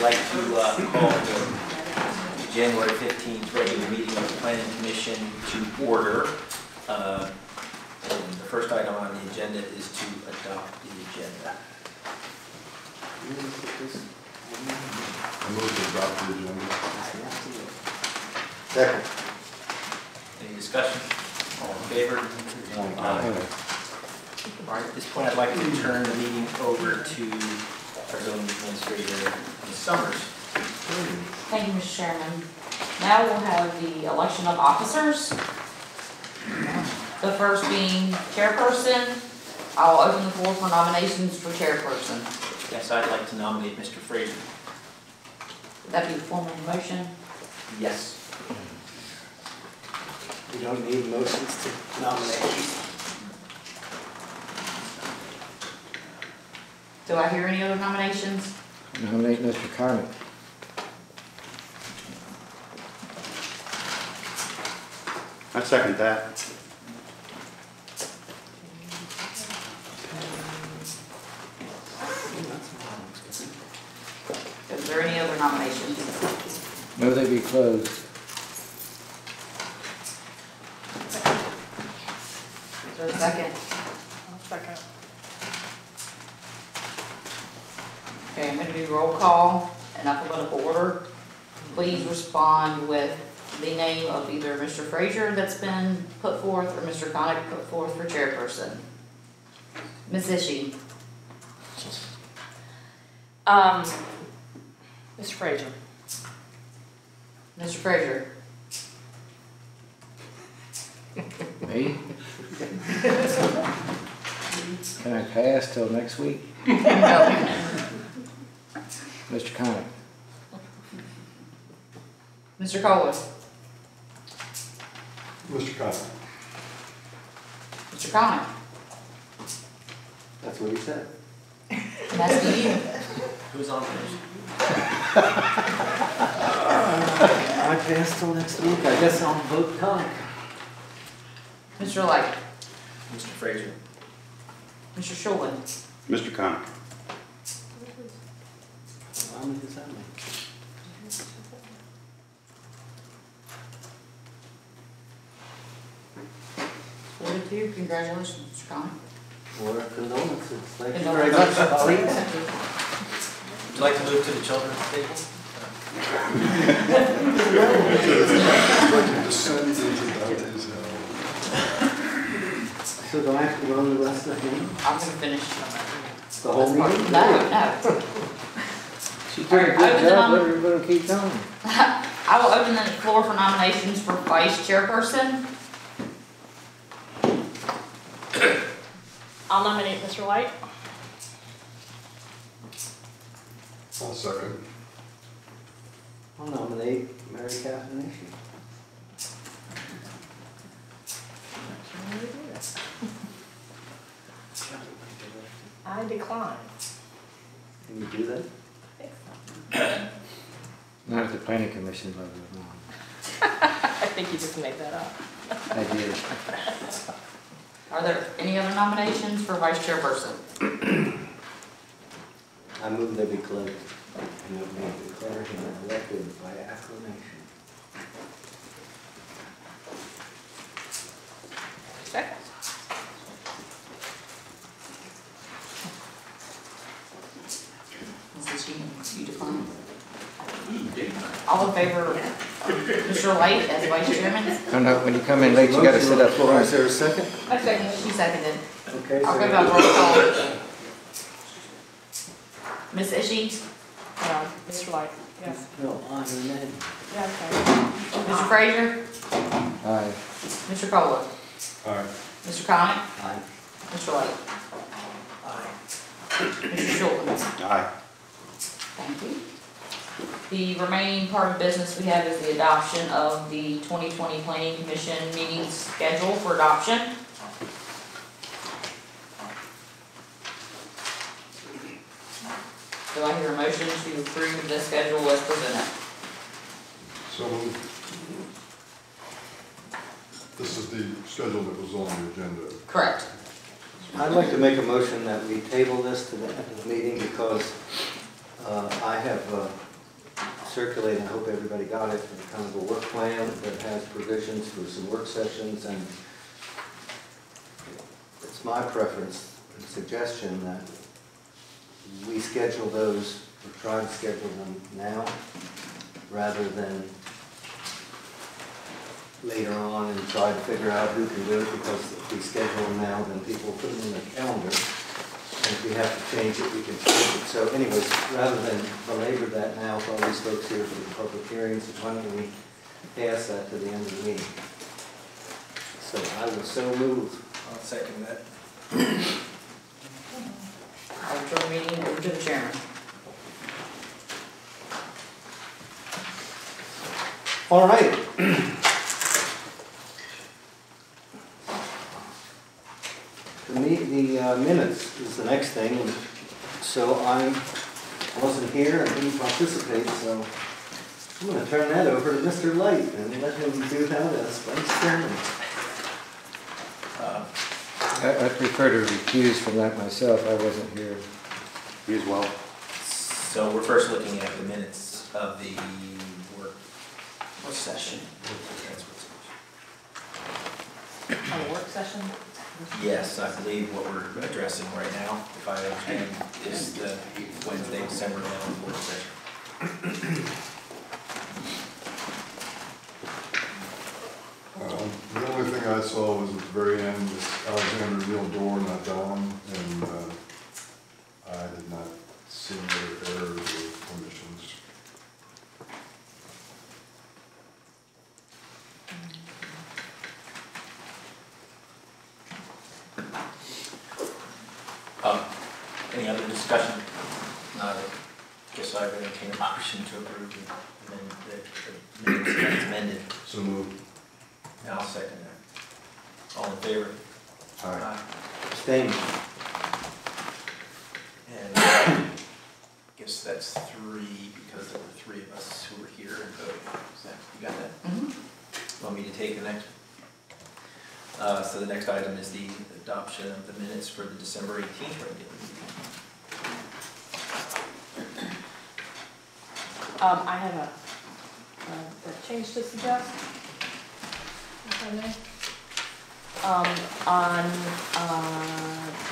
like to call the January 15th regular meeting of the Planning Commission to order. And the first item on the agenda is to adopt the agenda. I move to adopt the agenda. Second. Any discussion? All in favor? Aye. All right, at this point, I'd like to turn the meeting over to our zoning administrator, Ms. Summers. Thank you, Mr. Chairman. Now we'll have the election of officers. The first being chairperson. I'll open the floor for nominations for chairperson. Yes, I'd like to nominate Mr. Fraser. Would that be the formal motion? Yes. You don't need motions to nominate. Do I hear any other nominations? Nominate Mr. Carmen. I second that. Is there any other nominations? Move they be closed. Is there a second? I'll second. Okay, I'm going to do roll call in alphabetical order. Please respond with the name of either Mr. Fraser that's been put forth or Mr. Connick put forth for chairperson. Ms. Ishii. Mr. Fraser. Mr. Fraser. Me? Can I pass till next week? No. Mr. Connick. Mr. Colwood. Mr. Cotter. Mr. Connick. That's what he said. I'm asking you. Who's on first? I pass till next week. I guess I'll vote Connick. Mr. Light. Mr. Fraser. Mr. Shulman. Mr. Connick. How many does that make? 42. Congratulations, Mr. Connick. Or condolences. Thank you Condolences. very much, colleagues. Would you like to move to the children's table? Descend into Dante's hell. So do I have to run the rest of the meeting? I'm going to finish. The whole meeting? No. She's doing a Alright, good open the job, nom- let her keep going. I will open the floor for nominations for vice chairperson. I'll nominate Mr. Light. I'll second. I'll nominate Mary Catherine Ishii. I decline. Can you do that? Not at the planning commission level, no. I think you just made that up. I did. Are there any other nominations for vice chairperson? I move they be closed. And that may declare him elected by acclamation. Second. Mrs. You decline. All in favor of Mr. Light as vice chairman? Oh no, when you come in late, you gotta sit up Is front. there a second? I second. She seconded. Okay. I'll so go by roll call. Ms. Ishii? Mr. Light. Yes. No, on her name. Yeah, okay. Mr. Fraser? Aye. Mr. Colwood? All right. Mr. Connick? Aye. Mr. Light? Aye. Mr. Shulman? Aye. Thank you. The remaining part of business we have is the adoption of the 2020 Planning Commission meeting schedule for adoption. Do I hear a motion to approve the schedule as presented? So moved. This is the schedule that was on the agenda. Correct. I'd like to make a motion that we table this to the end of the meeting because I have circulate, I hope everybody got it, kind of a work plan that has provisions for some work sessions, and it's my preference and suggestion that we schedule those, or try to schedule them now, rather than later on and try to figure out who can do it, because if we schedule them now, then people put them in the calendar, and if we have to change it, we can change it. So anyways, rather than belabor that now for all these folks here for the public hearings, why don't we pass that to the end of the meeting? So I will so move. I'll second that. I'll turn the meeting over to the chairman. All right. The minutes is the next thing, and so I wasn't here and didn't participate, so I'm going to turn that over to Mr. Light and let him do that as vice chairman. I prefer to recuse from that myself. I wasn't here. Me as well. So we're first looking at the minutes of the work session. On the work session? Yes, I believe what we're addressing right now, if I understand, is the Wednesday, December 11th work session. The only thing I saw was at the very end, was Alexander Neal Dorr not Don, and I did not see any errors or omissions. Any other discussion? I guess I would entertain a motion to approve the minutes as amended. So moved. And I'll second that. All in favor? Aye. Abstain. And I guess that's 3, because there were 3 of us who were here and voted. You got that? Mm-hmm. Want me to take the next? So the next item is the adoption of the minutes for the December 18th regular meeting. I have a change to suggest, if I may. On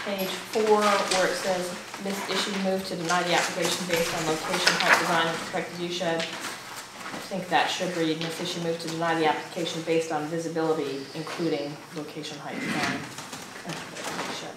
page 4, where it says, this issue moved to deny the application based on location, height, design, and expected use shed. I think that should read, this issue moved to deny the application based on visibility, including location, height, design, and expected use shed.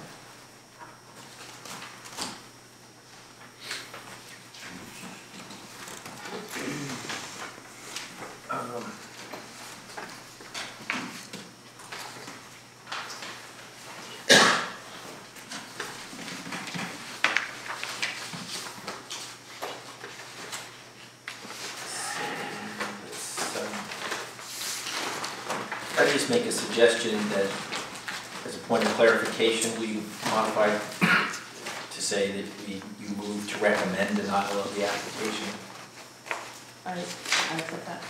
I'd just make a suggestion that, as a point of clarification, we modify to say that you move to recommend denial of the application. I accept that.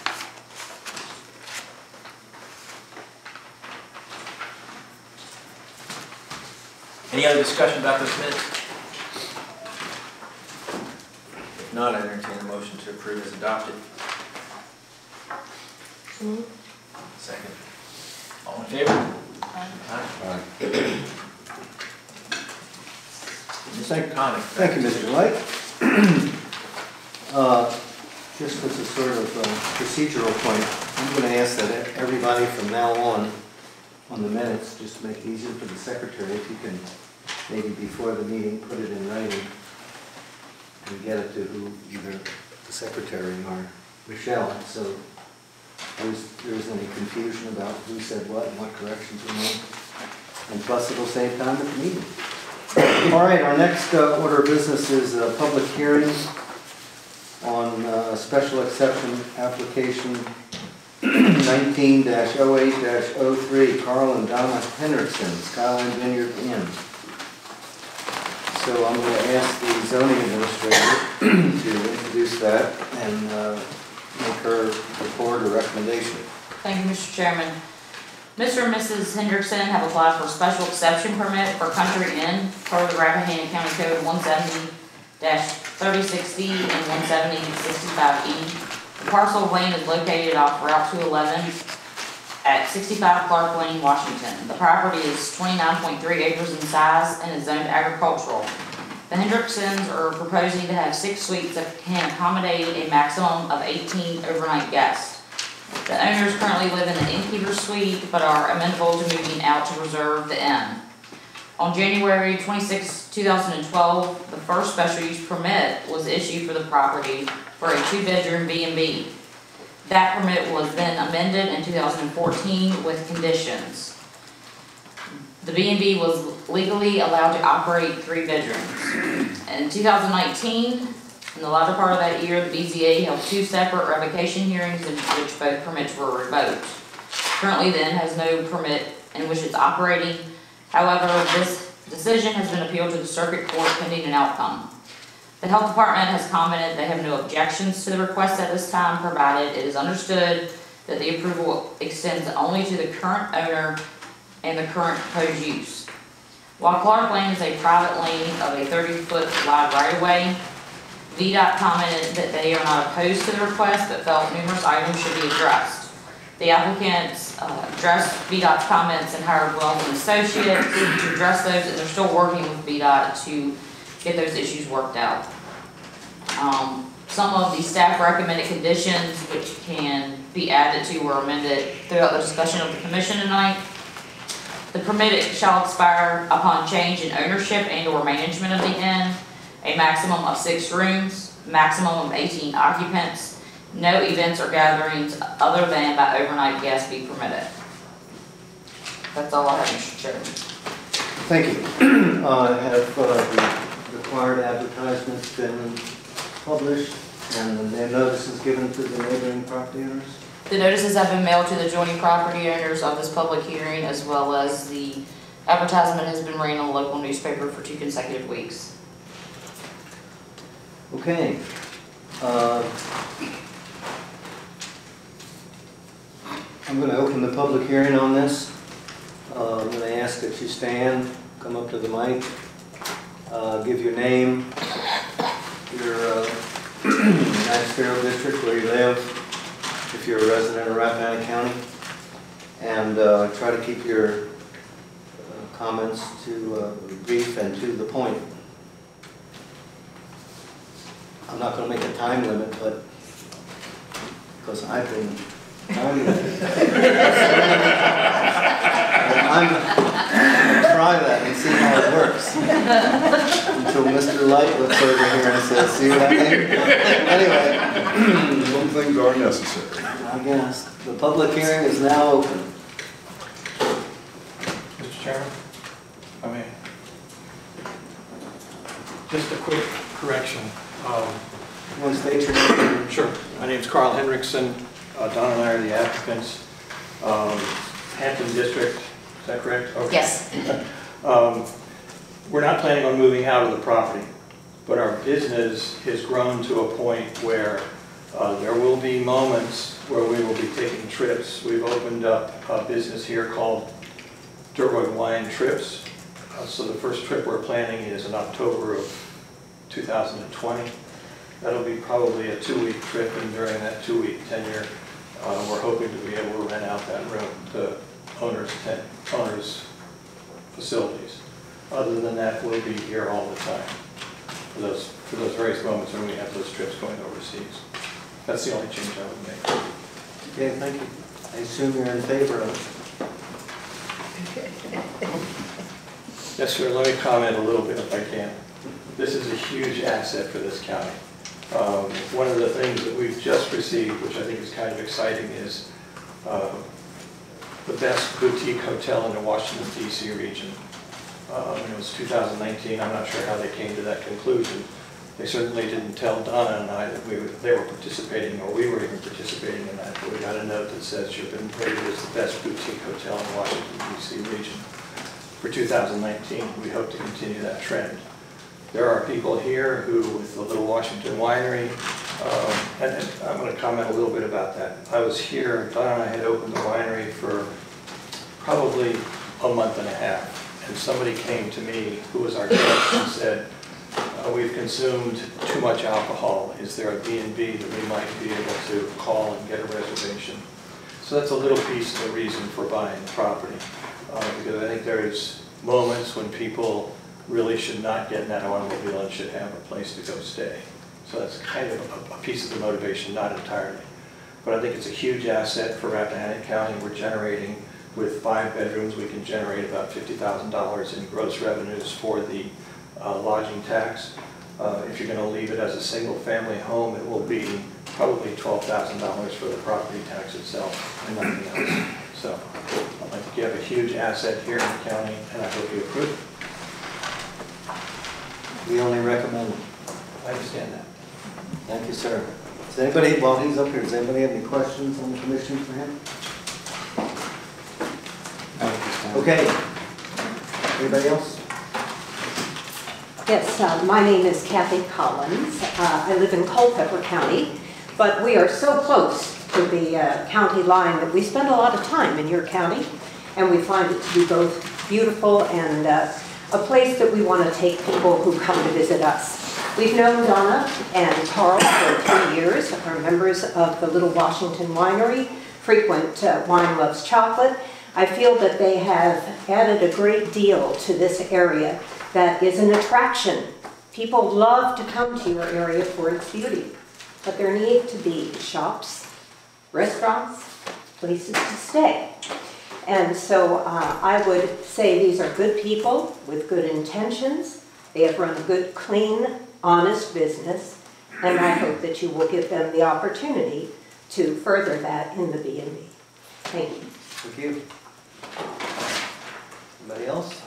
Any other discussion about those minutes? If not, I entertain a motion to approve as adopted. Second. All in favor? Aye. Aye. Mr. Connick. Thank you, Mr. Light. Just as a sort of procedural point, I'm going to ask that everybody from now on the minutes, just to make it easier for the secretary, if you can maybe before the meeting put it in writing and get it to who, either the secretary or Michelle, so there isn't any confusion about who said what and what corrections were made. And plus it'll save time at the meeting. All right, our next order of business is a public hearing on special exception application 19-08-03, Carl and Donna Henderson, Skyline Vineyard Inn. So I'm going to ask the zoning administrator to introduce that and make her report or recommendation. Thank you, Mr. Chairman. Mr. and Mrs. Henderson have applied for a special exception permit for Country Inn per the Rappahannock County Code 170-36D and 170-65E. The parcel of land is located off Route 211 at 65 Clark Lane, Washington. The property is 29.3 acres in size and is zoned agricultural. The Hendricksons are proposing to have 6 suites that can accommodate a maximum of 18 overnight guests. The owners currently live in the innkeeper suite, but are amenable to moving out to reserve the inn. On January 26, 2012, the first special use permit was issued for the property for a 2-bedroom B&B. That permit was then amended in 2014 with conditions. The B&B was legally allowed to operate 3 bedrooms. In 2019, in the latter part of that year, the BZA held 2 separate revocation hearings in which both permits were revoked. Currently, the inn has no permit in which it's operating. However, this decision has been appealed to the circuit court pending an outcome. The health department has commented they have no objections to the request at this time, provided it is understood that the approval extends only to the current owner and the current proposed use. While Clark Lane is a private lane of a 30-foot wide right-of-way, VDOT commented that they are not opposed to the request, but felt numerous items should be addressed. The applicants addressed VDOT's comments and hired Wells and Associates to address those, and they're still working with VDOT to get those issues worked out. Some of the staff recommended conditions which can be added to or amended throughout the discussion of the commission tonight. The permit shall expire upon change in ownership and or management of the inn, a maximum of 6 rooms, maximum of 18 occupants. No events or gatherings other than by overnight guests be permitted. That's all I have, Mr. Chairman. Thank you. Have the required advertisements been published and the notices given to the neighboring property owners? The notices have been mailed to the adjoining property owners of this public hearing, as well as the advertisement has been ran on the local newspaper for 2 consecutive weeks. Okay. I'm going to open the public hearing on this. I'm going to ask that you stand, come up to the mic, give your name, your magisterial district where you live, if you're a resident of Rappahannock County, and try to keep your comments to brief and to the point. I'm not going to make a time limit, but because I've been time limited. I'm going to try that and see how it works. Until Mr. Light looks over here and says, see what I mean? Anyway. Some things are necessary. I guess. The public hearing is now open. Mr. Chairman, I mean, just a quick correction. You want to state your name? Sure. My name's Carl Henriksen. Don and I are the applicants. Hampton District, is that correct? Okay. Yes. We're not planning on moving out of the property, but our business has grown to a point where there will be moments where we will be taking trips. We've opened up a business here called Durwood Wine Trips. So the first trip we're planning is in October of 2020. That'll be probably a 2-week trip, and during that 2-week tenure, we're hoping to be able to rent out that room to owners' facilities. Other than that, we'll be here all the time for those various moments when we have those trips going overseas. That's the only change I would make. Okay, thank you. I assume you're in favor of it. Yes, sir. Let me comment a little bit if I can. This is a huge asset for this county. One of the things that we've just received, which I think is kind of exciting, is the best boutique hotel in the Washington, D.C. region. It was 2019. I'm not sure how they came to that conclusion. They certainly didn't tell Donna and I that they were participating, or we were even participating in that, but we got a note that says you've been rated as the best boutique hotel in the Washington, D.C. region. For 2019, we hope to continue that trend. There are people here who, with the Little Washington Winery, and I'm going to comment a little bit about that. I was here, Donna and I had opened the winery for probably a month and a half, and somebody came to me who was our guest and said, we've consumed too much alcohol. Is there a B&B that we might be able to call and get a reservation? So that's a little piece of the reason for buying the property. Because I think there's moments when people really should not get in that automobile and should have a place to go stay. So that's kind of a piece of the motivation, not entirely. But I think it's a huge asset for Rappahannock County. We're generating, with 5 bedrooms, we can generate about $50,000 in gross revenues for the lodging tax. If you're going to leave it as a single-family home, it will be probably $12,000 for the property tax itself and nothing else. So I think you have a huge asset here in the county, and I hope you approve it. We only recommend. I understand that. Thank you, sir. Does anybody, while he's up here, does anybody have any questions on the commission for him? Okay. Anybody else? Yes, my name is Kathy Collins. I live in Culpeper County, but we are so close to the county line that we spend a lot of time in your county, and we find it to be both beautiful and a place that we want to take people who come to visit us. We've known Donna and Carl for 3 years, are members of the Little Washington Winery, frequent Wine Loves Chocolate. I feel that they have added a great deal to this area that is an attraction. People love to come to your area for its beauty, but there need to be shops, restaurants, places to stay. And so I would say these are good people with good intentions. They have run a good, clean, honest business, and I hope that you will give them the opportunity to further that in the B&B. Thank you. Thank you. Anybody else?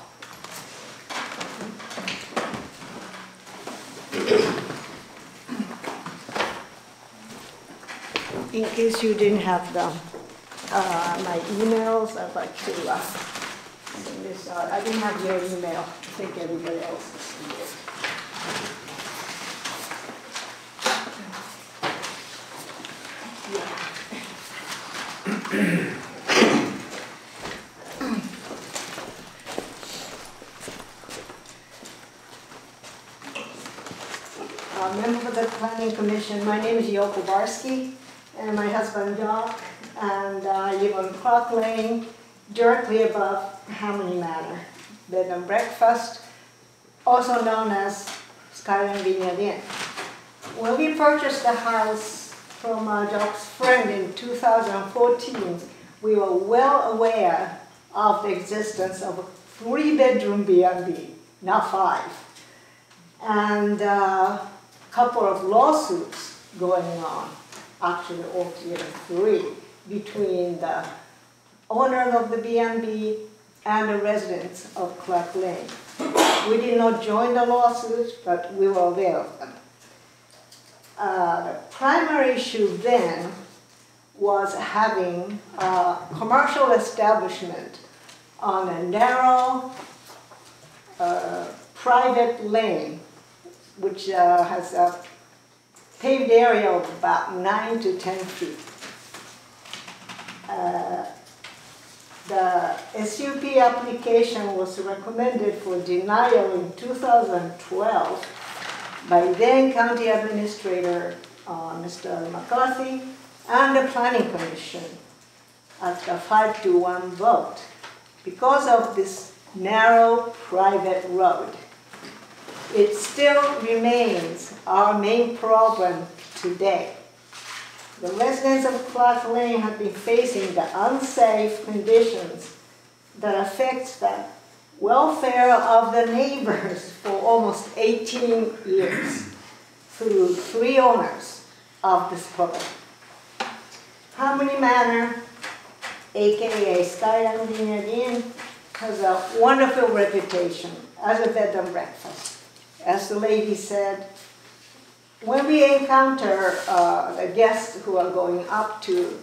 In case you didn't have the, my emails, I'd like to send this out. I didn't have your email. I think everybody else has seen it. Member of the Planning Commission, my name is Yoko Barsky, and my husband Doc, and I live on Clark Lane, directly above Harmony Manor, bed and breakfast, also known as Skyline Vineyard Inn. When we purchased the house from Doc's friend in 2014, we were well aware of the existence of a 3-bedroom B&B, not 5. And couple of lawsuits going on, actually altogether 3, between the owner of the B&B and the residents of Clark Lane. We did not join the lawsuits, but we were aware of them. The primary issue then was having a commercial establishment on a narrow private lane, which has a paved area of about 9 to 10 feet. The SUP application was recommended for denial in 2012 by then County Administrator Mr. McCarthy and the Planning Commission after a 5-to-1 vote because of this narrow private road. It still remains our main problem today. The residents of Clark Lane have been facing the unsafe conditions that affect the welfare of the neighbors for almost 18 years through 3 owners of this property. Harmony Manor, aka Skyline Vineyard Inn, has a wonderful reputation as a bed and breakfast. As the lady said, when we encounter the guests who are going up to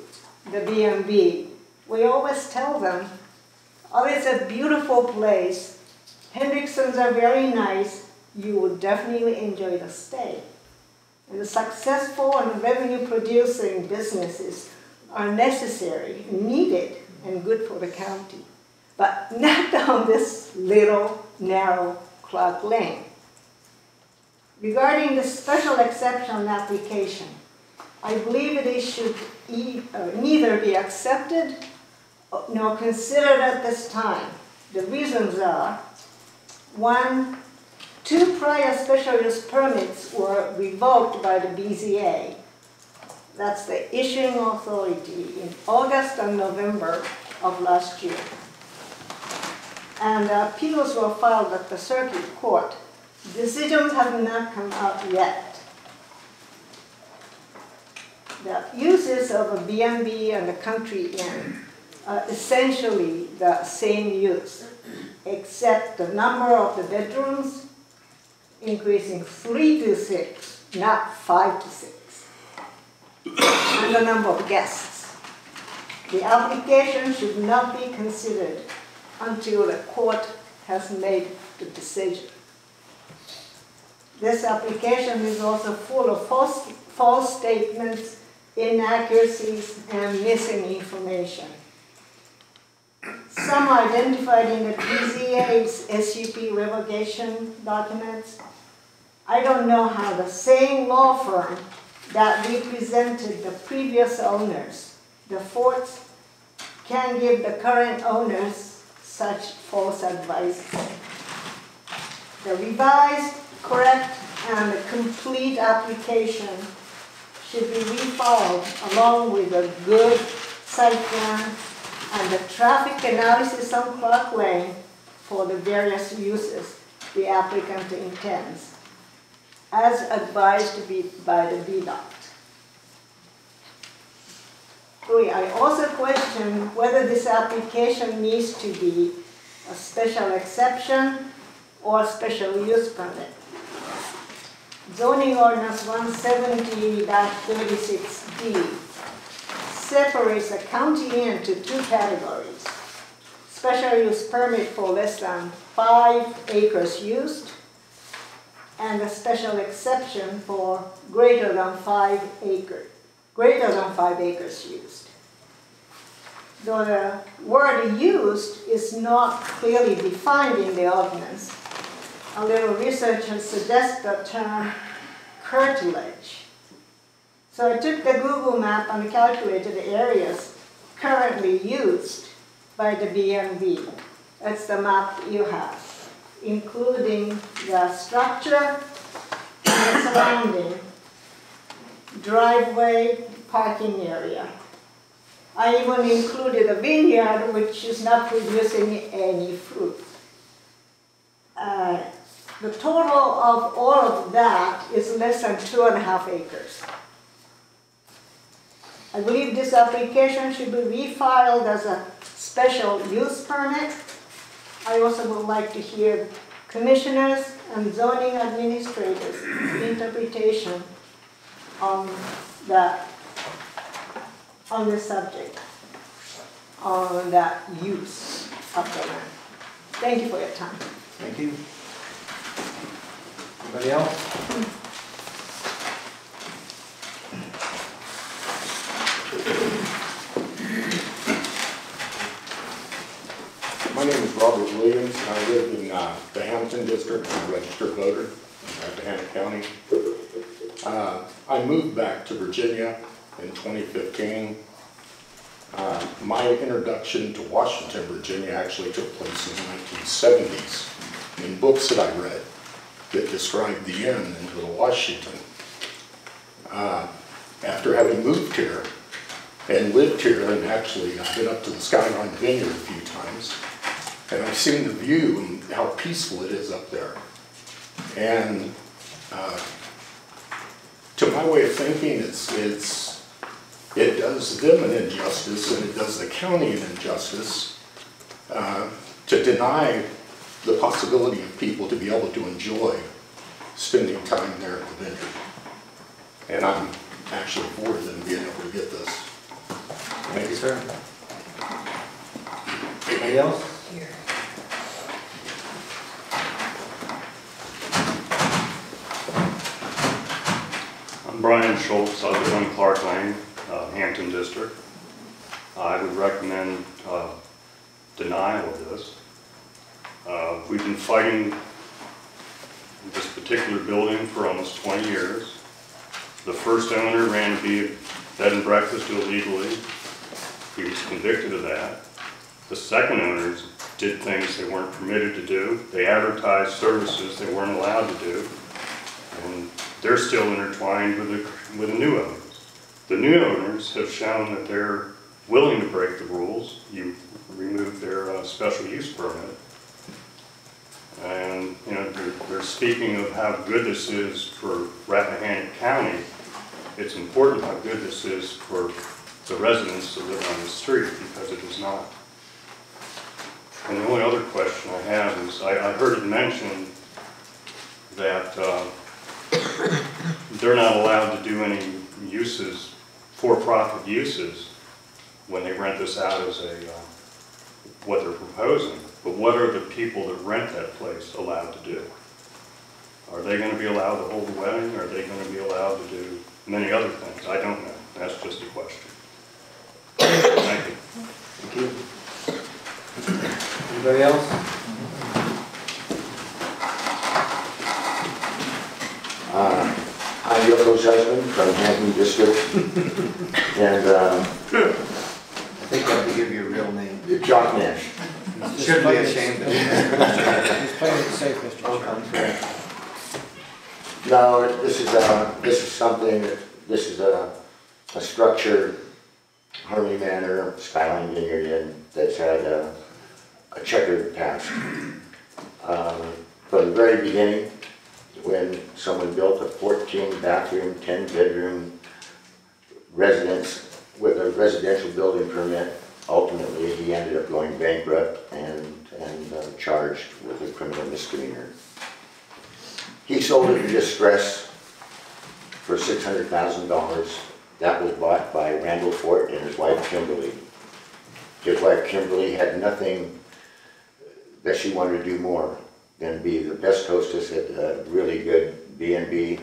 the B&B, we always tell them, oh, it's a beautiful place. Hendricksons are very nice. You will definitely enjoy the stay. And the successful and revenue-producing businesses are necessary, needed, and good for the county. But not on this little, narrow Clark Lane. Regarding the special exception application, I believe it should neither be accepted nor considered at this time. The reasons are, 1, 2 prior special use permits were revoked by the BZA. That's the issuing authority in August and November of last year. And appeals were filed at the circuit court. Decisions have not come out yet. The uses of a B&B and a country inn are essentially the same use, except the number of the bedrooms increasing 3 to 6, not 5 to 6, and the number of guests. The application should not be considered until the court has made the decision. This application is also full of false statements, inaccuracies, and missing information. Some are identified in the BZA's SUP revocation documents. I don't know how the same law firm that represented the previous owners, the Forts, can give the current owners such false advice. The revised, correct, and the complete application should be refiled along with a good site plan and the traffic analysis on Clark Lane for the various uses the applicant intends, as advised by the VDOT. 3, I also question whether this application needs to be a special exception or a special use permit. Zoning ordinance 170-36D separates the county into 2 categories: special use permit for less than 5 acres used, and a special exception for greater than 5 acres used. Though the word used is not clearly defined in the ordinance, a little research has suggested the term curtilage. So I took the Google map and calculated the areas currently used by the B&B. That's the map you have, including the structure and the surrounding driveway parking area. I even included a vineyard which is not producing any fruit. The total of all of that is less than 2.5 acres. I believe this application should be refiled as a special use permit. I also would like to hear commissioners and zoning administrators' interpretation on this subject, on that use of the land. Thank you for your time. Thank you. Anybody else? My name is Robert Williams, and I live in the Hampton District. I'm a registered voter in Rappahannock County. I moved back to Virginia in 2015. My introduction to Washington, Virginia actually took place in the 1970s in books that I read that described the inn in Little Washington. After having moved here and lived here, and actually I've been up to the Skyline Vineyard a few times, and I've seen the view and how peaceful it is up there. And to my way of thinking, it does them an injustice, and it does the county an injustice to deny the possibility of people to be able to enjoy spending time there at the vineyard. And I'm actually for them being able to get this. Thank you, sir. Anybody else? Here. I'm Brian Schultz. I live on Clark Lane, Hampton District. I would recommend denial of this. We've been fighting this particular building for The first owner ran a bed and breakfast illegally. He was convicted of that. The second owners did things they weren't permitted to do. They advertised services they weren't allowed to do. And they're still intertwined with the new owners. The new owners have shown that they're willing to break the rules. You remove their special use permit. And you know, they're speaking of how good this is for Rappahannock County. It's important how good this is for the residents that live on the street, because it is not. And the only other question I have is, I heard it mentioned that they're not allowed to do any uses, for-profit uses, when they rent this out as what they're proposing. But what are the people that rent that place allowed to do? Are they going to be allowed to hold a wedding? Are they going to be allowed to do many other things? I don't know. That's just a question. Thank you. Thank you. Anybody else? I'm Yoko's husband from Hampton District, and I think I have to give you a real name. John Nash. Shouldn't be ashamed of it. He's playing it safe, Mr. Chairman. No, this is something that, this is a structure, Harmony Manor, Skyline Vineyard Inn, that's had a checkered past. From the very beginning, when someone built a 14-bathroom, 10-bedroom residence with a residential building permit, ultimately he ended up going bankrupt and charged with a criminal misdemeanor. He sold it in distress for $600,000. That was bought by Randall Fort and his wife Kimberly. His wife Kimberly had nothing that she wanted to do more than be the best hostess at a really good B&B.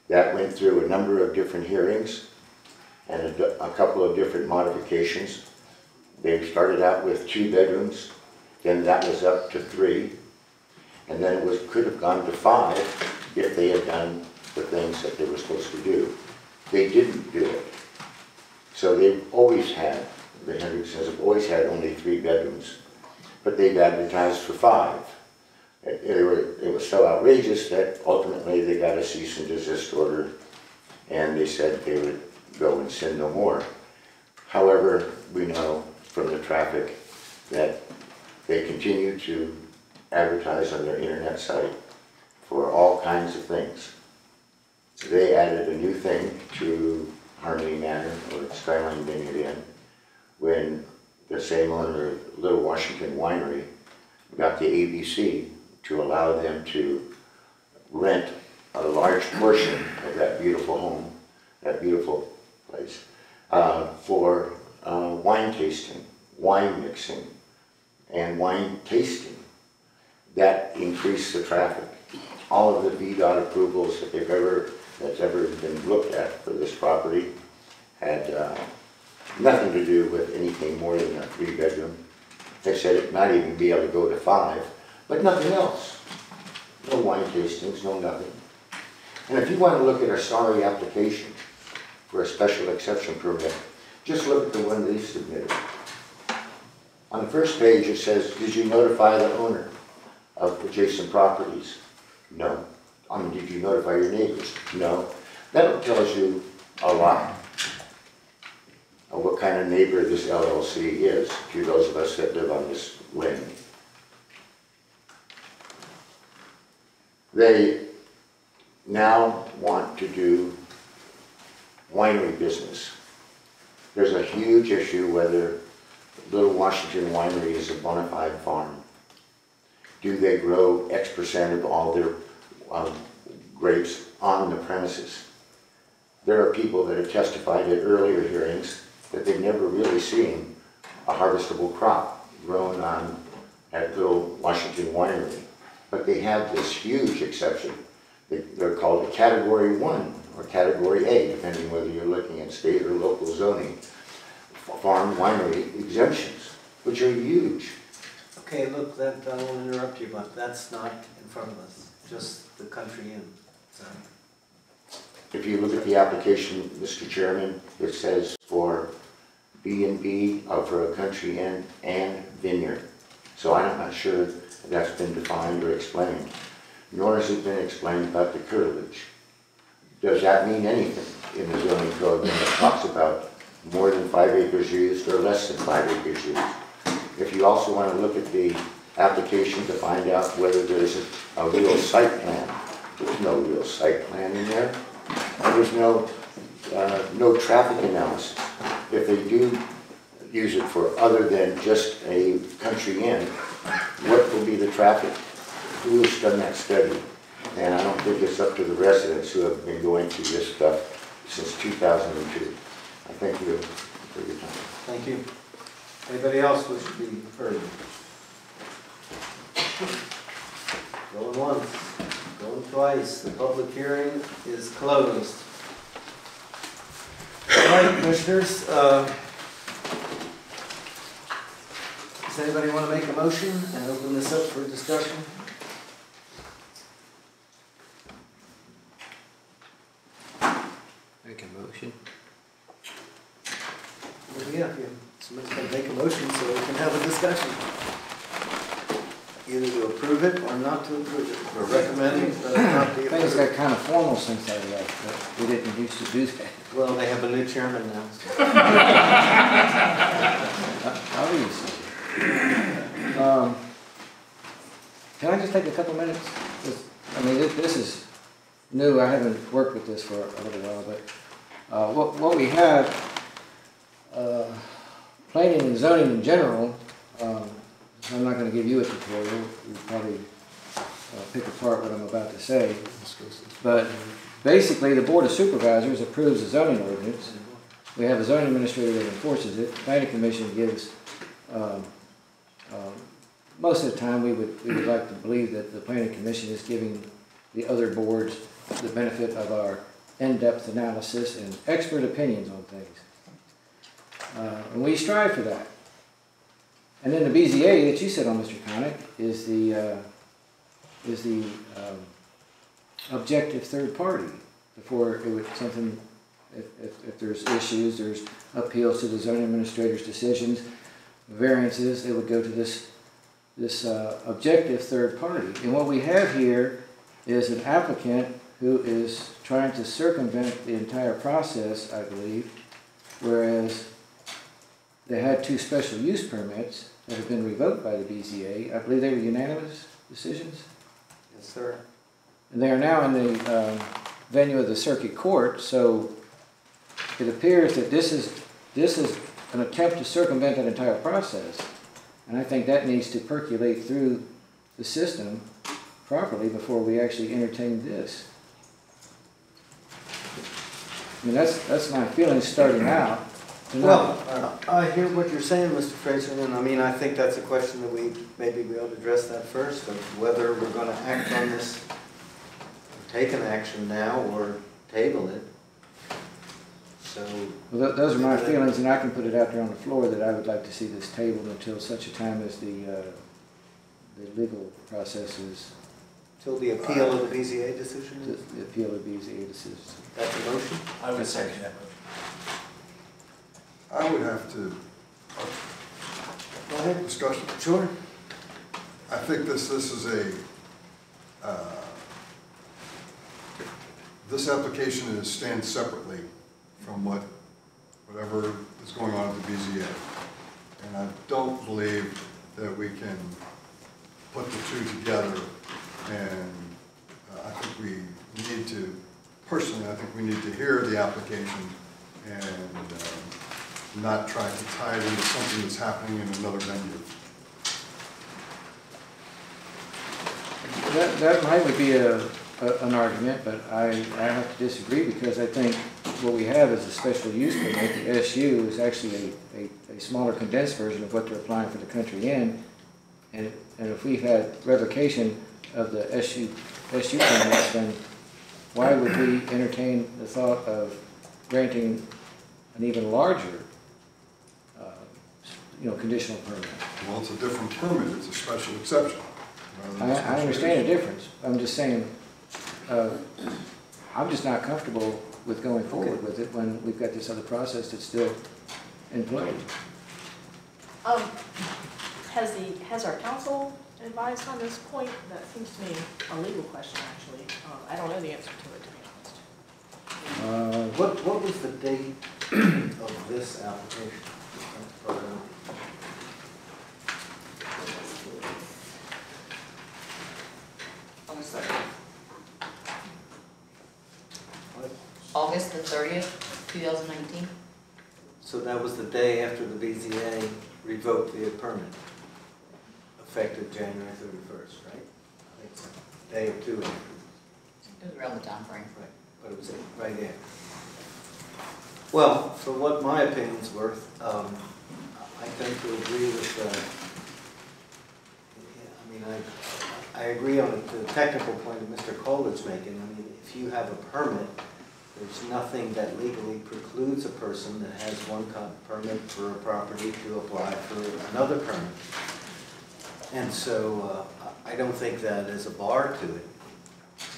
That went through a number of different hearings and a couple of different modifications. They started out with 2 bedrooms, then that was up to 3, and then it could have gone to 5 if they had done the things that they were supposed to do. They didn't do it. So they've always had, the Hendricksons have always had only 3 bedrooms, but they've advertised for 5. It was so outrageous that ultimately they got a cease and desist order, and they said they would go and sin no more. However, we know from the traffic that they continue to advertise on their internet site for all kinds of things. They added a new thing to Harmony Manor, or Skyline Vineyard Inn, when the same owner of Little Washington Winery got the ABC to allow them to rent a large portion of that beautiful home, that beautiful place, for wine tasting, wine mixing, and wine tasting. That increased the traffic. All of the VDOT approvals that that's ever been looked at for this property had nothing to do with anything more than a 3-bedroom. They said it might even be able to go to 5, but nothing else. No wine tastings, no nothing. And if you want to look at a sorry application for a special exception permit, just look at the one they submitted. On the first page it says, did you notify the owner of adjacent properties? No. Did you notify your neighbors? No. That tells you a lot of what kind of neighbor this LLC is to those of us that live on this land. They now want to do winery business. There's a huge issue whether Little Washington Winery is a bona fide farm. Do they grow X% of all their grapes on the premises? There are people that have testified at earlier hearings that they've never really seen a harvestable crop grown on at Little Washington Winery. But they have this huge exception. They're called a Category 1 or Category A, depending whether you're looking at state or local zoning, farm winery exemptions, which are huge. Okay, look, I won't interrupt you, but that's not in front of us, just the country inn. Sorry. If you look at the application, Mr. Chairman, it says for B&B, for a country inn and vineyard. So I'm not sure if that's been defined or explained, nor has it been explained about the curtilage. Does that mean anything in the zoning code when it talks about more than 5 acres used or less than 5 acres used? If you also want to look at the application to find out whether there's a real site plan, there's no real site plan in there. And there's no traffic analysis. If they do use it for other than just a country inn, what will be the traffic? Who has done that study? And I don't think it's up to the residents who have been going through this stuff since 2002. I thank you for your time. Thank you. Anybody else wish to be heard? Going once, going twice. The public hearing is closed. All right, commissioners. Does anybody want to make a motion and open this up for discussion? Make a motion. Well, yeah, somebody's going to make a motion so we can have a discussion. Either to approve it or not to approve it. We're recommending that it not be Things approved. got kind of formal since I left, but we didn't used to do that. Well, they have a new chairman now. So. Obviously. Can I just take a couple minutes? I mean, this is new. I haven't worked with this for a little while, but what we have, planning and zoning in general, I'm not going to give you a tutorial. You'll probably pick apart what I'm about to say. But basically, the Board of Supervisors approves the zoning ordinance. We have a zoning administrator that enforces it. The Planning Commission gives, most of the time, we would like to believe that the Planning Commission is giving the other boards the benefit of our in-depth analysis and expert opinions on things. And we strive for that. And then the BZA that you said on, Mr. Connick, is the objective third party. Before it would something, if there's issues, there's appeals to the zoning administrator's decisions, variances, they would go to this objective third party. And what we have here is an applicant who is trying to circumvent the entire process, I believe, whereas they had 2 special use permits that have been revoked by the BZA. I believe they were unanimous decisions. Yes, sir. And they are now in the venue of the circuit court, so it appears that this is an attempt to circumvent that entire process. And I think that needs to percolate through the system properly before we actually entertain this. I mean, that's my feeling starting out. Well, I hear what you're saying, Mr. Fraser, and I mean, I think that's a question that maybe we ought to address that first, of whether we're going to act on this, take an action now, or table it. So. Well, those are my feelings, and I can put it out there on the floor that I would like to see this tabled until such a time as the legal process is. Till the appeal of the BZA decision? The appeal of the BZA decision. That's a motion? I would second that motion. I would have to, Go ahead. discussion. Sure. I think this is this application stands separately from whatever is going on at the BZA. And I don't believe that we can put the two together, and I think we need to, personally, I think we need to hear the application and not try to tie it into something that's happening in another venue. That might be an argument, but I have to disagree, because I think what we have is a special use permit. The SU is actually a smaller condensed version of what they're applying for the country inn. And if we've had revocation of the SU permits, then why would we entertain the thought of granting an even larger conditional permit? Well, it's a different permit, it's a special exception. I understand the difference. I'm just saying, I'm just not comfortable with going forward with it when we've got this other process that's still in play. Has our council advised on this point? That seems to me a legal question, actually. I don't know the answer to it, to be honest. What was the date of this application? August the 30th, 2019. So that was the day after the BZA revoked the permit, effective January 31st, right? I think so. Day or two after. It was around the time frame. Right, but it was right there. Well, for what my opinion's worth, I tend to agree with, I agree on the technical point that Mr. Kohler's making. I mean, if you have a permit, there's nothing that legally precludes a person that has one permit for a property to apply for another permit. And so I don't think that is a bar to it.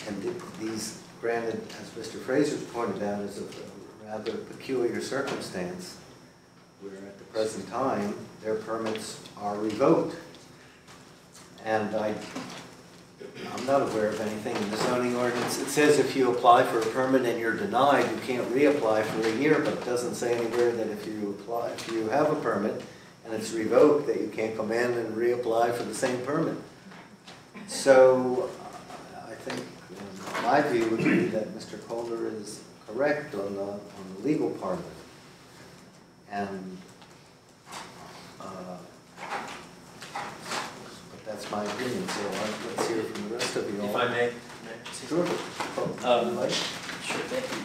And these, granted, as Mr. Fraser's pointed out, is a rather peculiar circumstance where at the present time, their permits are revoked. And I'm not aware of anything in the zoning ordinance. It says if you apply for a permit and you're denied, you can't reapply for a year, but it doesn't say anywhere that if you have a permit and it's revoked, that you can't come in and reapply for the same permit. So I think my view would be that Mr. Kohler is correct on the legal part of it. And that's my opinion, so let's hear from the rest of you all. If I may? Sure. Sure, thank you.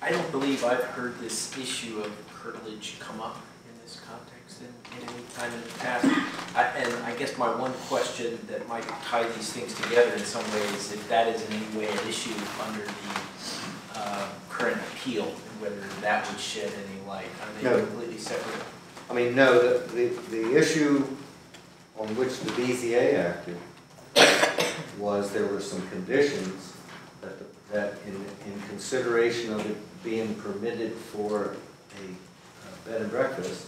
I don't believe I've heard this issue of curtilage come up in this context in any time in the past. And I guess my one question that might tie these things together in some ways, if that is in any way an issue under the current appeal, and whether that would shed any light. Are they completely separate? I mean, no, the issue on which the BZA acted was there were some conditions that in consideration of it being permitted for a bed and breakfast,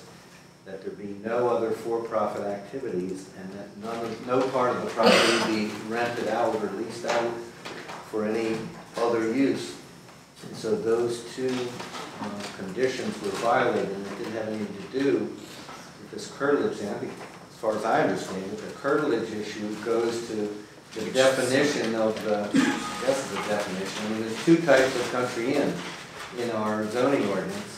that there be no other for-profit activities and that no part of the property be rented out or leased out for any other use. And so those two conditions were violated, and it didn't have anything to do with this curtilage. And I think, as far as I understand it, the curtilage issue goes to the definition of the, I guess the definition. I mean, there's two types of country inn in our zoning ordinance.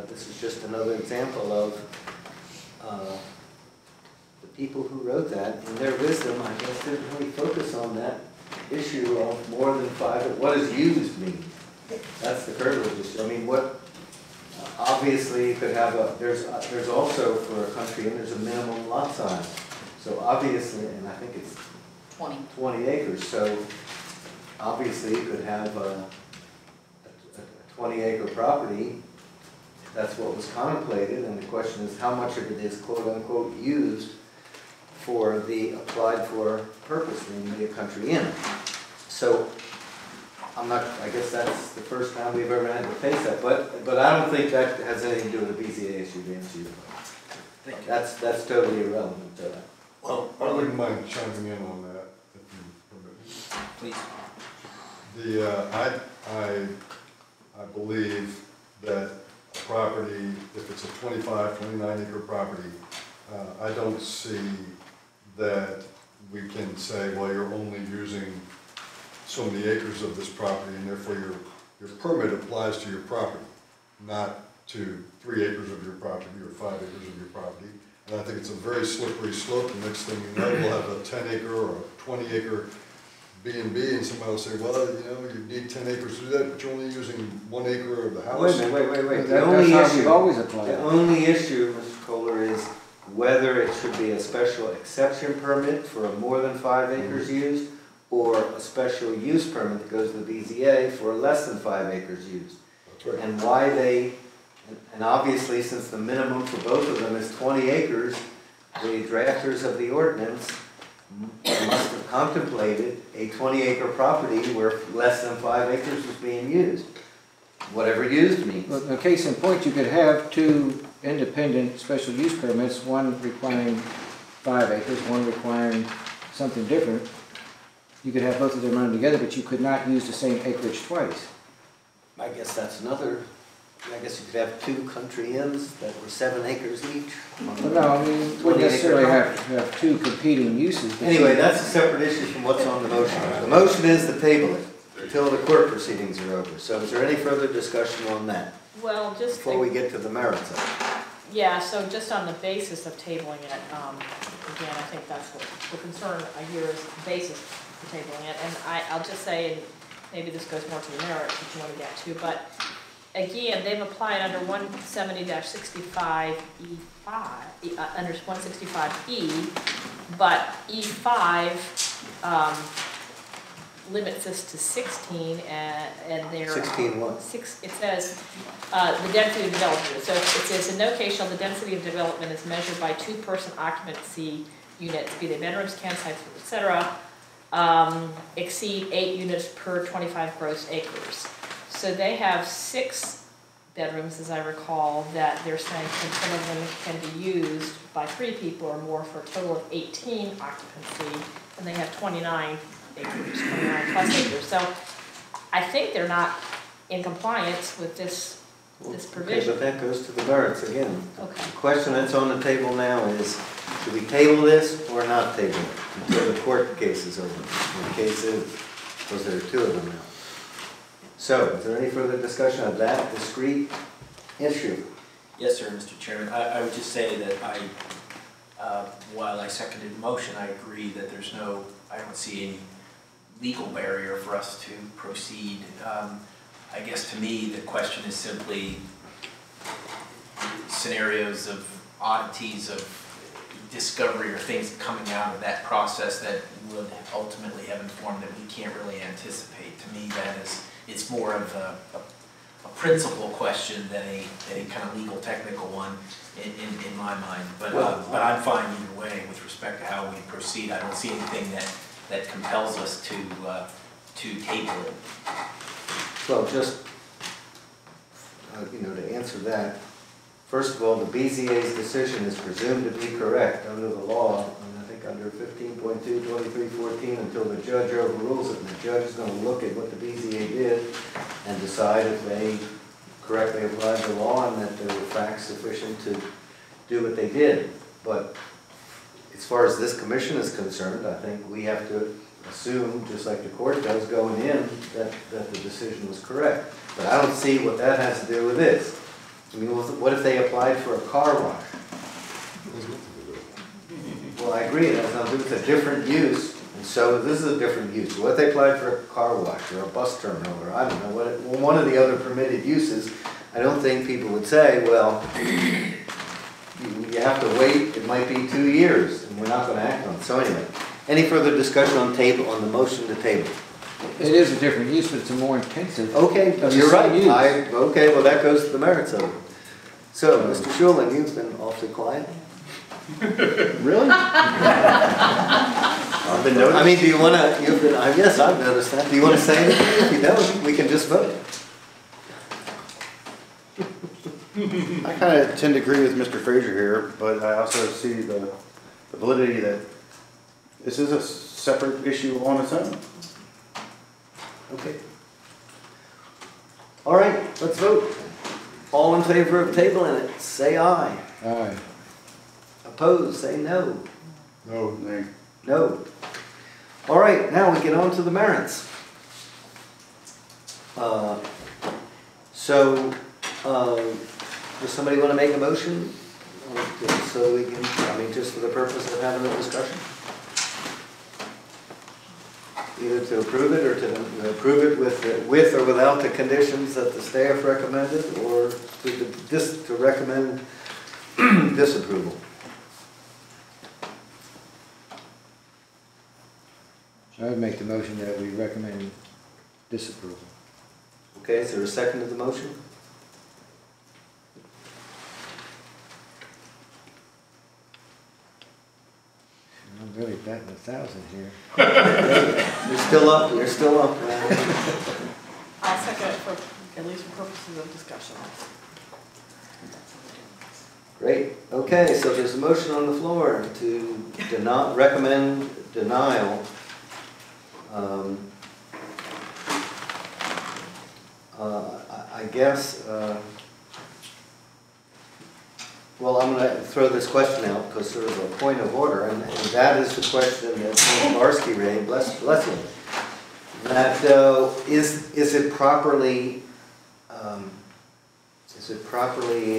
This is just another example of the people who wrote that, in their wisdom, I guess, didn't really focus on that issue of more than five. What does used mean? That's the curtilage issue. I mean, what? Obviously, you could have a. There's also for a country inn, there's a minimum lot size. So obviously, and I think it's 20 acres. So obviously, you could have a 20-acre property. That's what was contemplated, and the question is how much of it is quote-unquote used for the applied for purpose, namely a country inn. So I'm not, I guess that's the first time we've ever had to face that, but I don't think that has anything to do with the BZA issue, to answer your question. That's totally irrelevant to that. Well, I wouldn't mind chiming in on that, if you permit me. Please. I believe that a property, if it's a 25, 29 acre property, I don't see that we can say, well, you're only using so many acres of this property and therefore your permit applies to your property, not to 3 acres of your property or 5 acres of your property. And I think it's a very slippery slope. The next thing you know, we'll have a 10 acre or a 20 acre B&B, and somebody will say, well, you know, you need 10 acres to do that, but you're only using 1 acre of the house. Wait. That's how we've always applied. The only issue, Mr. Kohler, is whether it should be a special exception permit for more than 5 acres used, or a special use permit that goes to the BZA for less than 5 acres used. That's right. And why they, and obviously since the minimum for both of them is 20 acres, the drafters of the ordinance must have contemplated a 20-acre property where less than 5 acres was being used. Whatever used means. Well, in case in point, you could have two independent special use permits, one requiring 5 acres, one requiring something different. You could have both of them run together, but you could not use the same acreage twice. I guess that's another, I guess you could have 2 country inns that were 7 acres each. Well, no, I mean, you wouldn't necessarily have two competing uses. but Anyway, you- that's a separate issue from what's on the motion. The motion is to table it until the court proceedings are over. So is there any further discussion on that Well, just, before we get to the merits of it? yeah, so just on the basis of tabling it, again, I think that's what the concern I hear is the basis for tabling it. And I'll just say, and maybe this goes more to the merits if you want to get to, but again, they've applied under 170-65 E5, under 165E, but E5 limits this to 16, and they're 16 what? It says the density of development. So it says in no case shall the density of development is measured by 2-person occupancy units, be they bedrooms, campsites, etc., exceed 8 units per 25 gross acres. So they have 6 bedrooms, as I recall, that they're saying some of them can be used by 3 people or more for a total of 18 occupancy, and they have 29 acres, 29 plus acres. So I think they're not in compliance with this provision. Okay, but that goes to the merits again. Okay. The question that's on the table now is, do we table this or not table it until the court case is over? And the case is, because there are 2 of them now. So, is there any further discussion of that discrete issue? Yes, sir, Mr. Chairman. I would just say that while I seconded the motion, I agree that I don't see any legal barrier for us to proceed. I guess to me, the question is simply scenarios of oddities of discovery or things coming out of that process that would ultimately have informed that we can't really anticipate. To me, it's more of a principle question than a kind of legal technical one in my mind. But I'm fine either way with respect to how we proceed. I don't see anything that compels us to table it. Well, just, to answer that, first of all, the BZA's decision is presumed to be correct under the law, and I think under 15.2, 2314, until the judge overrules it, and the judge is going to look at what the BZA did and decide if they correctly applied the law and that there were facts sufficient to do what they did. But as far as this commission is concerned, I think we have to assume, just like the court does going in, that the decision was correct. But I don't see what that has to do with this. I mean, what if they applied for a car wash? Well, I agree, that's not, it's a different use, and so this is a different use. What if they applied for a car wash or a bus terminal, or I don't know, one of the other permitted uses? I don't think people would say, well, you have to wait, it might be 2 years, and we're not going to act on it. So anyway, any further discussion on the motion to table? It is a different use, but it's a more intensive. Okay, of the you're right. same use. Okay, well, that goes to the merits of it. So, Mr. Schulman, you've been awfully quiet. Really? I've been noticing. I mean, do you want to, yes, I've noticed that. Do you want to say anything? If you don't, we can just vote. I kind of tend to agree with Mr. Frazier here, but I also see the validity that this is a separate issue on its own. Okay. All right, let's vote. All in favor of tabling it, say aye. Aye. Opposed, say no. No. Nay. No. All right, now we get on to the merits. Does somebody want to make a motion? So we can, just for the purpose of having a discussion? Either to approve it or to approve it with or without the conditions that the staff recommended, or to recommend disapproval. So I would make the motion that we recommend disapproval. Okay, is there a second to the motion? I'm really keep batting 1,000 here. You're still up, you're still up. I'll second it for, at least for purposes of discussion. Great, okay, so there's a motion on the floor to recommend denial. I guess, well, I'm gonna throw this question out because sort of a point of order, and that is the question that Ms. Barsky raised, bless you. That is it properly,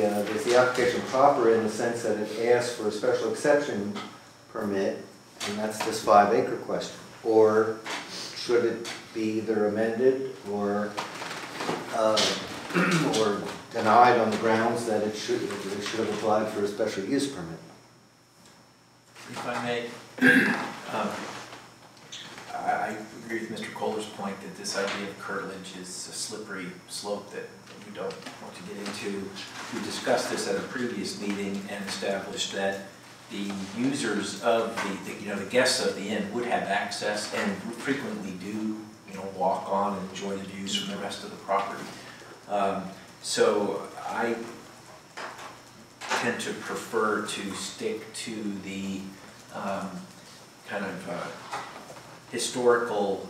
is the application proper in the sense that it asks for a special exception permit, and that's this 5-acre question? Or should it be either amended or denied on the grounds that it should have applied for a special use permit? If I may, I agree with Mr. Kohler's point that this idea of curtilage is a slippery slope that we don't want to get into. We discussed this at a previous meeting and established that the users of the guests of the inn would have access and frequently do, walk on and enjoy the views from the rest of the property. So I tend to prefer to stick to the kind of historical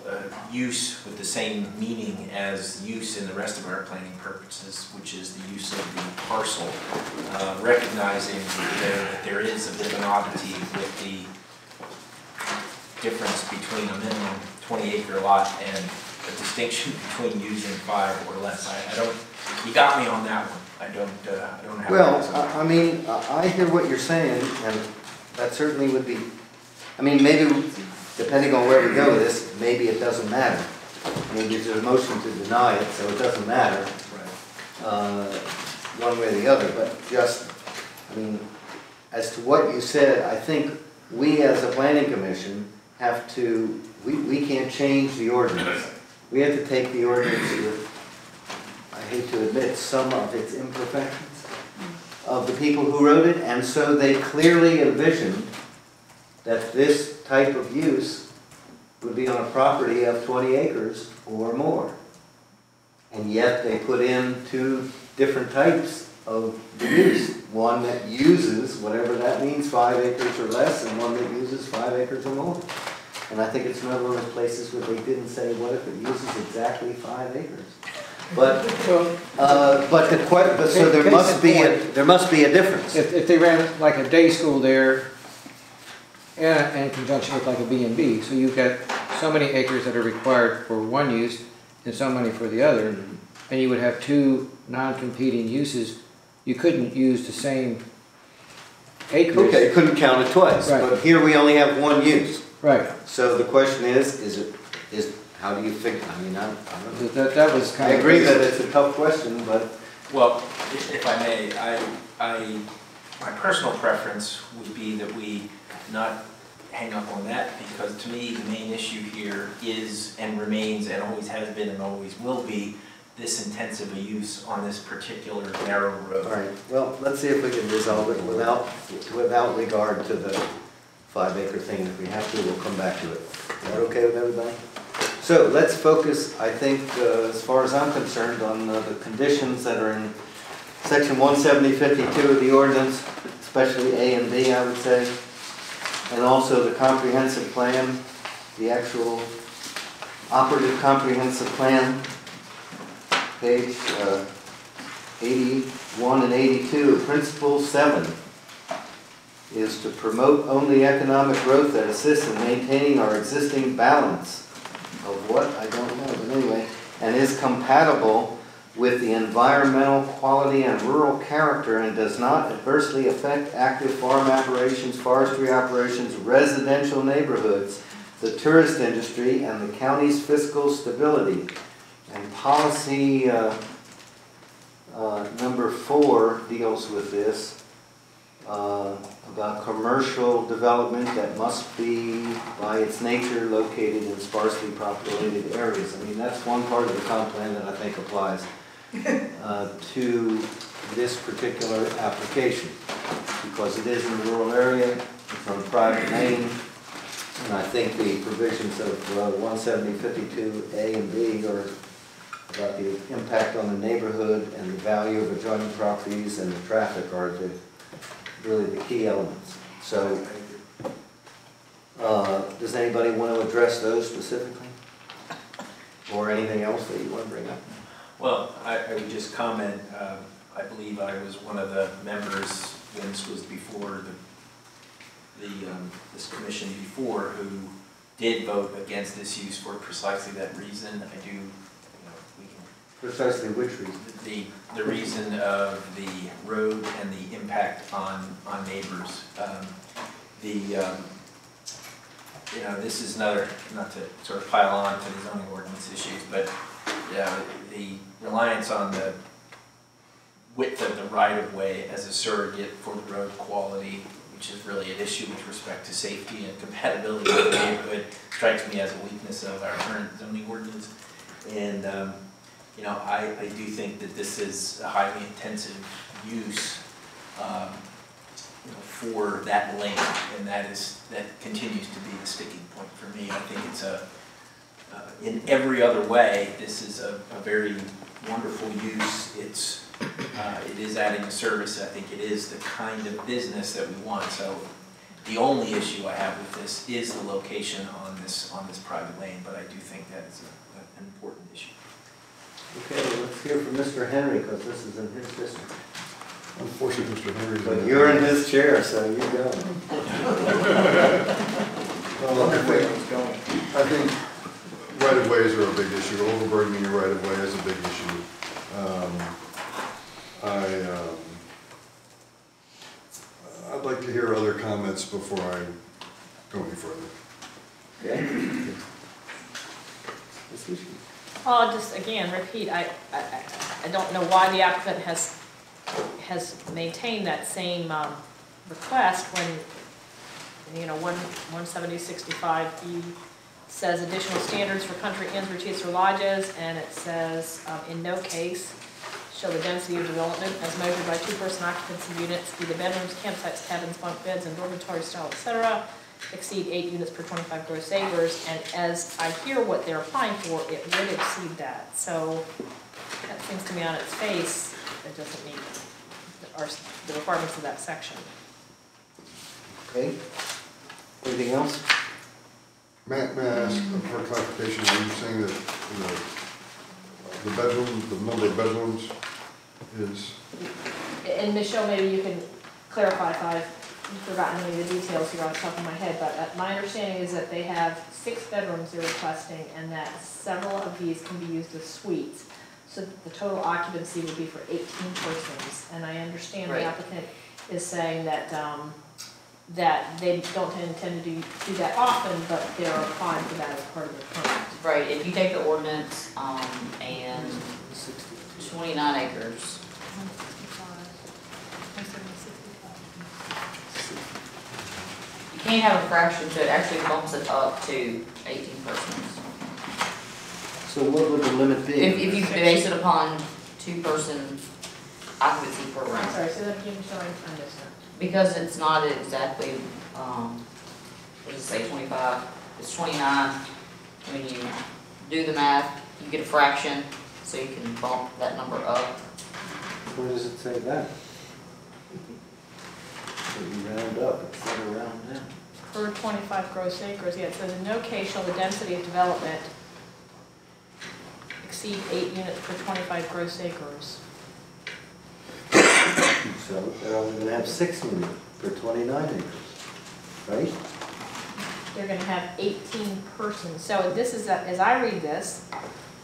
use with the same meaning as use in the rest of our planning purposes, which is the use of the parcel, recognizing that there is a bit of an oddity with the difference between a minimum 20-acre lot and a distinction between using 5 or less. I don't. You got me on that one. I don't have. Well, I mean, I hear what you're saying, and that certainly would be. I mean, maybe depending on where we go with this, maybe it doesn't matter. Maybe there's a motion to deny it, so it doesn't matter. Right. One way or the other, but just, I mean, as to what you said, I think we as a planning commission have to, we can't change the ordinance. We have to take the ordinance with, I hate to admit, some of its imperfections of the people who wrote it, and so they clearly envisioned that this type of use would be on a property of 20 acres or more. And yet they put in 2 different types of use. One that uses, whatever that means, 5 acres or less, and one that uses 5 acres or more. And I think it's another one of those places where they didn't say, what if it uses exactly 5 acres? But so there must be a difference. If they ran like a day school there, and in conjunction with like a B&B, so you've got so many acres that are required for one use and so many for the other, and you would have 2 non-competing uses. You couldn't use the same acres. Okay, couldn't count it twice, right. But here we only have 1 use. Right. So the question is how do you figure, I mean, I don't know. That was kind I of... agree that it's a tough question, but... Well, if I may, my personal preference would be that we not hang up on that, because to me the main issue here is and remains and always has been and always will be this intensive a use on this particular narrow road. All right, well, let's see if we can resolve it without regard to the 5-acre thing. If we have to, we'll come back to it. Is that okay with everybody? So let's focus, I think, as far as I'm concerned, on the conditions that are in section 170-52 of the ordinance, especially A and B, I would say, and also the comprehensive plan, the actual operative comprehensive plan, page 81 and 82, principle 7 is to promote only economic growth that assists in maintaining our existing balance of what? I don't know, but anyway, and is compatible with the environmental quality and rural character and does not adversely affect active farm operations, forestry operations, residential neighborhoods, the tourist industry, and the county's fiscal stability. And policy number 4 deals with this, about commercial development that must be, by its nature, located in sparsely populated areas. I mean, that's one part of the comp plan that I think applies to this particular application, because it is in a rural area, it's on private lane, And I think the provisions of 170-52A and B are about the impact on the neighborhood and the value of adjoining properties and the traffic are really the key elements. So, does anybody want to address those specifically? Or anything else that you want to bring up? Well, I would just comment, I believe I was one of the members when this was before this commission before who did vote against this use for precisely that reason. I do, we can. Precisely which reason? The reason of the road and the impact on neighbors. This is another, not to sort of pile on to the zoning ordinance issues, but the reliance on the width of the right-of-way as a surrogate for road quality, which is really an issue with respect to safety and compatibility with the neighborhood, strikes me as a weakness of our current zoning ordinance. And I do think that this is a highly intensive use for that lane, and that continues to be the sticking point for me. I think it's in every other way, this is a very wonderful use. It is adding a service. I think it is the kind of business that we want. So the only issue I have with this is the location on this private lane, but I do think that is an important issue. Okay, let's hear from Mr. Henry, because this is in his district. Unfortunately, Mr. Henry. But you're in his chair, so you go. Well, I think right-of-ways are a big issue. Overburdening your right-of-way is a big issue. I'd like to hear other comments before I go any further. Okay. I'll just again repeat, I don't know why the applicant has maintained that same request when 170-65E says additional standards for country inns, retreats, or lodges, and it says in no case shall the density of development as measured by two-person occupancy units be the bedrooms, campsites, cabins, bunk beds, and dormitory style, etc., exceed 8 units per 25 gross acres. And as I hear what they're applying for, it would exceed that. So that seems to me on its face it doesn't meet the requirements of that section. Okay. Anything else? May I ask for clarification? Are you saying that the number of bedrooms is? And Michelle, maybe you can clarify if I've forgotten any of the details here off the top of my head, but my understanding is that they have 6 bedrooms they're requesting and that several of these can be used as suites. So the total occupancy would be for 18 persons. And I understand the applicant is saying that that they don't intend to do that often, but they're applying for that as part of the permit. Right, if you take the ordinance and 29 acres. You can't have a fraction, so it actually bumps it up to 18 persons. So what would the limit be? If you base it upon 2-person occupancy per room. I'm sorry, say that again, sorry, I missed that. Because it's not exactly, what does it say, 25, it's 29. When you do the math, you get a fraction, so you can bump that number up. Where does it say that? So you round up instead of round down. Per 25 gross acres, yeah, it says in no case shall the density of development exceed 8 units per 25 gross acres. So they're only going to have 6 units per 29 acres, right? They're going to have 18 persons. So this is, as I read this,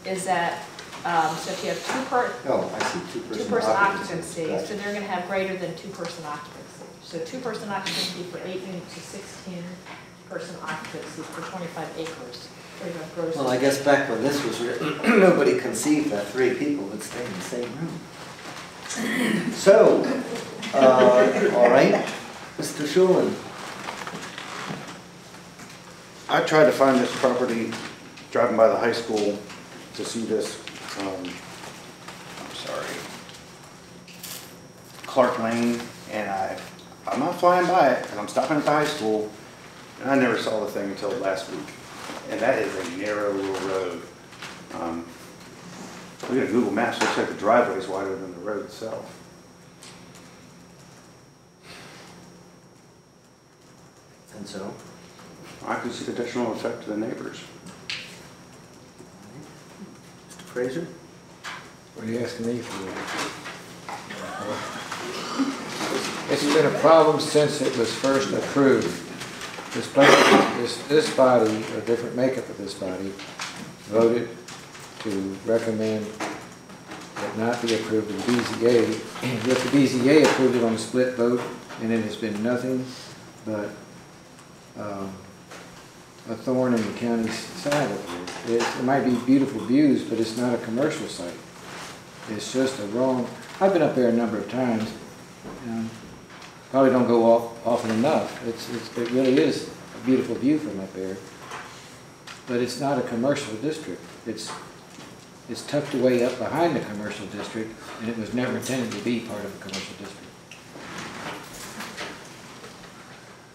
is that, so if you have two-person occupancy, Gotcha. so they're going to have greater than 2-person occupancy. So 2-person occupancy for 8 units to 16-person occupancy for 25 acres. Well, I guess back when this was written, nobody conceived that 3 people would stay in the same room. So, all right, Mr. Schulin. I tried to find this property driving by the high school to see this, I'm sorry, Clark Lane, and I'm not flying by it, and I'm stopping at the high school, And I never saw the thing until last week. And that is a narrow little road. Look at Google Maps, looks like the driveway is wider than the road itself. And so, I could see the additional effect to the neighbors. Mr. Fraser? What are you asking me for? It's been a problem since it was first approved. This body, or different makeup of this body, voted to recommend that not be approved in BZA. Yet the BZA approved it on a split vote, and it has been nothing but a thorn in the county's side up here. It might be beautiful views, but it's not a commercial site. It's just a wrong. I've been up there a number of times. Probably don't go often enough. It really is a beautiful view from up there, but it's not a commercial district. It's tucked away up behind the commercial district, and it was never intended to be part of a commercial district.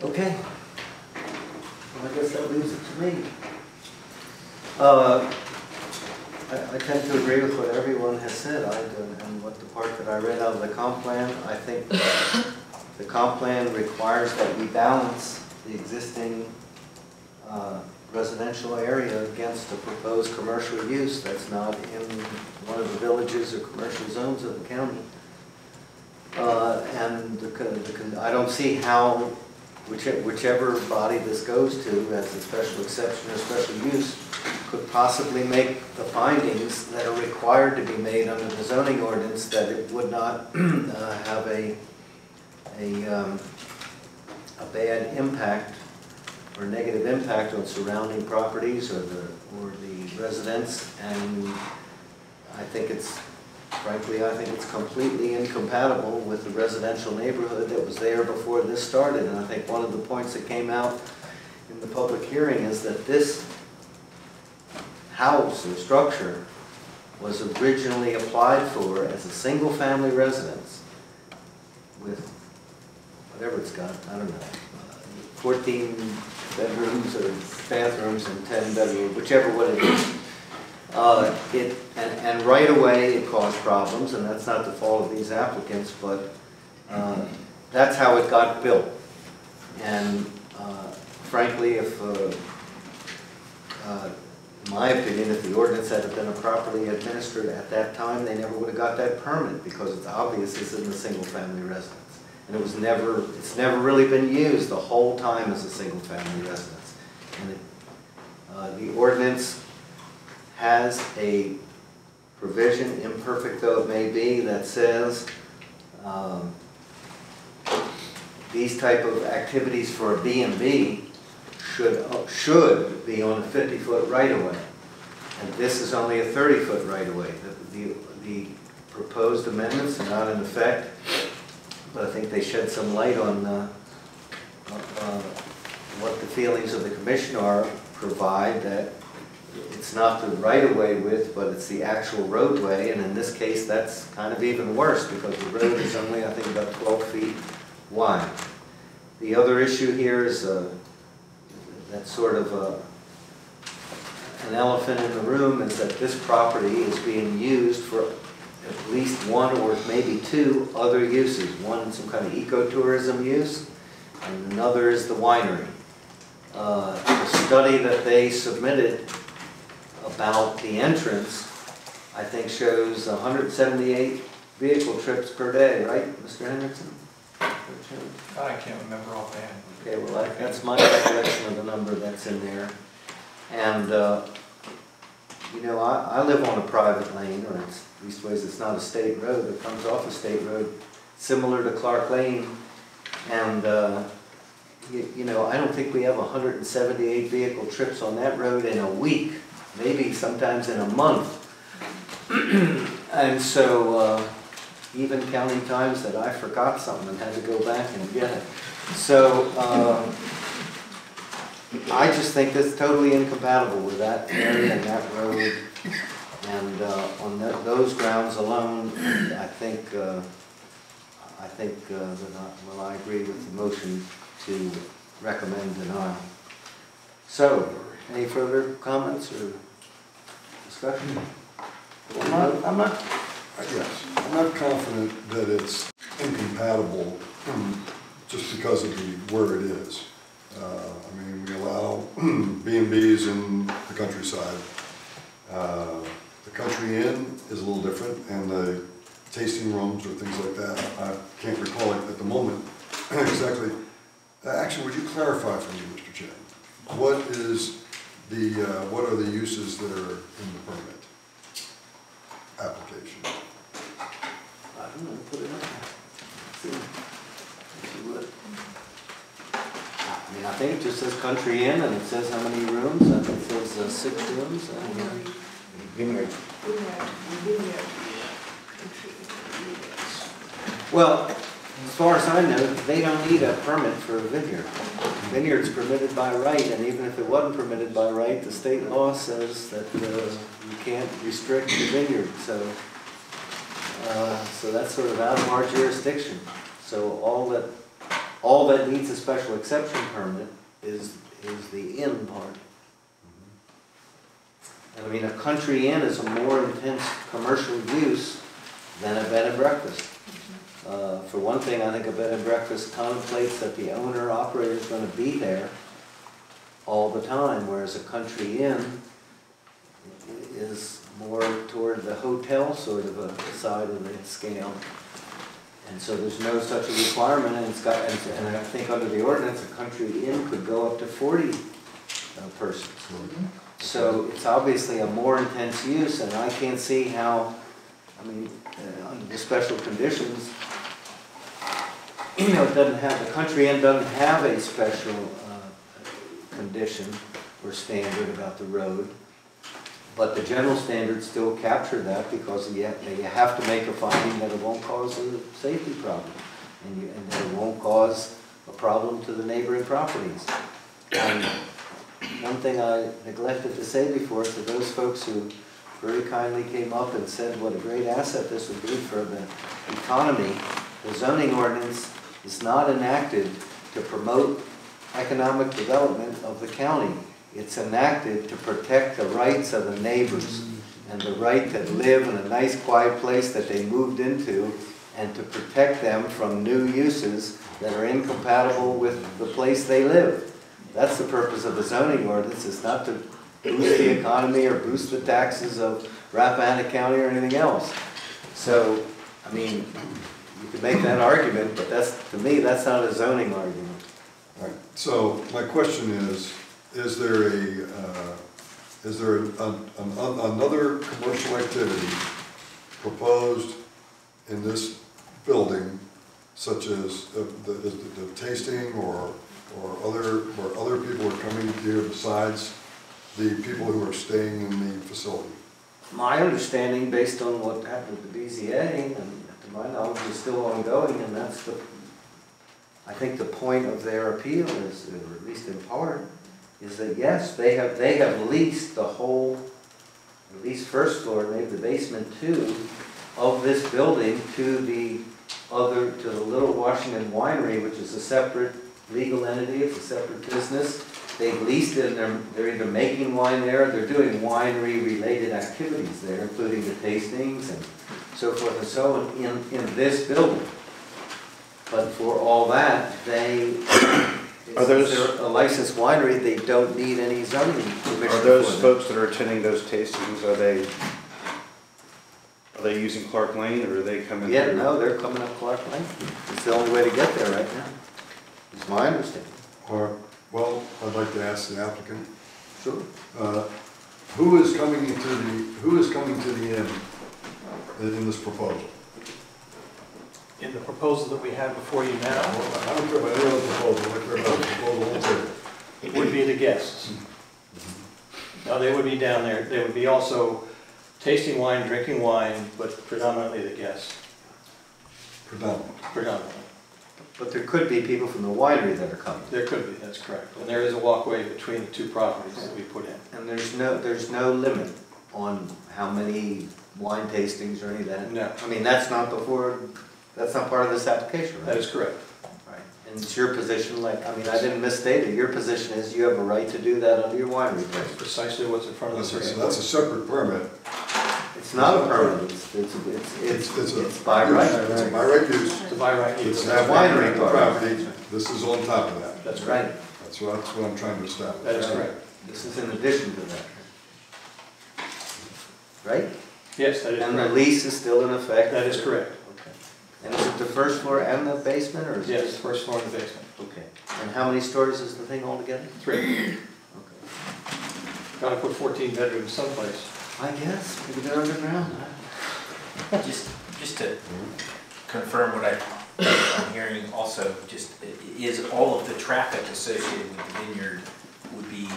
Okay. Well, I guess that leaves it to me. I tend to agree with what everyone has said, and what the part that I read out of the comp plan. I think the comp plan requires that we balance the existing residential area against a proposed commercial use that's not in one of the villages or commercial zones of the county. And I don't see how whichever body this goes to as a special exception or special use could possibly make the findings that are required to be made under the zoning ordinance, that it would not have a bad impact or negative impact on surrounding properties or the residents. And I think frankly, I think it's completely incompatible with the residential neighborhood that was there before this started. And I think one of the points that came out in the public hearing is that this house or structure was originally applied for as a single-family residence with whatever it's got, I don't know, 14 bedrooms or bathrooms and 10 bedrooms, whichever one it is. And right away it caused problems, and that's not the fault of these applicants, but that's how it got built. And frankly, in my opinion, if the ordinance had been properly administered at that time, they never would have got that permit, because it's obvious this isn't a single-family residence. And it's never really been used the whole time as a single-family residence. And the ordinance has a provision, imperfect though it may be, that says these type of activities for a B&B should be on a 50-foot right-of-way. And this is only a 30-foot right-of-way. The proposed amendments are not in effect, but I think they shed some light on what the feelings of the commission are, provide that it's not the right-of-way width, but it's the actual roadway, and in this case that's kind of even worse, because the road is only, I think, about 12 feet wide. The other issue here is that's sort of an elephant in the room, is that this property is being used for at least one or maybe two other uses. One, some kind of ecotourism use, and another is the winery. The study that they submitted about the entrance, I think, shows 178 vehicle trips per day, right, Mr. Henderson? I can't remember offhand. Okay, well, that's my recollection of the number that's in there. And, you know, I live on a private lane, or leastways it's not a state road, it comes off a state road, similar to Clark Lane. And, you know, I don't think we have 178 vehicle trips on that road in a week, maybe sometimes in a month. And so, even counting times that I forgot something and had to go back and get it. So, I just think that's totally incompatible with that area and that road. And on those grounds alone, I think that I agree with the motion to recommend denial. So, any further comments or discussion? I'm not confident that it's incompatible just because of where it is. I mean, we allow B&Bs in the countryside. The country inn is a little different, and the tasting rooms or things like that, I can't recall it at the moment exactly. Actually, would you clarify for me, Mr. Chairman? What are the uses that are in the permit application? I don't know, put it up there. See what. I mean, I think it just says country inn, and it says how many rooms, and it says 6 rooms. Well, as far as I know, they don't need a permit for a vineyard. Vineyard's permitted by right, and even if it wasn't permitted by right, the state law says that you can't restrict the vineyard. So that's sort of out of our jurisdiction. So all that needs a special exception permit is the inn part. And I mean, a country inn is a more intense commercial use than a bed and breakfast. For one thing, I think a bed and breakfast contemplates that the owner operator is going to be there all the time, whereas a country inn is more toward the hotel sort of a side of the scale. And so there's no such a requirement, and and I think under the ordinance, a country inn could go up to 40 persons. So it's obviously a more intense use, and I can't see how, I mean, under the special conditions, you know, it doesn't have, the country inn doesn't have a special condition or standard about the road, but the general standards still capture that because you have to make a finding that it won't cause a safety problem, and that it won't cause a problem to the neighboring properties. And one thing I neglected to say before, to those folks who very kindly came up and said what a great asset this would be for the economy, the zoning ordinance is not enacted to promote economic development of the county. It's enacted to protect the rights of the neighbors and the right to live in a nice quiet place that they moved into, and to protect them from new uses that are incompatible with the place they live. That's the purpose of the zoning ordinance. It's not to boost the economy or boost the taxes of Rappahannock County or anything else. So, I mean, you can make that argument, but to me, that's not a zoning argument. All right. So my question is there another commercial activity proposed in this building, such as the tasting or other people are coming here besides the people who are staying in the facility? My understanding, based on what happened with the BZA, and to my knowledge, is still ongoing, and that's I think the point of their appeal is, or at least in part, is that yes, they have leased the whole, at least first floor, maybe the basement too, of this building to the Little Washington Winery, which is a separate legal entity. It's a separate business. They've leased it, and they're either making wine there, they're doing winery-related activities there, including the tastings and so forth and so on in this building. But for all that, they're a licensed winery, they don't need any zoning permission. Are those folks that are attending those tastings, are they using Clark Lane, or are they coming through? Yeah, no, they're coming up Clark Lane. It's the only way to get there right now. It's my understanding. Well, I'd like to ask the applicant. Sure. Who is coming to the inn in this proposal? In the proposal that we have before you now, I don't care about any other proposal. I care about the proposal. it would be the guests. Now, they would be down there. They would be also tasting wine, drinking wine, but predominantly the guests. Predominantly. But there could be people from the winery that are coming. There could be, that's correct. And there is a walkway between the two properties that we put in. And there's no limit on how many wine tastings or any of that? No. I mean, that's not part of this application, right? That is correct. Right. And it's your position, like, I mean, I didn't misstate it, your position is you have a right to do that under your winery That's permit. precisely what's in front of That's us. a separate permit. It's not a permit, it's by right. It's a by right use. It's a by right use. It's that winery property, this is on top of that. That's Right, right. That's what I'm trying to establish. That is correct. this is in addition to that. Right? Yes, that is And the correct. lease is still in effect? That is correct. Okay. And is it the first floor and the basement, or is it? Yes, first floor and the basement. Okay. And how many stories is the thing altogether? 3. Okay. Gotta put 14 bedrooms someplace. I guess, maybe they're underground. Just to confirm what I'm hearing also, just is all of the traffic associated with the vineyard would be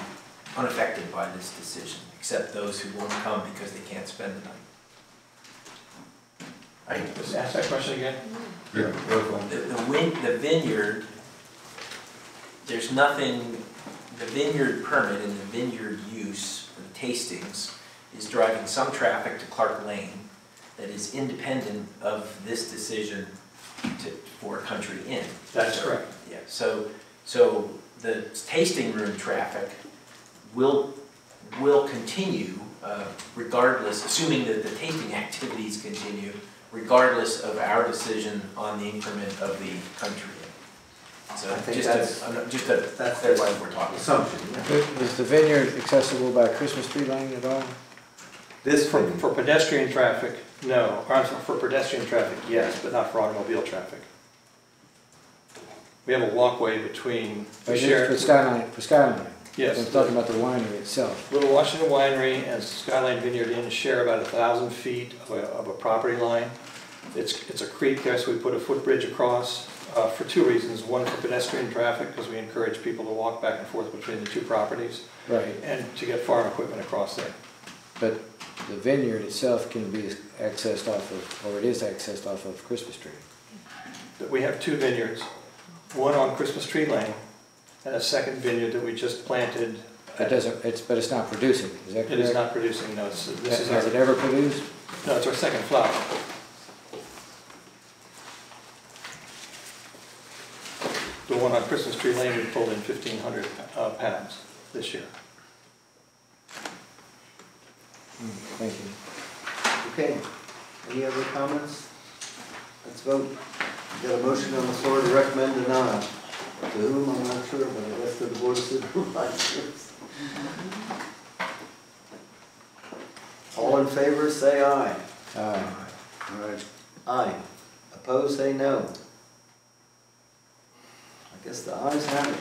unaffected by this decision, except those who won't come because they can't spend the night. Right? Just ask that question again. Yeah, The vineyard, there's nothing, the vineyard permit and the vineyard use for the tastings is driving some traffic to Clark Lane that is independent of this decision for a country inn. That's correct. Yeah, so the tasting room traffic will continue regardless, assuming that the tasting activities continue, regardless of our decision on the increment of the country inn. So I think that's why we're talking. Assumption, yeah. Is the vineyard accessible by Christmas tree lane at all? This For thing, pedestrian traffic, no. Or, I'm sorry, for pedestrian traffic, yes, but not for automobile traffic. We have a walkway between the For shared, Skyline. yes. I'm talking about the winery itself. Little Washington Winery and Skyline Vineyard Inn share about 1,000 feet of a property line. It's a creek there, so we put a footbridge across for 2 reasons. One, for pedestrian traffic, because we encourage people to walk back and forth between the 2 properties, Right. and to get farm equipment across there. But the vineyard itself can be accessed off of, or it is accessed off of Christmas tree. But we have 2 vineyards, one on Christmas Tree Lane, and a second vineyard that we just planted. It doesn't, but it's not producing, is that correct? It is not producing, no. This is Has it ever produced? No, it's our second flower. The one on Christmas Tree Lane, we pulled in 1,500 pounds this year. Thank you. okay. Any other comments? Let's vote. We got a motion on the floor to recommend denial. To whom, I'm not sure, but I guess to the board of supervisors. All in favor, say aye. Aye. Opposed, say no. I guess the ayes have it.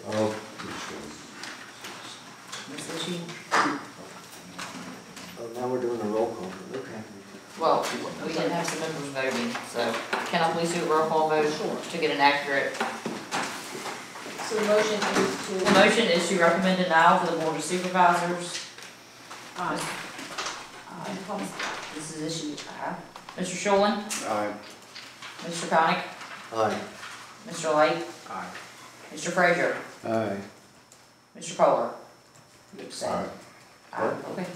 Oh, This issue, Oh, now we're doing a roll call, okay. well, we didn't have some members voting, so can I please do a roll call vote to get an accurate? So the motion is The motion is to recommend denial to the board of supervisors. This is issue I. Mr. Shulin, Aye. Mr. Connick, Aye. Mr. Light, Aye. Mr. Frazier, Aye. Mr. Kohler. You all abstain. right. Aye, okay.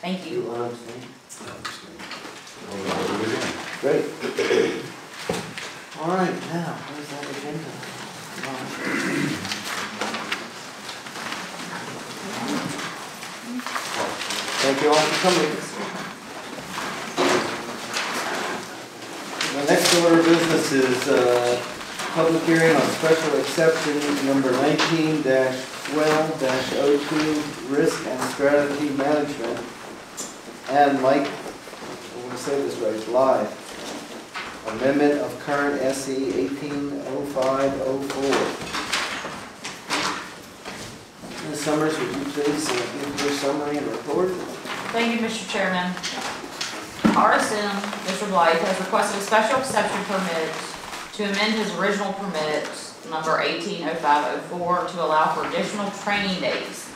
Thank you. You want to abstain? Great. Great. All right, now, where's that agenda? Come on. Thank you all for coming. The next order of business is public hearing on special exception number 19-12-02, risk and strategy management. And Mike, I want to say this right, live. Amendment of current SE 180504. Ms. Summers, would you please give your summary and report? Thank you, Mr. Chairman. RSM, Mr. Blythe, has requested a special exception permit to amend his original permit, number 180504, to allow for additional training days.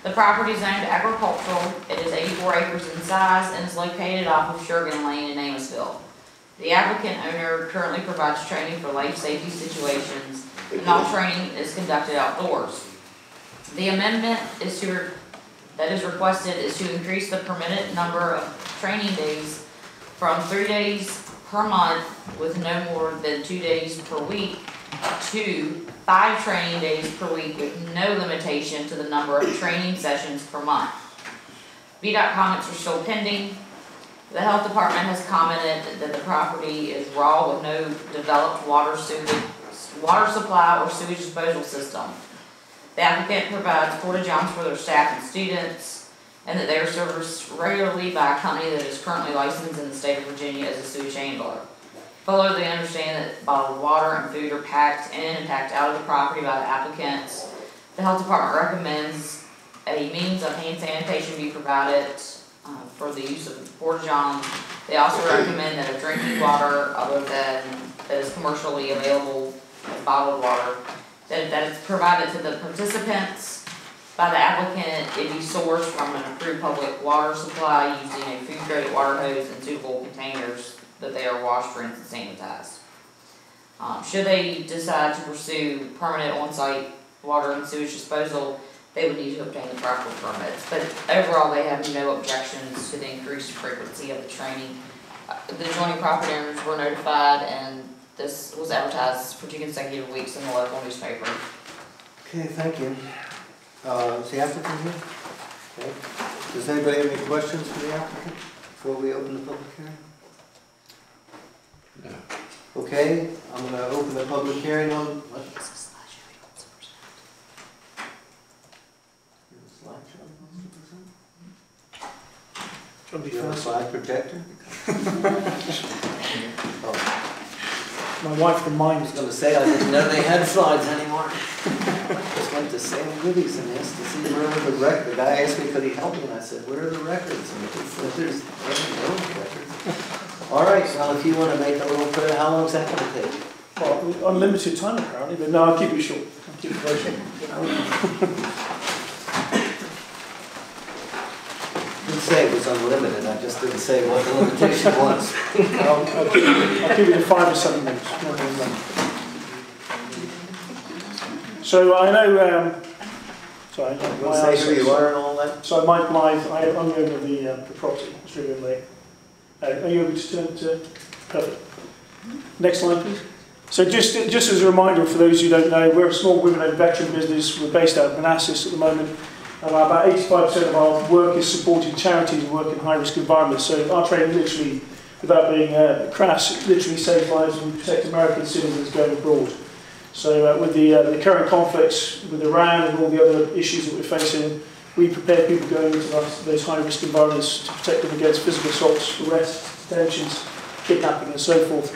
The property is zoned agricultural. It is 84 acres in size and is located off of Sugargan Lane in Amosville. The applicant owner currently provides training for life safety situations, and all training is conducted outdoors. The amendment that is requested is to increase the permitted number of training days from 3 days per month with no more than 2 days per week to 5 training days per week with no limitation to the number of training sessions per month. VDOT comments are still pending. The health department has commented that the property is raw with no developed water supply or sewage disposal system. The applicant provides porta-johns for their staff and students, and that they are serviced regularly by a company that is currently licensed in the state of Virginia as a sewage handler. Further, they understand that bottled water and food are packed in and packed out of the property by the applicants. The health department recommends a means of hand sanitation be provided for the use of the porta-john. They also recommend that if drinking water other than that is commercially available as bottled water, that it's provided to the participants by the applicant. It be sourced from an approved public water supply using a food-grade water hose and suitable containers that they are washed, rinsed, and sanitized. Should they decide to pursue permanent on-site water and sewage disposal, they would need to obtain the proper permits. But overall, they have no objections to the increased frequency of the training. The adjoining property owners were notified, and this was advertised for 2 consecutive weeks in the local newspaper. Okay, thank you. Is the applicant here? Okay. Does anybody have any questions for the applicant before we open the public hearing? No. Okay, I'm going to open the public hearing on what? Do you have a slide projector? Oh. My wife reminds me. I was going to say, I didn't know they had slides anymore. I just went to Sam Goodies and asked to see where were the records. The guy asked me, could he help me? And I said, where are the records? And he said, there's no records. All right, well, if you want to make a little prayer, how long is that going to take? Well, unlimited time apparently, but no, I'll keep it short. I'll keep it very short. I didn't say it was unlimited, I just didn't say what the limitation was. I'll keep it to 5 or 7 minutes. So I know, sorry, you want to say who you are and all that? So Mike Blythe, I'm the owner of the property, Australian Lake. Are you able to turn to, perfect. Next slide please. So just as a reminder for those who don't know, we're a small women-owned veteran business. We're based out of Manassas at the moment. About 85% of our work is supporting charities who work in high-risk environments. So our training literally, without being crass, literally saves lives and protects American citizens going abroad. So with the current conflicts with Iran and all the other issues that we're facing, we prepare people going into those high-risk environments to protect them against physical assaults, arrests, detentions, kidnapping and so forth.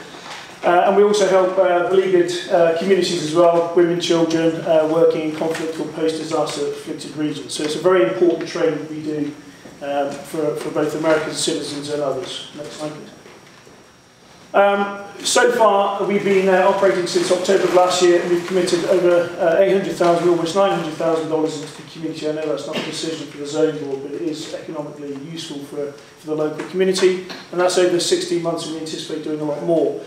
And we also help beleaguered communities as well, women, children, working in conflict or post-disaster afflicted regions. So it's a very important training that we do for both American citizens and others. Next slide, please. So far, we've been operating since October of last year, and we've committed over $800,000, almost $900,000 into the community. I know that's not a decision for the zoning board, but it is economically useful for the local community, and that's over 16 months, and we anticipate doing a lot more.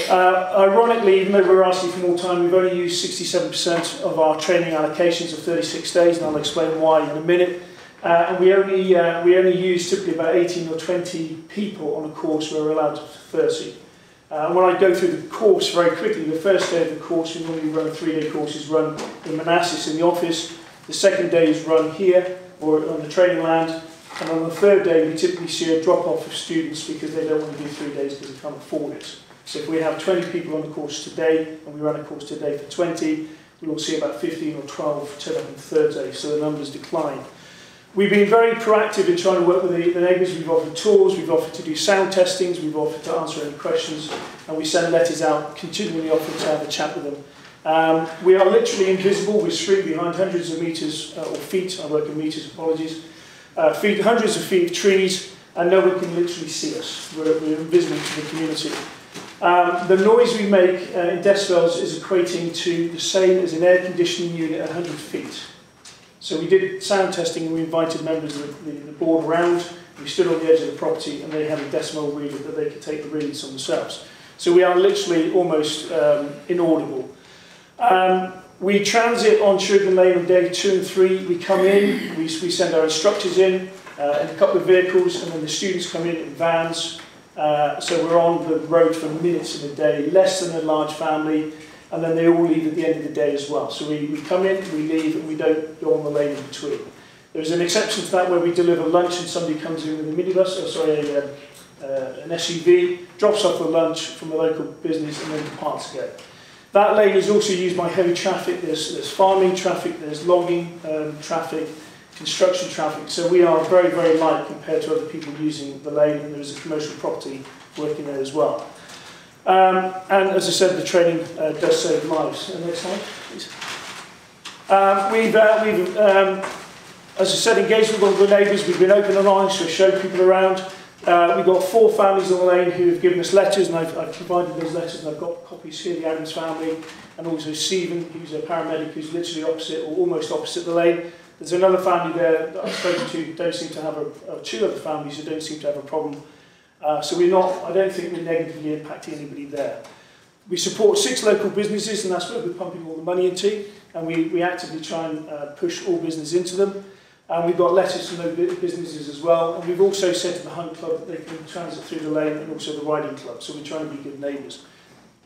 Ironically, even though we're asking for more time, we've only used 67% of our training allocations of 36 days, and I'll explain why in a minute. And we only use typically about 18 or 20 people on a course where we're allowed to 30. And when I go through the course very quickly, the first day of the course, we normally run a 3-day course, is run in Manassas in the office. The second day is run here, or on the training land. And on the third day, we typically see a drop-off of students because they don't want to do 3 days because they can't afford it. So if we have 20 people on the course today, and we run a course today for 20, we will see about 15 or 12 turn up on the third day, so the numbers decline. We've been very proactive in trying to work with the neighbours. We've offered tours, we've offered to do sound testings, we've offered to answer any questions, and we send letters out, continually offering to have a chat with them. We are literally invisible. We're street behind hundreds of metres, or feet, I work in metres, apologies, feet, hundreds of feet of trees, and no one can literally see us. We're invisible to the community. The noise we make in decibels is equating to the same as an air conditioning unit at 100 feet. So we did sound testing, and we invited members of the board around. We stood on the edge of the property, and they had a decibel reader that they could take the readings on themselves. So we are literally almost inaudible. We transit on Sugar Lane on day 2 and 3. We come in, we send our instructors in a couple of vehicles, and then the students come in vans. So we're on the road for minutes in a day, less than a large family, and then they all leave at the end of the day as well. So we come in, we leave, and we don't go on the lane in between. There's an exception to that where we deliver lunch and somebody comes in with a minibus, an SUV, drops off the lunch from a local business and then departs again. That lane is also used by heavy traffic. There's farming traffic, there's logging traffic, construction traffic. So we are very, very light compared to other people using the lane, and there's a commercial property working there as well. And as I said, the training does save lives. Next slide, please. As I said, engaged with all the neighbours. We've been open and honest, we've showed people around. We've got 4 families on the lane who have given us letters, and I've provided those letters, and I've got copies here, the Adams family, and also Stephen, who's a paramedic, who's literally opposite, or almost opposite the lane. There's another family there that I've spoken to, don't seem to have 2 other families who don't seem to have a problem. So I don't think we're negatively impacting anybody there. We support 6 local businesses, and that's where we're pumping all the money into, and we actively try and push all business into them. And we've got letters from those businesses as well, and we've also said to the Hunt Club that they can transit through the lane, and also the Riding Club, so we're trying to be good neighbours.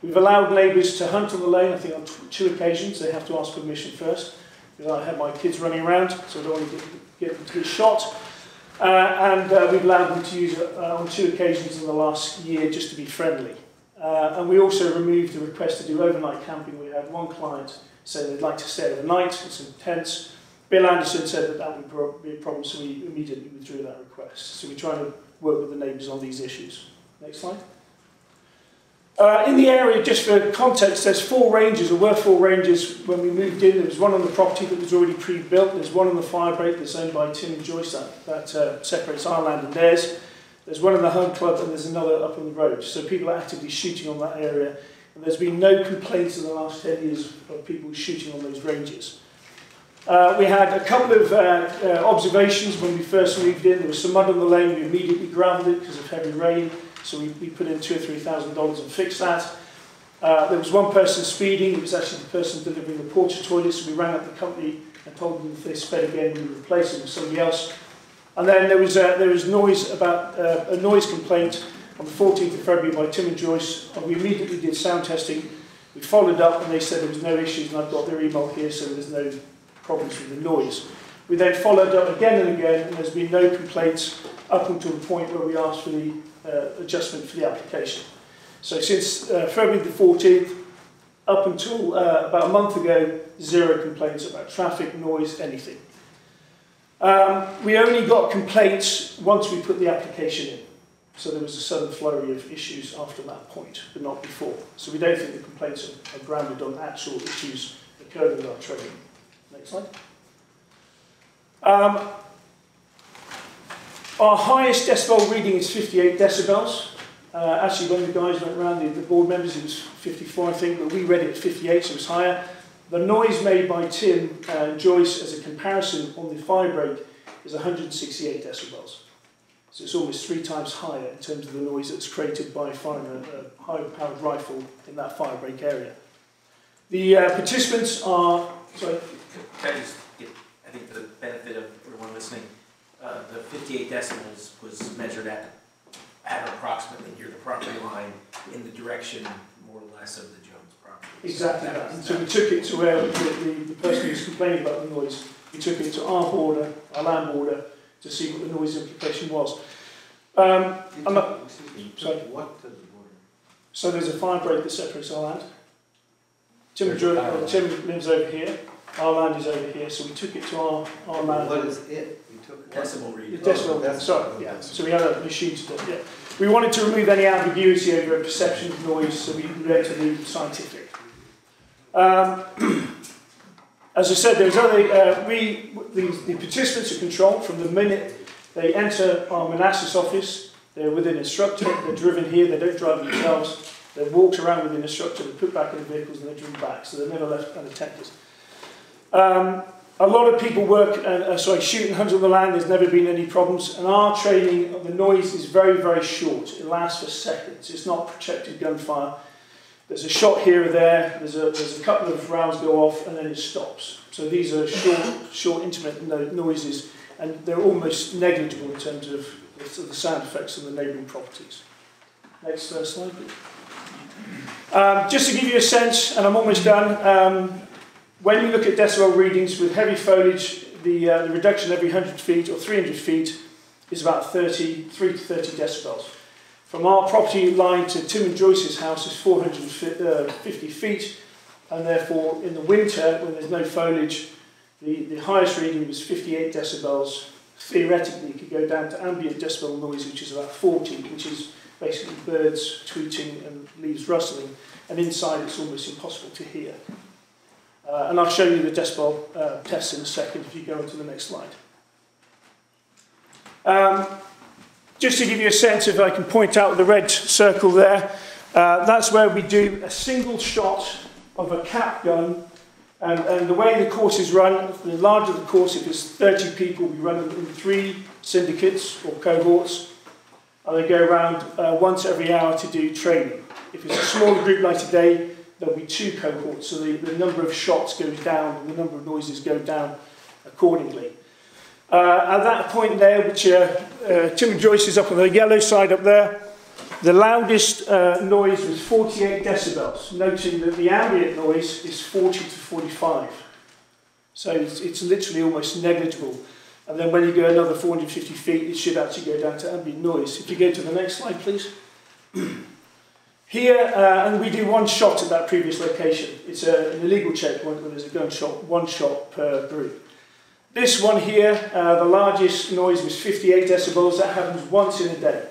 We've allowed neighbours to hunt on the lane, I think on 2 occasions. They have to ask permission first, because I have my kids running around, so I don't want to get them to get shot. We've allowed them to use it on 2 occasions in the last year just to be friendly. And we also removed the request to do overnight camping. We had one client say they'd like to stay overnight in some tents. Bill Anderson said that would be a problem, so we immediately withdrew that request. So we're trying to work with the neighbours on these issues. Next slide. In the area, just for context, there's 4 ranges, or were 4 ranges when we moved in. There was one on the property that was already pre-built. There's one on the fire break that's owned by Tim and Joyce that separates our land and theirs. There's one in the Home Club, and there's another up on the road. So people are actively shooting on that area. And there's been no complaints in the last 10 years of people shooting on those ranges. We had a couple of observations when we first moved in. There was some mud on the lane. We immediately gravelled it because of heavy rain. So we put in $2,000 or $3,000 and fixed that. There was one person speeding. It was actually the person delivering the porta toilet. So we rang up the company and told them if they sped again, we would replace them with somebody else. And then there was noise about a noise complaint on the 14th of February by Tim and Joyce. And we immediately did sound testing. We followed up, and they said there was no issues. And I've got their email here, so there's no problems with the noise. We then followed up again and again, and there's been no complaints up until the point where we asked for the adjustment for the application. So since February the 14th, up until about a month ago, 0 complaints about traffic, noise, anything. We only got complaints once we put the application in. So there was a sudden flurry of issues after that point, but not before. So we don't think the complaints are grounded on actual issues occurring with our training. Next slide. Our highest decibel reading is 58 decibels. Actually, when the guys went around, the board members, it was 54, I think, but we read it at 58, so it was higher. The noise made by Tim and Joyce as a comparison on the fire break is 168 decibels. So it's almost 3 times higher in terms of the noise that's created by firing a high-powered rifle in that fire break area. The participants are... Sorry. Can I just get, I think for the benefit of everyone listening, the 58 decibels was measured at approximately near the property line in the direction, more or less, of the Jones property. Exactly that. And so we took it to where the person who's complaining about the noise, we took it to our border, our land border, to see what the noise implication was. Sorry. What to the border? So there's a fire break that separates our land. Tim lives over here. Our land is over here, so we took it to our land. What is it? You took decibel reading. Decibel, sorry, yeah. So we had a machine to do it, yeah. We wanted to remove any ambiguity over a perception of noise, so we went to the scientific. As I said, there's only the participants are controlled from the minute they enter our Manassas office. They're with an instructor. They're driven here. They don't drive themselves. They're walked around with an instructor. They're put back in the vehicles and they're driven back. So they're never left unattended. A lot of people shoot and hunt on the land. There's never been any problems. And our training of the noise is very, very short. It lasts for seconds. It's not projected gunfire. There's a shot here or there. There's a couple of rounds go off and then it stops. So these are short, intimate noises, and they're almost negligible in terms of the sound effects of the neighbouring properties. Next slide, please. Just to give you a sense, and I'm almost done, when you look at decibel readings with heavy foliage, the reduction every 100 feet or 300 feet is about 3 to 30 decibels. From our property line to Tim and Joyce's house is 450 feet, and therefore in the winter, when there's no foliage, the highest reading was 58 decibels. Theoretically, you could go down to ambient decibel noise, which is about 40, which is basically birds tweeting and leaves rustling, and inside it's almost impossible to hear. And I'll show you the decibel tests in a second if you go on to the next slide. Just to give you a sense, if I can point out the red circle there, that's where we do a single shot of a cap gun, and the way the courses run, the larger the course, if it's 30 people, we run them in 3 syndicates or cohorts, and they go around once every hour to do training. If it's a smaller group like today, there'll be 2 cohorts, so the number of shots goes down and the number of noises go down accordingly. At that point there, which Tim and Joyce is up on the yellow side up there, the loudest noise was 48 decibels, noting that the ambient noise is 40 to 45. So it's literally almost negligible. And then when you go another 450 feet, it should actually go down to ambient noise. If you go to the next slide, please. Here, and we do 1 shot at that previous location. It's an illegal checkpoint where there's a gunshot, 1 shot per group. This one here, the largest noise was 58 decibels. That happens once in a day,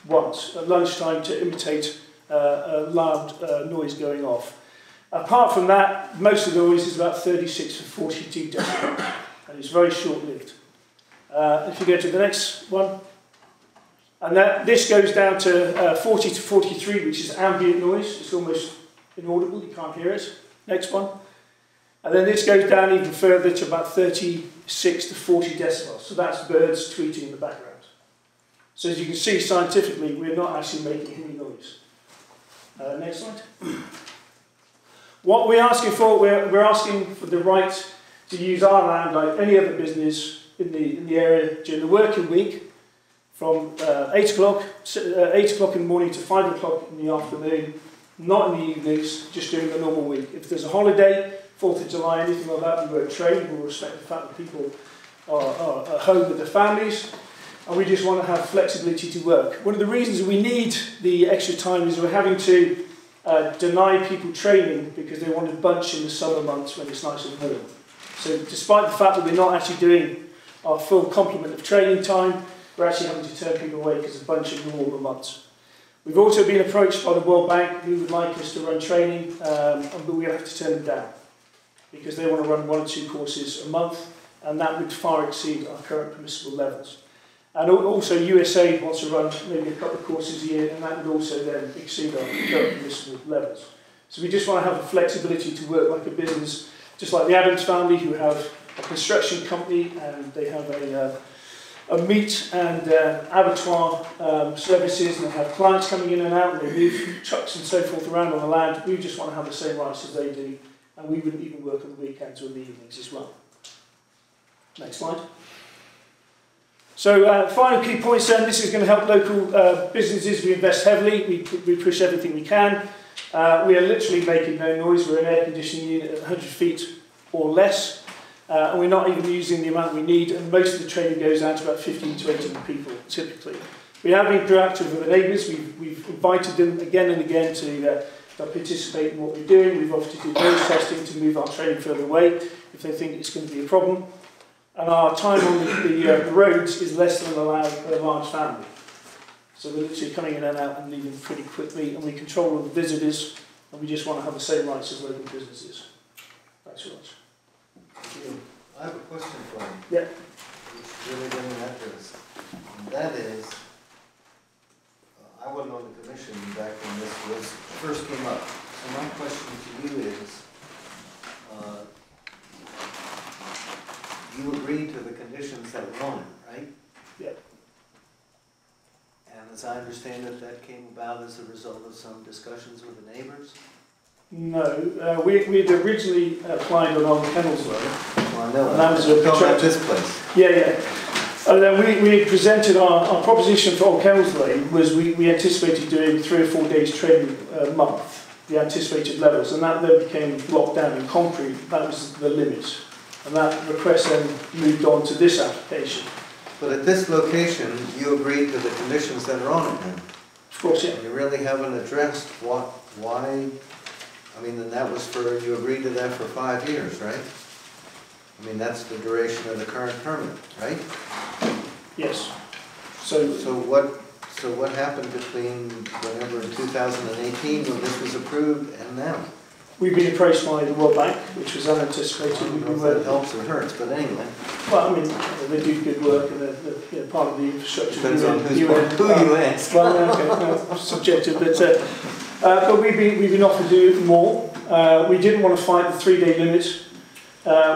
once, at lunchtime, to imitate a loud noise going off. Apart from that, most of the noise is about 36 to 42 decibels, and it's very short-lived. If you go to the next one, and this goes down to 40 to 43, which is ambient noise. It's almost inaudible, you can't hear it. Next one. And then this goes down even further to about 36 to 40 decibels. So that's birds tweeting in the background. So as you can see, scientifically, we're not actually making any noise. Next slide. What we're asking for, we're asking for the right to use our land like any other business in the area during the working week, from 8 o'clock in the morning to 5 o'clock in the afternoon, not in the evenings, just during the normal week. If there's a holiday, 4th of July, anything like that, we won't trade. We'll respect the fact that people are at home with their families, and we just want to have flexibility to work. One of the reasons we need the extra time is we're having to deny people training because they want to bunch in the summer months when it's nice and warm. So despite the fact that we're not actually doing our full complement of training time, we're actually having to turn people away because of bunching in the warmer months. We've also been approached by the World Bank, who would like us to run training, but we have to turn them down because they want to run 1 or 2 courses a month, and that would far exceed our current permissible levels. And also USAID wants to run maybe a couple of courses a year, and that would also then exceed our current permissible levels. So we just want to have the flexibility to work like a business, just like the Adams family, who have a construction company, and they have a meat and abattoir services, and they have clients coming in and out, and they move trucks and so forth around on the land. We just want to have the same rights as they do, and we wouldn't even work on the weekends or in the evenings as well. Next slide. So final key points then, this is going to help local businesses. We invest heavily, we push everything we can. We are literally making no noise. We're an air conditioning unit at 100 feet or less, and we're not even using the amount we need, and most of the training goes out to about 15 to 18 people typically. We have been proactive with the neighbours. We've invited them again and again to participate in what we're doing. We've offered to do noise testing to move our training further away if they think it's going to be a problem. And our time on the roads is less than allowed per large family. So we're literally coming in and out and leaving pretty quickly, and we control all the visitors, and we just want to have the same rights as local businesses. Thanks very much. I have a question for you. Yeah. Which really didn't answer this. And that is, I wasn't on the commission back when this first came up. So my question to you is, you agreed to the conditions that were on it, right? Yeah. And as I understand it, that came about as a result of some discussions with the neighbors? No, we'd originally applied on Old Kennels Road. Well, I know. And that was a talking about this place. Yeah, yeah. And then we presented our proposition for Old Kelsley was we anticipated doing 3 or 4 days training a month, the anticipated levels, and that then became locked down in concrete. That was the limit. And that request then moved on to this application. But at this location, you agreed to the conditions that are on it then? Of course, yeah. You really haven't addressed why, I mean, and that was for, you agreed to that for 5 years, right? I mean, that's the duration of the current permit, right? Yes. So what happened between whenever in 2018 when this was approved and now? we've been approached by the World Bank, which was unanticipated. I don't know if that helps or hurts, but anyway. Well, I mean, they do good work and they're part of the infrastructure. Depends on who you ask. Well, okay, subjective, but we've been offered to do more. We didn't want to fight the 3-day limit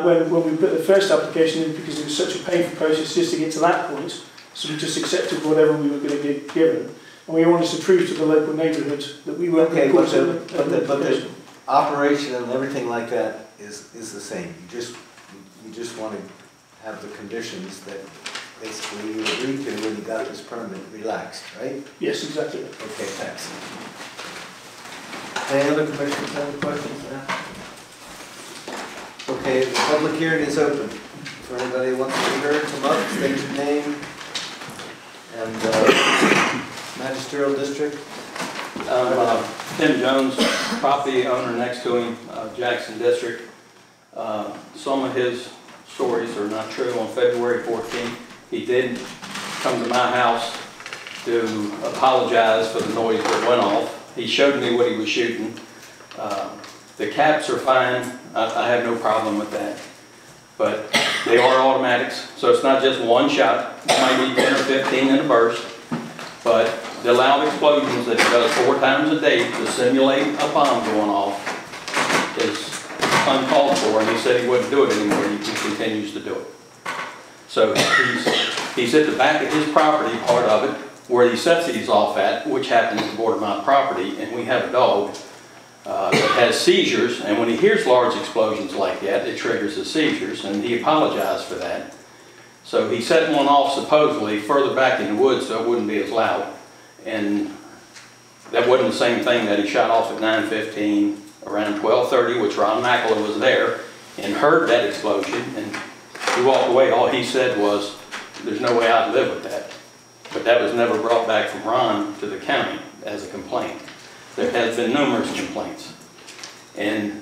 when we put the first application in because it was such a painful process just to get to that point. So we just accepted whatever we were going to get given. And we wanted to prove to the local neighbourhood that we weren't okay, going but the operation and everything like that is the same. You just want to have the conditions that basically you agreed to when you got this permit relaxed, right? Yes, exactly. Okay, thanks. Any other commissioners have any questions now? Okay, the public hearing is open. For anybody who wants to be heard, come up, state your name and magisterial district. Tim Jones, property owner next to him, Jackson District. Some of his stories are not true. On February 14th, he did come to my house to apologize for the noise that went off. He showed me what he was shooting. The caps are fine. I have no problem with that. But they are automatics, so it's not just one shot. It might be 10 or 15 in a burst. But the loud explosions that he does 4 times a day to simulate a bomb going off is uncalled for, and he said he wouldn't do it anymore, and he continues to do it. So he's at the back of his property, part of it, where he sets these off at, which happens to border my property, and we have a dog that has seizures, and when he hears large explosions like that, it triggers his seizures, and he apologized for that. So he set one off supposedly further back in the woods so it wouldn't be as loud. And that wasn't the same thing that he shot off at 9:15, around 12:30, which Ron Mackler was there and heard that explosion, and he walked away. All he said was, there's no way I'd live with that. But that was never brought back from Ron to the county as a complaint. There has been numerous complaints. And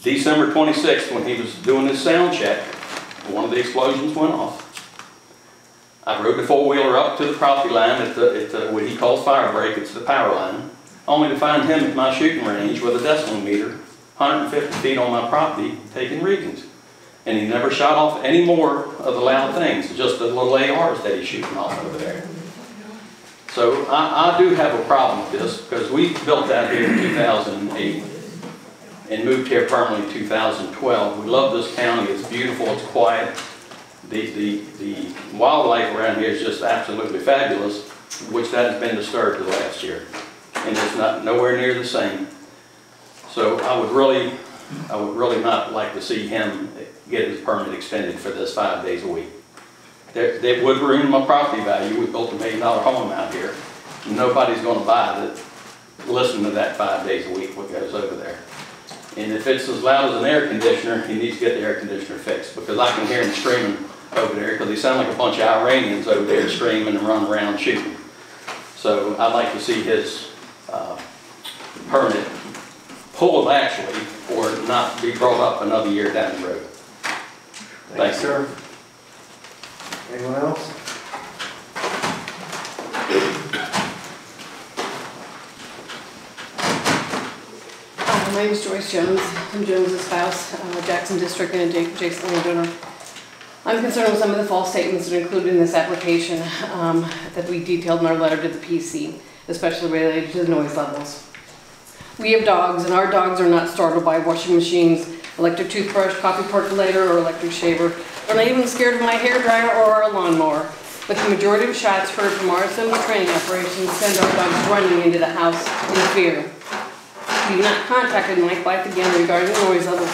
December 26th, when he was doing his sound check, one of the explosions went off. I rode the 4-wheeler up to the property line at what he calls fire break, it's the power line, only to find him at my shooting range with a decimal meter, 150 feet on my property, taking readings. And he never shot off any more of the loud things, just the little ARs that he's shooting off over there. So I do have a problem with this, because we built out here in 2008 and moved here permanently in 2012. We love this county, it's beautiful, it's quiet. The wildlife around here is just absolutely fabulous, which that has been disturbed the last year. And it's nowhere near the same. So I would really not like to see him get his permit extended for this 5 days a week. They would ruin my property value. We built $1 million home out here. Nobody's going to buy that, listen to that 5 days a week, what goes over there. And if it's as loud as an air conditioner, he needs to get the air conditioner fixed, because I can hear him screaming over there, because they sound like a bunch of Iranians over there screaming and running around shooting. So I'd like to see his permit pulled actually, or not be brought up another year down the road. Thanks, sir. Anyone else? My name is Joyce Jones. I'm Jones's spouse, Jackson District and adjacent landowner. I'm concerned with some of the false statements that are included in this application that we detailed in our letter to the PC, especially related to the noise levels. We have dogs, and our dogs are not startled by washing machines, electric toothbrush, coffee percolator, or electric shaver. They're not even scared of my hairdryer or our lawnmower. But the majority of shots heard from our assembly training operations send our dogs running into the house in fear. We have not contacted Mike Black again regarding the noise levels,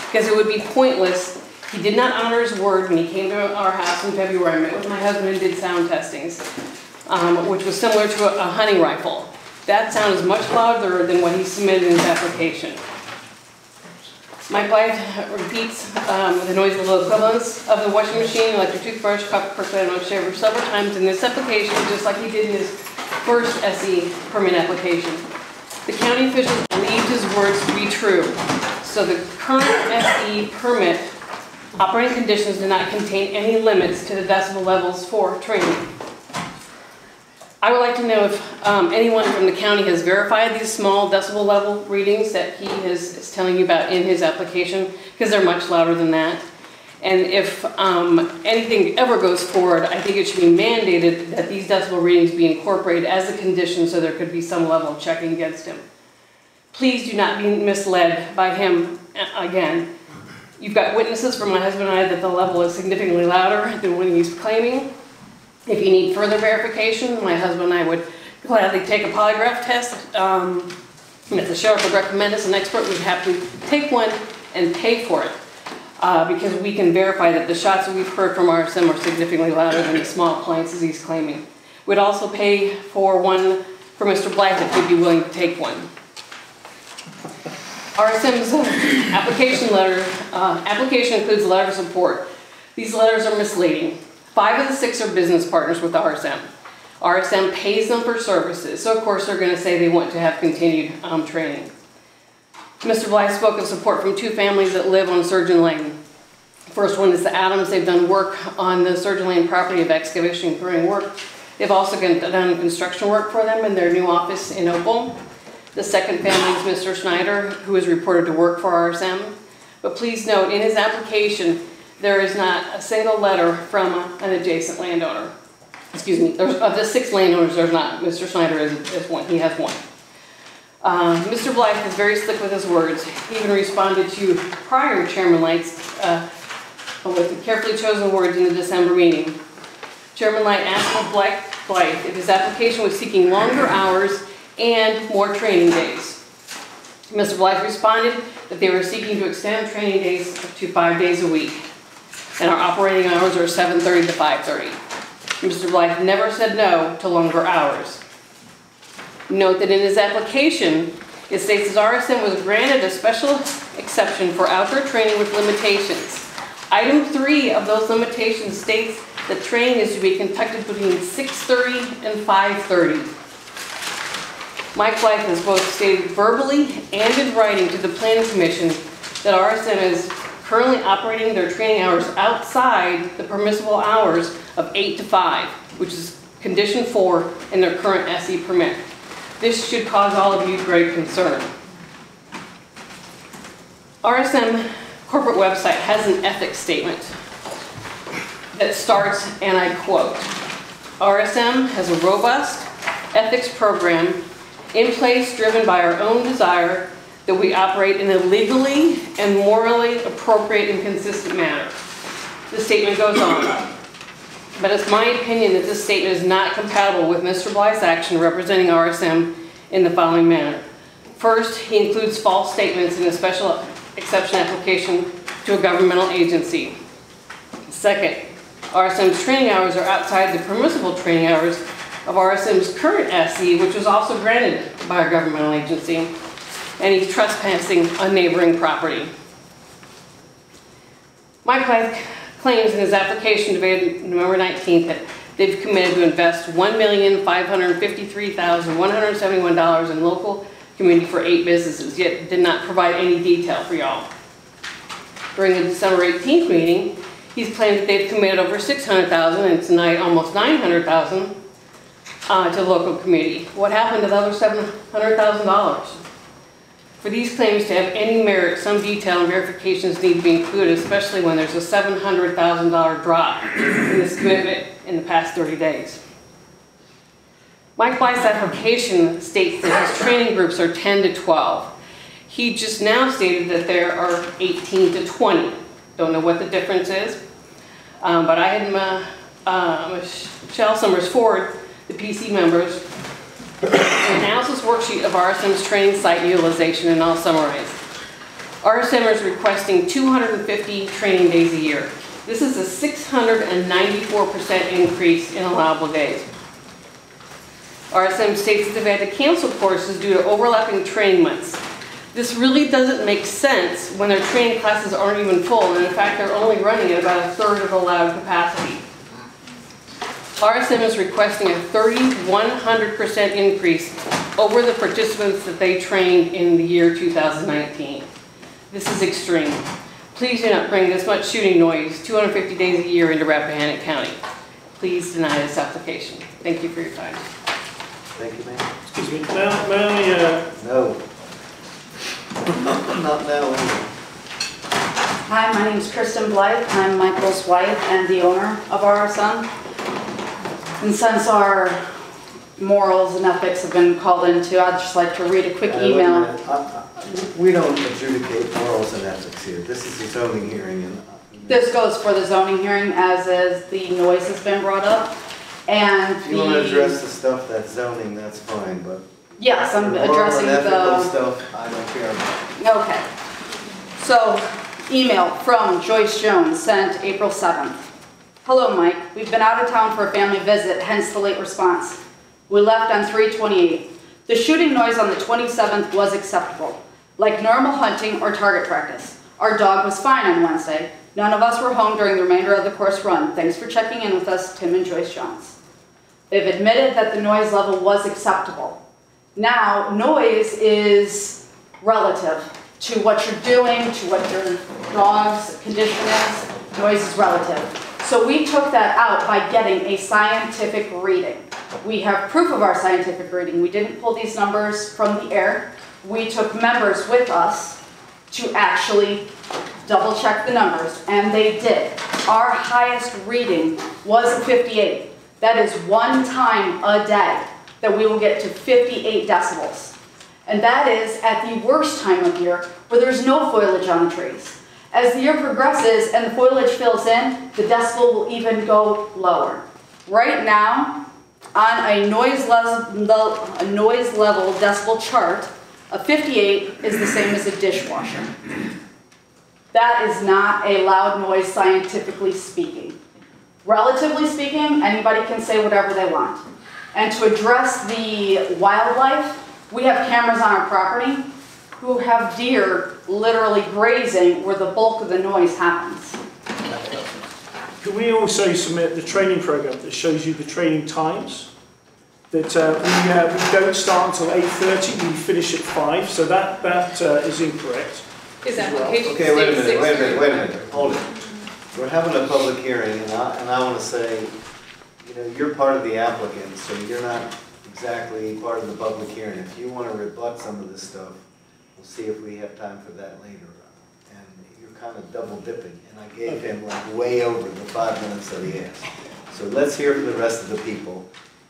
because it would be pointless He did not honor his word when he came to our house in February. I met with my husband and did sound testings, which was similar to a hunting rifle. That sound is much louder than what he submitted in his application. My wife repeats the noise-level equivalence of the washing machine, electric toothbrush, copper percolator, and shaver several times in this application, just like he did in his first SE permit application. The county officials believed his words to be true, so the current SE permit operating conditions do not contain any limits to the decibel levels for training. I would like to know if anyone from the county has verified these small decibel level readings that he is telling you about in his application, because they're much louder than that. And if anything ever goes forward, I think it should be mandated that these decibel readings be incorporated as a condition so there could be some level of checking against him. Please do not be misled by him again. You've got witnesses from my husband and I that the level is significantly louder than what he's claiming. If you need further verification, my husband and I would gladly take a polygraph test. If the sheriff would recommend us an expert, we'd happily take one and pay for it. Because we can verify that the shots that we've heard from RSM are significantly louder than the small appliances he's claiming. We'd also pay for one for Mr. Black if he'd be willing to take one. RSM's application includes a letter of support. These letters are misleading. 5 of the 6 are business partners with RSM. RSM pays them for services, so of course they're going to say they want to have continued training. Mr. Blythe spoke of support from 2 families that live on Surgeon Lane. First one is the Adams. They've done work on the Surgeon Lane property of excavation and clearing work. They've also done construction work for them in their new office in Opal. The second family is Mr. Schneider, who is reported to work for RSM. But please note, in his application, there is not a single letter from an adjacent landowner. Excuse me, of the 6 landowners, there's not. Mr. Schneider is one, he has one. Mr. Blythe is very slick with his words. He even responded to prior Chairman Light's with carefully chosen words in the December meeting. Chairman Light asked Blythe if his application was seeking longer hours and more training days. Mr. Blythe responded that they were seeking to extend training days to 5 days a week, and our operating hours are 7:30 to 5:30. Mr. Blythe never said no to longer hours. Note that in his application, it states that RSM was granted a special exception for outdoor training with limitations. Item 3 of those limitations states that training is to be conducted between 6:30 and 5:30. Mike Blythe has both stated verbally and in writing to the Planning Commission that RSM is currently operating their training hours outside the permissible hours of 8 to 5, which is condition 4 in their current SE permit. This should cause all of you great concern. RSM corporate website has an ethics statement that starts, and I quote, RSM has a robust ethics program in place driven by our own desire that we operate in a legally and morally appropriate and consistent manner. The statement goes on. But it's my opinion that this statement is not compatible with Mr. Blythe's action representing RSM in the following manner. First, he includes false statements in a special exception application to a governmental agency. Second, RSM's training hours are outside the permissible training hours of RSM's current SE, which was also granted by a governmental agency, and he's trespassing on neighboring property. Mike Blythe claims in his application dated November 19th that they've committed to invest $1,553,171 in local community for 8 businesses, yet did not provide any detail for y'all. During the December 18th meeting, he's claimed that they've committed over $600,000 and tonight almost $900,000 to the local community. What happened to the other $700,000? For these claims to have any merit, some detail and verifications need to be included, especially when there's a $700,000 drop in this commitment in the past 30 days. Mike Blythe's application states that his training groups are 10 to 12. He just now stated that there are 18 to 20. Don't know what the difference is, but I had Michelle Summers Ford, the PC members, an analysis worksheet of RSM's training site utilization, and I'll summarize. RSM is requesting 250 training days a year. This is a 694% increase in allowable days. RSM states that they've had to cancel courses due to overlapping training months. This really doesn't make sense when their training classes aren't even full, and in fact they're only running at about a third of allowed capacity. RSM is requesting a 3,100% increase over the participants that they trained in the year 2019. This is extreme. Please do not bring this much shooting noise 250 days a year into Rappahannock County. Please deny this application. Thank you for your time. Thank you, ma'am. Excuse me, may I No. Not now, anyway. Hi, my name is Kristen Blythe. I'm Michael's wife and the owner of RSM. And since our morals and ethics have been called into, I'd just like to read a quick email. We don't adjudicate morals and ethics here. This is a zoning hearing. And this goes for the zoning hearing, as is the noise has been brought up. And if you want to address the stuff that's zoning, that's fine, but yes, I'm addressing the stuff I don't care about. Okay. So, email from Joyce Jones sent April 7th. Hello, Mike. We've been out of town for a family visit, hence the late response. We left on 3/28. The shooting noise on the 27th was acceptable, like normal hunting or target practice. Our dog was fine on Wednesday. None of us were home during the remainder of the course run. Thanks for checking in with us, Tim and Joyce Jones. They've admitted that the noise level was acceptable. Now, noise is relative to what you're doing, to what your dog's condition is. Noise is relative. So we took that out by getting a scientific reading. We have proof of our scientific reading. We didn't pull these numbers from the air. We took members with us to actually double check the numbers, and they did. Our highest reading was a 58. That is one time a day that we will get to 58 decibels. And that is at the worst time of year where there's no foliage on the trees. As the year progresses and the foliage fills in, the decibel will even go lower. Right now, on a noise level decibel chart, a 58 is the same as a dishwasher. That is not a loud noise, scientifically speaking. Relatively speaking, anybody can say whatever they want. And to address the wildlife, we have cameras on our property who have deer literally grazing where the bulk of the noise happens. Can we also submit the training program that shows you the training times? That we don't start until 8:30, we finish at 5, so that is incorrect. His application Okay, wait a minute, hold it. We're having a public hearing, and I want to say, you know, you're part of the applicant, so you're not exactly part of the public hearing. If you want to rebut some of this stuff, we'll see if we have time for that later. And you're kind of double dipping, and I gave him like way over the 5 minutes that he asked. So let's hear from the rest of the people,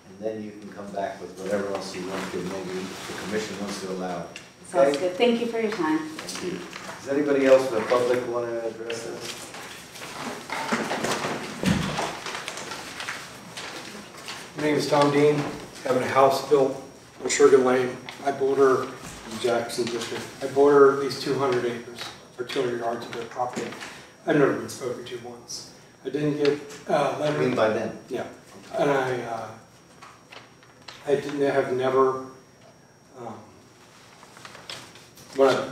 and then you can come back with whatever else you want to, maybe the commission wants to allow. Okay? Sounds good. Thank you for your time. Thank you. Does anybody else from the public want to address this? My name is Tom Dean. Having a house built on Sugar Lane. I border the Jackson District. I border at least 200 acres or 200 yards of their property. I've never been spoken to once. I didn't get a letter. I mean by then? Yeah. And I have never, I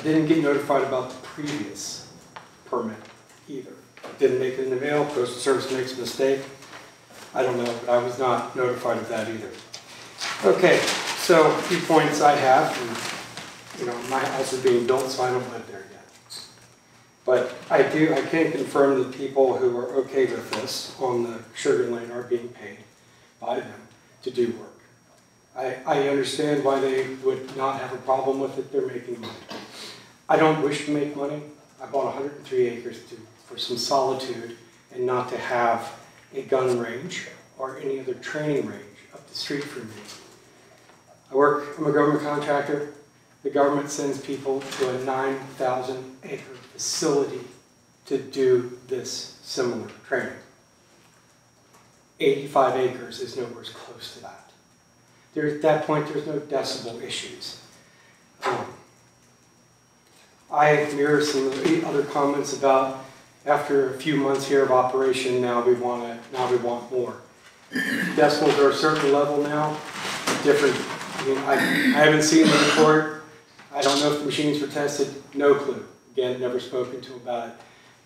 didn't get notified about the previous permit either. Didn't make it in the mail. Postal Service makes a mistake. I don't know, but I was not notified of that either. Okay, so a few points I have. And, you know, my house is being built, so I don't live there yet. But I can confirm that people who are okay with this on the Sugar Lane are being paid by them to do work. I understand why they would not have a problem with it. They're making money. I don't wish to make money. I bought 103 acres for some solitude and not to have a gun range or any other training range up the street from me. I'm a government contractor. The government sends people to a 9,000 acre facility to do this similar training. 85 acres is nowhere close to that. At that point, there's no decibel issues. I mirror some of the other comments about after a few months here of operation, now we want more. Decibels are a certain level now, different. I mean, I haven't seen the report. I don't know if the machines were tested, no clue. Again, never spoken to about it.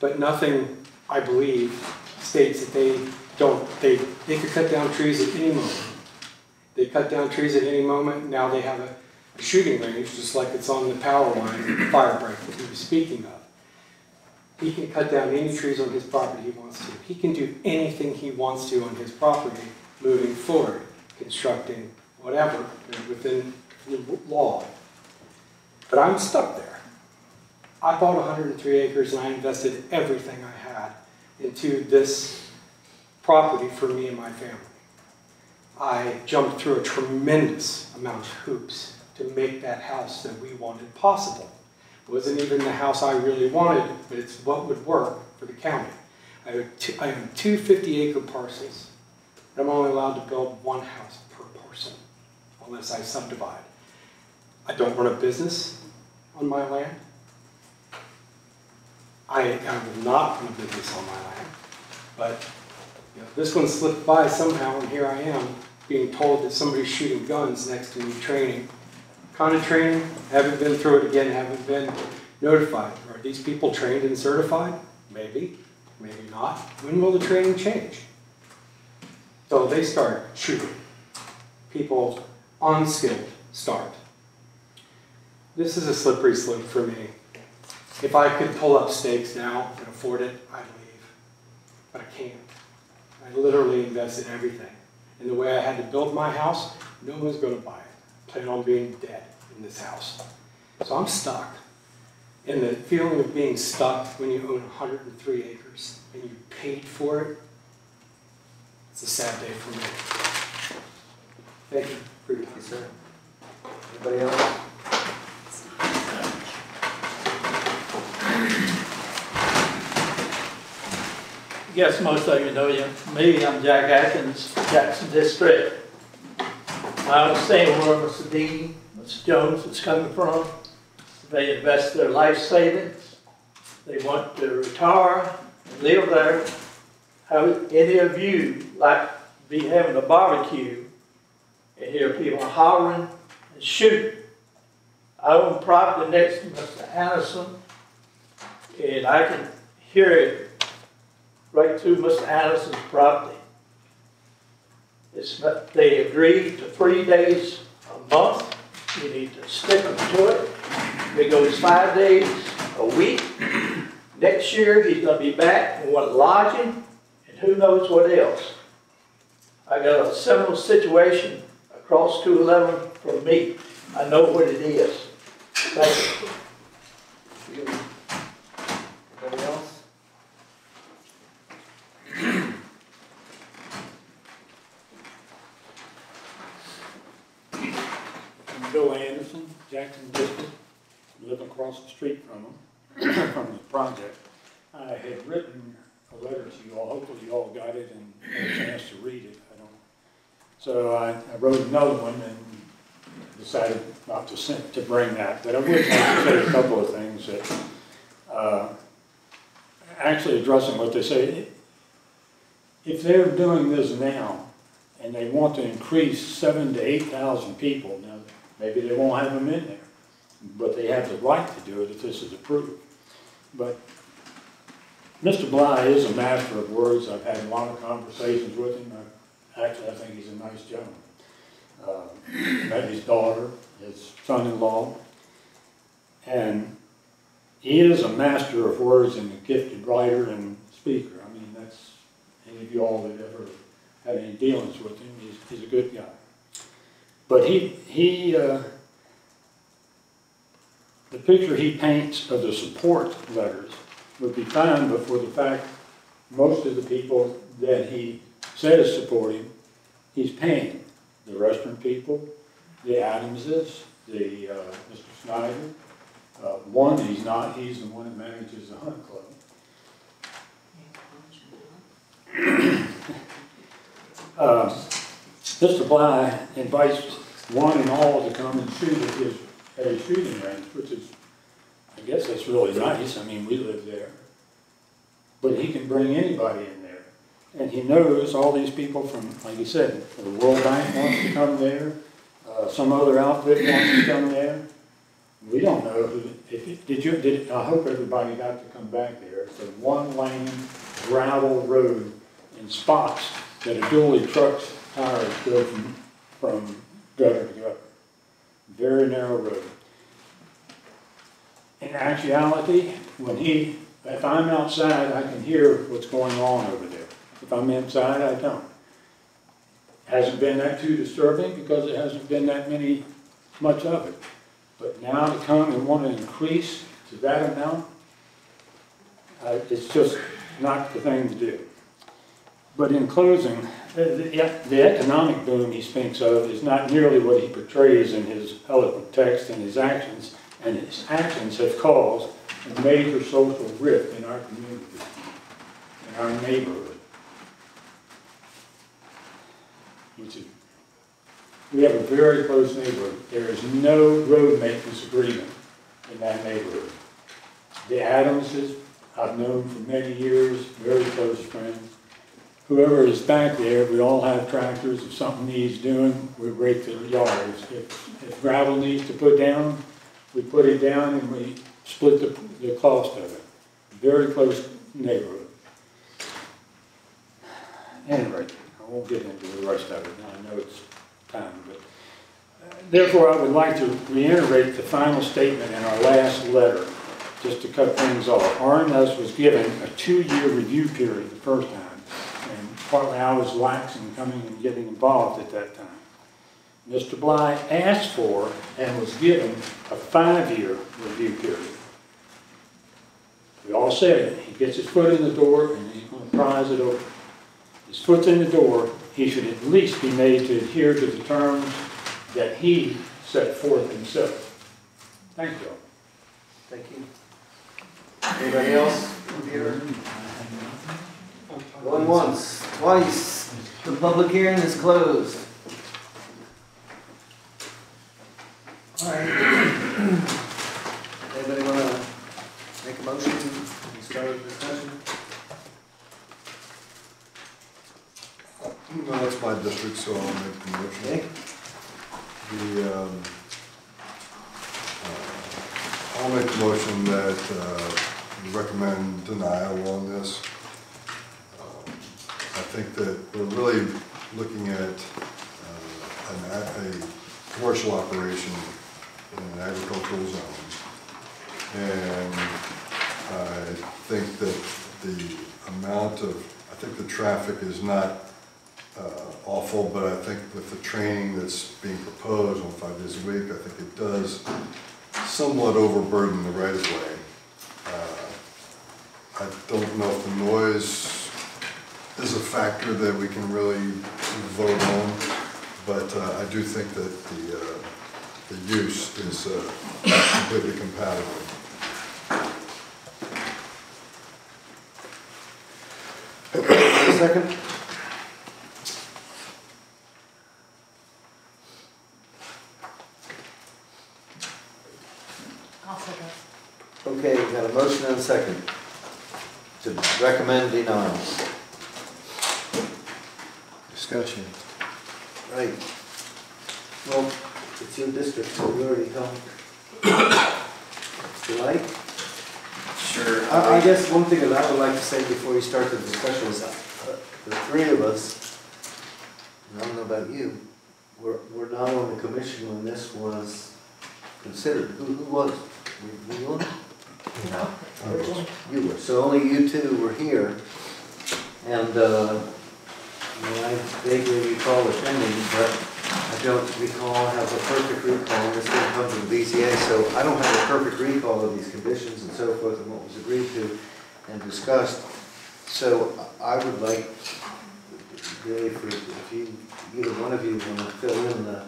But nothing, I believe, states that they could cut down trees at any moment. They cut down trees at any moment, now they have a shooting range, just like it's on the power line, fire break that he was speaking of. He can cut down any trees on his property he wants to. He can do anything he wants to on his property moving forward, constructing whatever within the law. But I'm stuck there. I bought 103 acres and I invested everything I had into this property for me and my family. I jumped through a tremendous amount of hoops to make that house that we wanted possible. It wasn't even the house I really wanted, but it's what would work for the county. I own two 50-acre parcels. I'm only allowed to build one house per parcel, unless I subdivide. I don't run a business on my land. I will not run a business on my land. But you know, this one slipped by somehow, and here I am being told that somebody's shooting guns next to me training. Kind of training, haven't been through it again, haven't been notified. Are these people trained and certified? Maybe, maybe not. When will the training change? So they start shooting. People unskilled start. This is a slippery slope for me. If I could pull up stakes now and afford it, I'd leave. But I can't. I literally invested everything. And the way I had to build my house, no one's going to buy it. I plan on being dead in this house. So I'm stuck. And the feeling of being stuck when you own 103 acres and you paid for it, it's a sad day for me. Thank you for your time. Yes, sir. Anybody else? I guess most of you know me. I'm Jack Atkins, Jackson District. I understand where Mr. Dean, Mr. Jones is coming from. They invest their life savings. They want to retire and live there. How any of you like to be having a barbecue and hear people hollering and shooting? I own property next to Mr. Anderson, and I can hear it right through Mr. Anderson's property. They agreed to 3 days a month. You need to stick them to it. It goes 5 days a week. Next year he's going to be back and want lodging and who knows what else. I got a similar situation across 211 from me. I know what it is. Thank you. Anybody else? Bill Anderson, Jackson District, live across the street from them, from the project. I had written a letter to you all, hopefully you all got it and had a chance to read it. So I wrote another one and decided not to bring that, but I would like to say a couple of things that actually addressing what they say. If they're doing this now and they want to increase 7,000 to 8,000 people, now maybe they won't have them in there, but they have the right to do it if this is approved. But Mr. Bly is a master of words. I've had a lot of conversations with him. Actually, I think he's a nice gentleman. Met his daughter, his son-in-law, and he is a master of words and a gifted writer and speaker. I mean, that's, any of you all that ever had any dealings with him, he's a good guy. But the picture he paints of the support letters would be fine, but for the fact most of the people that he says support him, he's paying. The restaurant people, the Adamses, the Mr. Snyder. One, he's not, he's the one that manages the hunt club. Mr. Bly invites one and all to come and shoot at his shooting range, which is I guess that's really nice, I mean, we live there. But he can bring anybody in there. And he knows all these people from, like you said, the World Bank wants to come there, some other outfit wants to come there. We don't know who, I hope everybody got to come back there. It's a one-lane gravel road in spots that a dually truck's tires go from gutter to gutter. Very narrow road. In actuality, if I'm outside, I can hear what's going on over there. If I'm inside, I don't. Hasn't been that too disturbing because it hasn't been that much of it. But now to come and want to increase to that amount, it's just not the thing to do. But in closing, the economic boom he speaks of is not nearly what he portrays in his eloquent text and his actions have caused a major social rift in our community, in our neighborhood. We have a very close neighborhood. There is no road maintenance agreement in that neighborhood. The Adamses, I've known for many years, very close friends. Whoever is back there, we all have tractors. If something needs doing, we rake the yard. If gravel needs to put down, we put it down and we split the cost of it. Very close neighborhood. Anyway, I won't get into the rest of it. I know it's time, but therefore I would like to reiterate the final statement in our last letter, just to cut things off. RMS was given a 2-year review period the first time, and partly I was lax in coming and getting involved at that time. Mr. Bly asked for and was given a 5-year review period. We all said it. He gets his foot in the door and he's going to prize it over. His foot's in the door, he should at least be made to adhere to the terms that he set forth himself. Thank you. Thank you. Anybody else here? Going once, twice. The public hearing is closed. All right. Anybody want to make a motion and start a discussion? No, that's my district, so I'll make the motion. Okay. I'll make the motion that we recommend denial on this. I think that we're really looking at a commercial operation in an agricultural zone. And I think that I think the traffic is not awful, but I think with the training that's being proposed on 5 days a week, I think it does somewhat overburden the right-of-way. I don't know if the noise is a factor that we can really vote on, but I do think that the use is completely compatible. A second. Okay, we got a motion and a second to recommend denial. Discussion. Right. Well, it's your district, so we already talked. You like? Sure. I guess one thing that I would like to say before you start the discussion is the three of us, and I don't know about you, we're not on the commission when this was considered. Who was? Were you on? No. You were. So only you two were here. And I vaguely recall attending, but I don't recall, have a perfect recall. This didn't come from the BZA, so I don't have a perfect recall of these conditions and so forth and what was agreed to and discussed. So I would like, really, if you, either one of you want to fill in the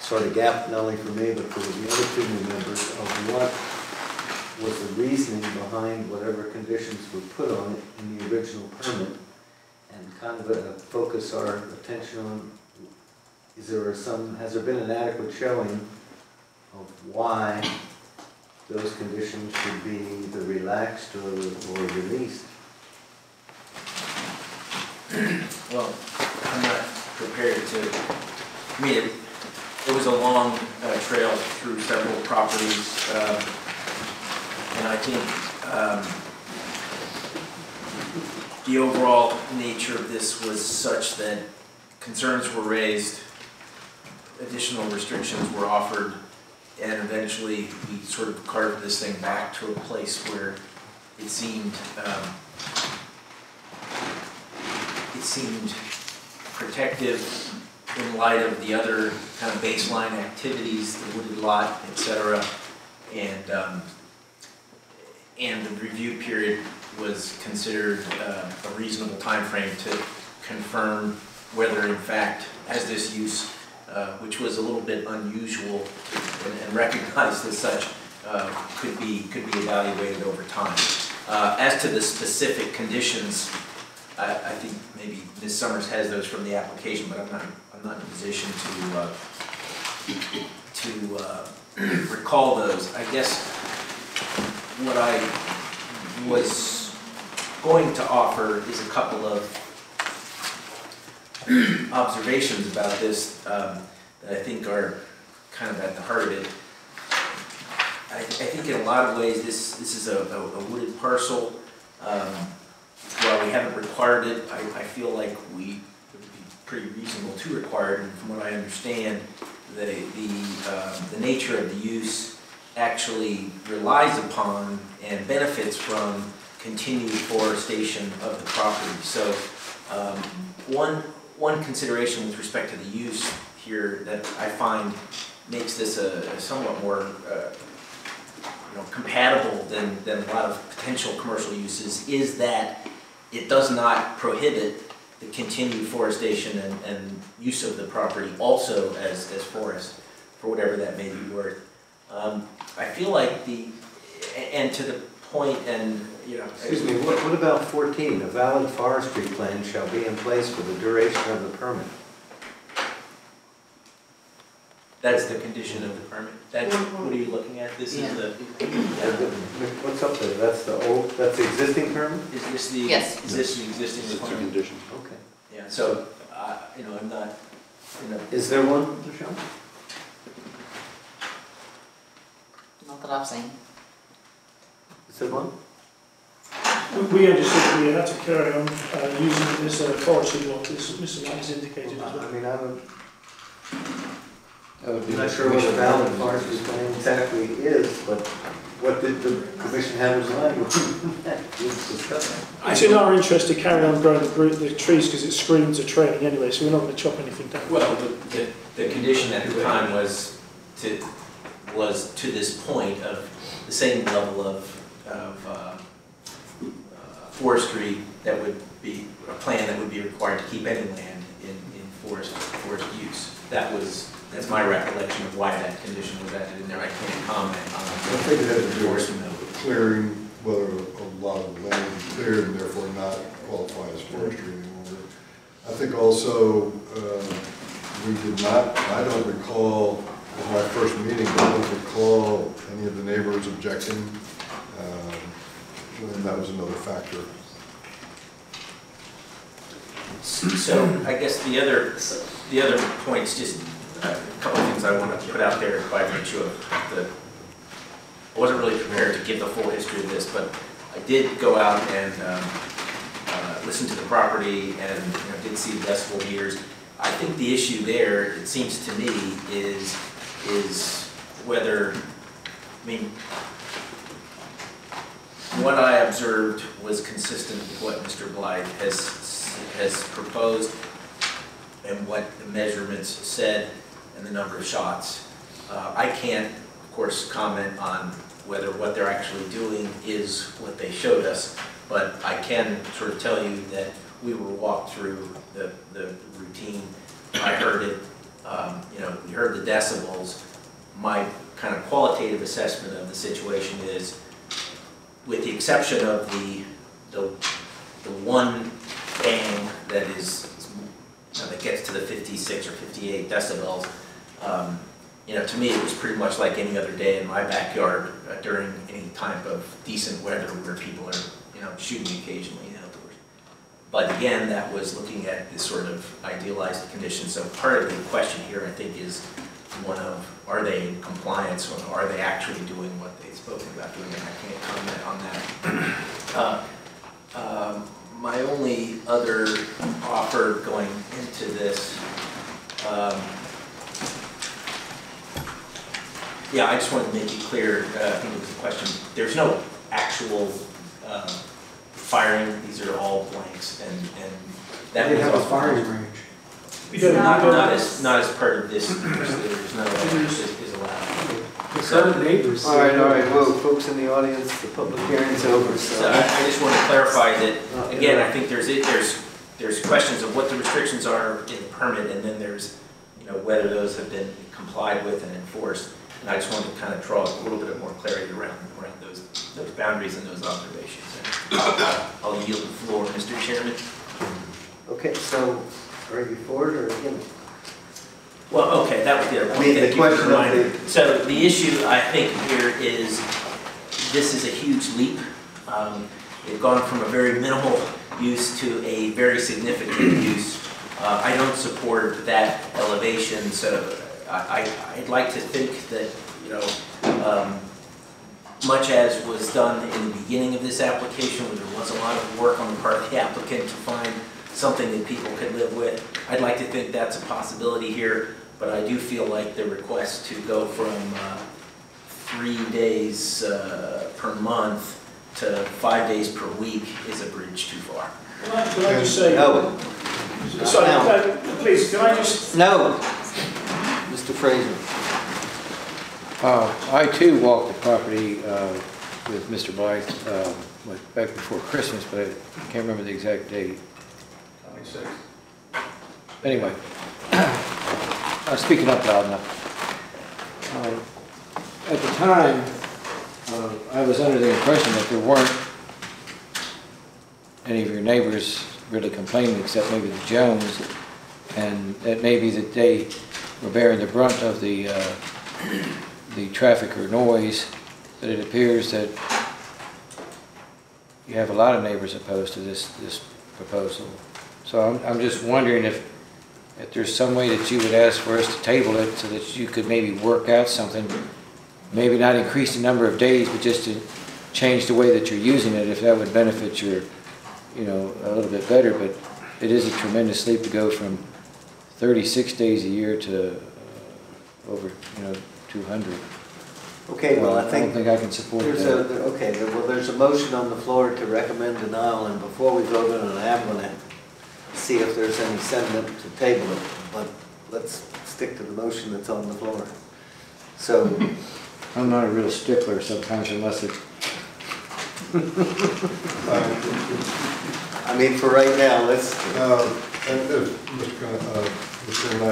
sort of gap, not only for me, but for the other two new members, of what was the reasoning behind whatever conditions were put on it in the original permit, and kind of focus our attention on, has there been an adequate showing of why those conditions should be either relaxed or released. Well, I'm not prepared to, I mean, it was a long trail through several properties, and I think the overall nature of this was such that concerns were raised, additional restrictions were offered, and eventually we sort of carved this thing back to a place where it seemed protective in light of the other kind of baseline activities, the wooded lot, etc. And the review period was considered a reasonable time frame to confirm whether in fact, as this use, which was a little bit unusual and recognized as such, could be evaluated over time. As to the specific conditions, I think maybe Ms. Summers has those from the application, but I'm not in a position to recall those. I guess what I was going to offer is a couple of observations about this that I think are kind of at the heart of it. I think in a lot of ways this is a wooded parcel. While we haven't required it, I feel like it would be pretty reasonable to require it. And from what I understand, the nature of the use actually relies upon and benefits from continued forestation of the property. So one consideration with respect to the use here that I find makes this a somewhat more compatible than a lot of potential commercial uses is that it does not prohibit the continued forestation and use of the property also as forest, for whatever that may be worth. I feel like and to the point, and Excuse me, what about 14? A valid forestry plan shall be in place for the duration of the permit. That's the condition of the permit. What are you looking at? This is the. What's up there? That's the existing permit? Is this the? Yes. Is this the existing It's a requirement? condition. Okay. Yeah. So I'm not. Is there one, Michelle? Not that I've seen. Is there one? We understood we had to carry on using it as a forestry lot, as Mr. Knight has indicated as well. I mean, I'm not sure what a valid forestry plan exactly is, but what did the commission have in mind? It's in our interest to carry on growing the trees because it screens are training anyway, so we're not going to chop anything down. Well, the condition at the time was to this point of the same level of forestry that would be a plan that would be required to keep any land in forest use. That's my recollection of why that condition was added in there. I can't comment on I think it had to do endorsement with of it. clearing, whether a lot of land is cleared and therefore not qualify as forestry anymore. I think also we did not, I don't recall, it was my first meeting, but I don't recall any of the neighbors objecting. And that was another factor. So I guess the other points, just a couple of things I want to put out there by virtue of I wasn't really prepared to give the full history of this, but I did go out and listen to the property and did see the decibel meters. I think the issue there, it seems to me, is whether, what I observed was consistent with what Mr. Blythe has proposed and what the measurements said and the number of shots. I can't, of course, comment on whether what they're actually doing is what they showed us, but I can sort of tell you that we were walked through the routine. I heard it, we heard the decibels. My kind of qualitative assessment of the situation is, with the exception of the one bang that is that gets to the 56 or 58 decibels, to me, it was pretty much like any other day in my backyard during any type of decent weather where people are, shooting occasionally outdoors. But again, that was looking at this sort of idealized condition. So part of the question here, I think, is one of, are they in compliance, or are they actually doing what they've spoken about doing? And I can't comment on that. My only other offer going into this, yeah, I just wanted to make it clear, I think it was a question, there's no actual firing, these are all blanks, and that They was have a also- firing range. not as part of this, there's no, is allowed. Concerned neighbors. All right, well, folks in the audience, the public hearing's over, so. So I just want to clarify that, again, I think there's questions of what the restrictions are in the permit, and then there's, whether those have been complied with and enforced. And I just wanted to kind of draw a little bit more clarity around those boundaries and those observations. And I'll yield the floor, Mr. Chairman. Okay, so are you for it or against? Well, okay, that was the other point. I mean, the Thank you for question reminding. of So the issue, I think, here is, this is a huge leap. They've gone from a very minimal use to a very significant use. I don't support that elevation, so I'd like to think that, much as was done in the beginning of this application, where there was a lot of work on the part of the applicant to find something that people could live with, I'd like to think that's a possibility here, but I do feel like the request to go from 3 days per month to 5 days per week is a bridge too far. Can I just say? No. Sorry, No. please, can I just? No. Mr. Fraser. I too walked the property with Mr. Blythe back before Christmas, but I can't remember the exact date. 26. Anyway, speaking up loud enough. At the time, I was under the impression that there weren't any of your neighbors really complaining, except maybe the Jones, and that maybe that they were bearing the brunt of the traffic or noise. But it appears that you have a lot of neighbors opposed to this proposal. So I'm just wondering if there's some way that you would ask for us to table it so that you could maybe work out something, maybe not increase the number of days, but just to change the way that you're using it, if that would benefit your, a little bit better. But it is a tremendous leap to go from 36 days a year to over, 200. Okay, well, I don't think I can support that. There's a motion on the floor to recommend denial, and before we vote on it, I'm going to see if there's any sentiment to table it, but let's stick to the motion that's on the floor. So. I'm not a real stickler sometimes unless it's. I mean, for right now, let's. And if, Mr. Chairman,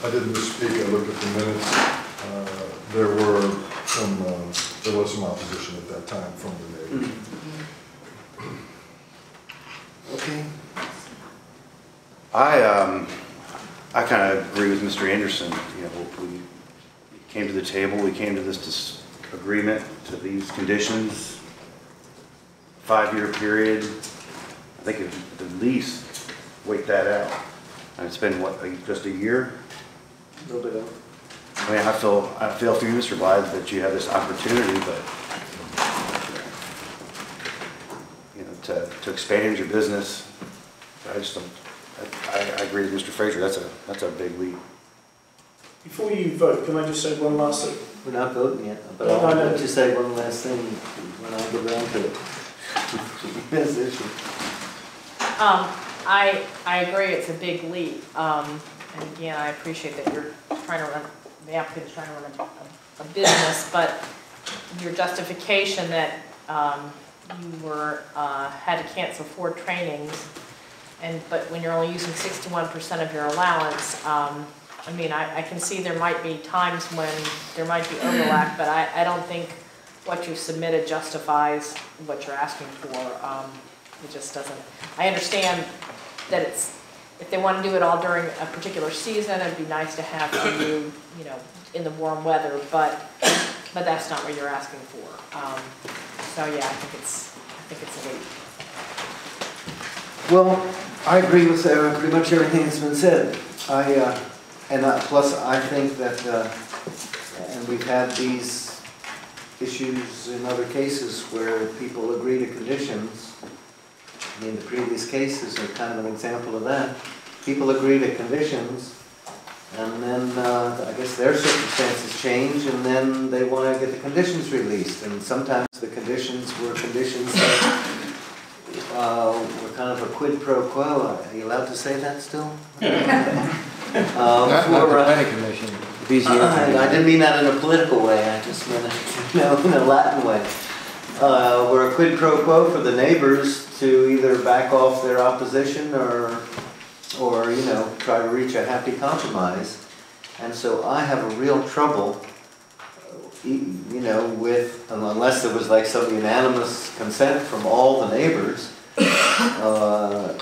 I did misspeak. I looked at the minutes. There was some opposition at that time from the neighbors. Okay. I kind of agree with Mr. Anderson. We came to the table, we came to this agreement to these conditions, 5-year period. I think at least wait that out. And it's been what, just a year? A little bit over. I mean, I feel for you, Mr. Blythe, that you have this opportunity, but to expand your business, I just don't. I agree with Mr. Fraser. That's a big leap. Before you vote, can I just say one last thing? We're not voting yet, but I'll let you say one last thing when I get around to it. This issue. I agree it's a big leap. And again, I appreciate that you're trying to run, the applicant's trying to run a business, but your justification that you had to cancel 4 trainings, but when you're only using 61% of your allowance, I mean, I can see there might be times when there might be overlap, but I don't think what you submitted justifies what you're asking for. It just doesn't. I understand that it's if they want to do it all during a particular season, it'd be nice to have for you, you know, in the warm weather, but that's not what you're asking for. So yeah, I think it's a week. Well, I agree with pretty much everything that's been said. Plus I think that, and we've had these issues in other cases where people agree to conditions. I mean, the previous cases are kind of an example of that. People agree to conditions, and then I guess their circumstances change, and then they want to get the conditions released. And sometimes the conditions were conditions that were kind of a quid pro quo. Are you allowed to say that still? Not the planning commission, BZA. I didn't mean that in a political way. I just meant it, in a Latin way. Were a quid pro quo for the neighbors to either back off their opposition or try to reach a happy compromise. And so I have a real trouble, with, unless there was like some unanimous consent from all the neighbors, I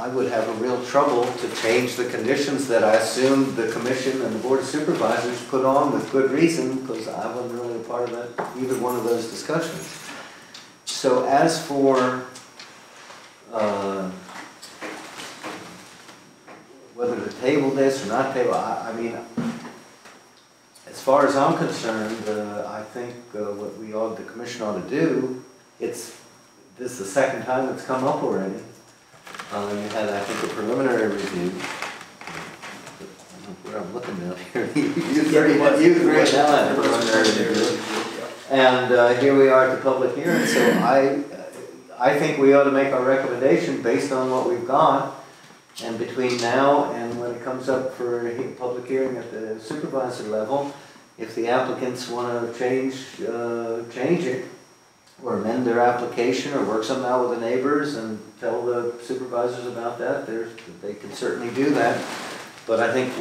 would have a real trouble to change the conditions that I assumed the commission and the board of supervisors put on with good reason, because I wasn't really a part of that, either one of those discussions. So as for whether to table this or not table, I mean, as far as I'm concerned, I think what the commission ought to do, this is the second time it's come up already. You had, I think, a preliminary review. Where I'm looking now here. You agree now had a preliminary review. And here we are at the public hearing, so I think we ought to make our recommendation based on what we've got. And between now and when it comes up for a public hearing at the supervisor level, if the applicants want to change it, or amend their application, or work something out with the neighbors and tell the supervisors about that, they can certainly do that. But I think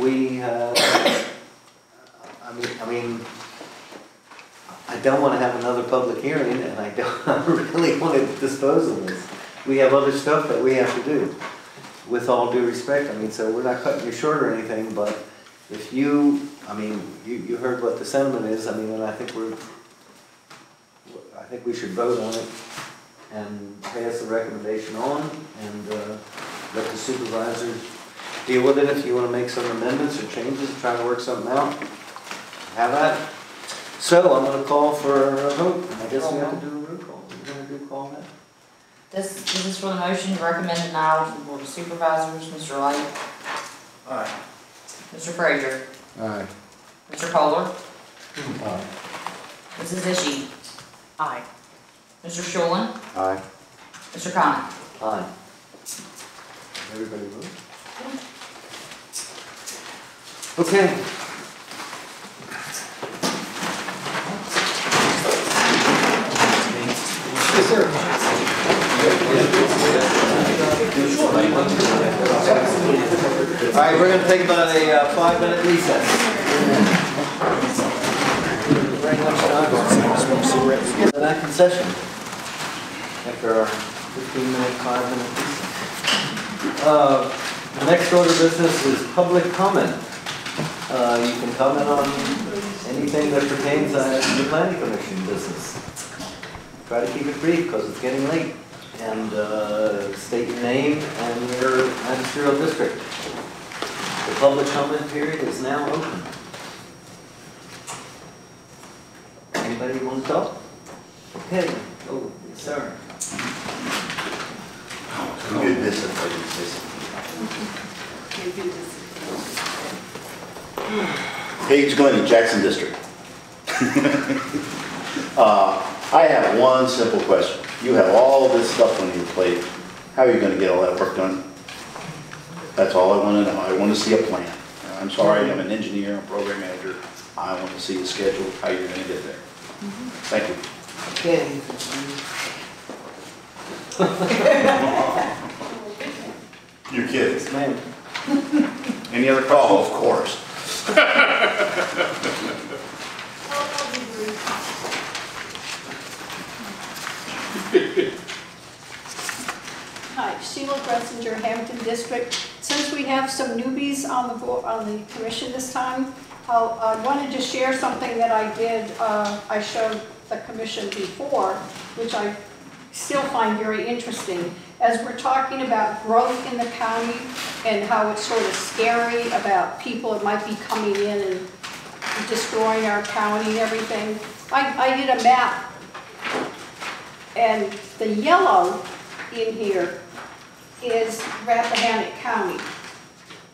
I don't want to have another public hearing, and I don't really want to dispose of this. We have other stuff that we have to do, with all due respect. I mean, so we're not cutting you short or anything, but if you heard what the sentiment is. I mean, and I think we should vote on it and pass the recommendation on, and let the supervisors deal with it. If you want to make some amendments or changes, try to work something out, have at it. So I'm going to call for a vote. I guess we have to do a roll call. We're going to do call that. This is for the motion to recommend denial to the Board of Supervisors. Mr. Light? Aye. Mr. Frazier? Aye. Mr. Kohler? Aye. Mrs. Ishii? Aye. Mr. Shulin? Aye. Mr. Connick? Aye. Everybody vote? Okay. Yes, sir. All right, we're going to take about a 5-minute recess. That concession after our 15-minute, 5-minute recess. The next order of business is public comment. You can comment on anything that pertains to the planning commission business. Try to keep it brief because it's getting late. And state your name and your magisterial district. The public comment period is now open. Anybody want to talk? Okay. Oh, yes, sir. Who did this if I did this? Paige going to Jackson District. I have one simple question. You have all this stuff on your plate. How are you going to get all that work done? That's all I want to know. I want to see a plan. I'm sorry, I'm an engineer, a program manager. I want to see a schedule, how you're going to get there. Thank you. Okay. You're kidding. Yes, ma'am. Any other questions? Oh, of course. Hi, Sheila Gressinger, Hampton District. since we have some newbies on the board, on the commission this time, I wanted to share something that I did, I showed the commission before, which I still find very interesting. As we're talking about growth in the county and how it's sort of scary about people that might be coming in and destroying our county and everything, I did a map. And the yellow in here is Rappahannock County.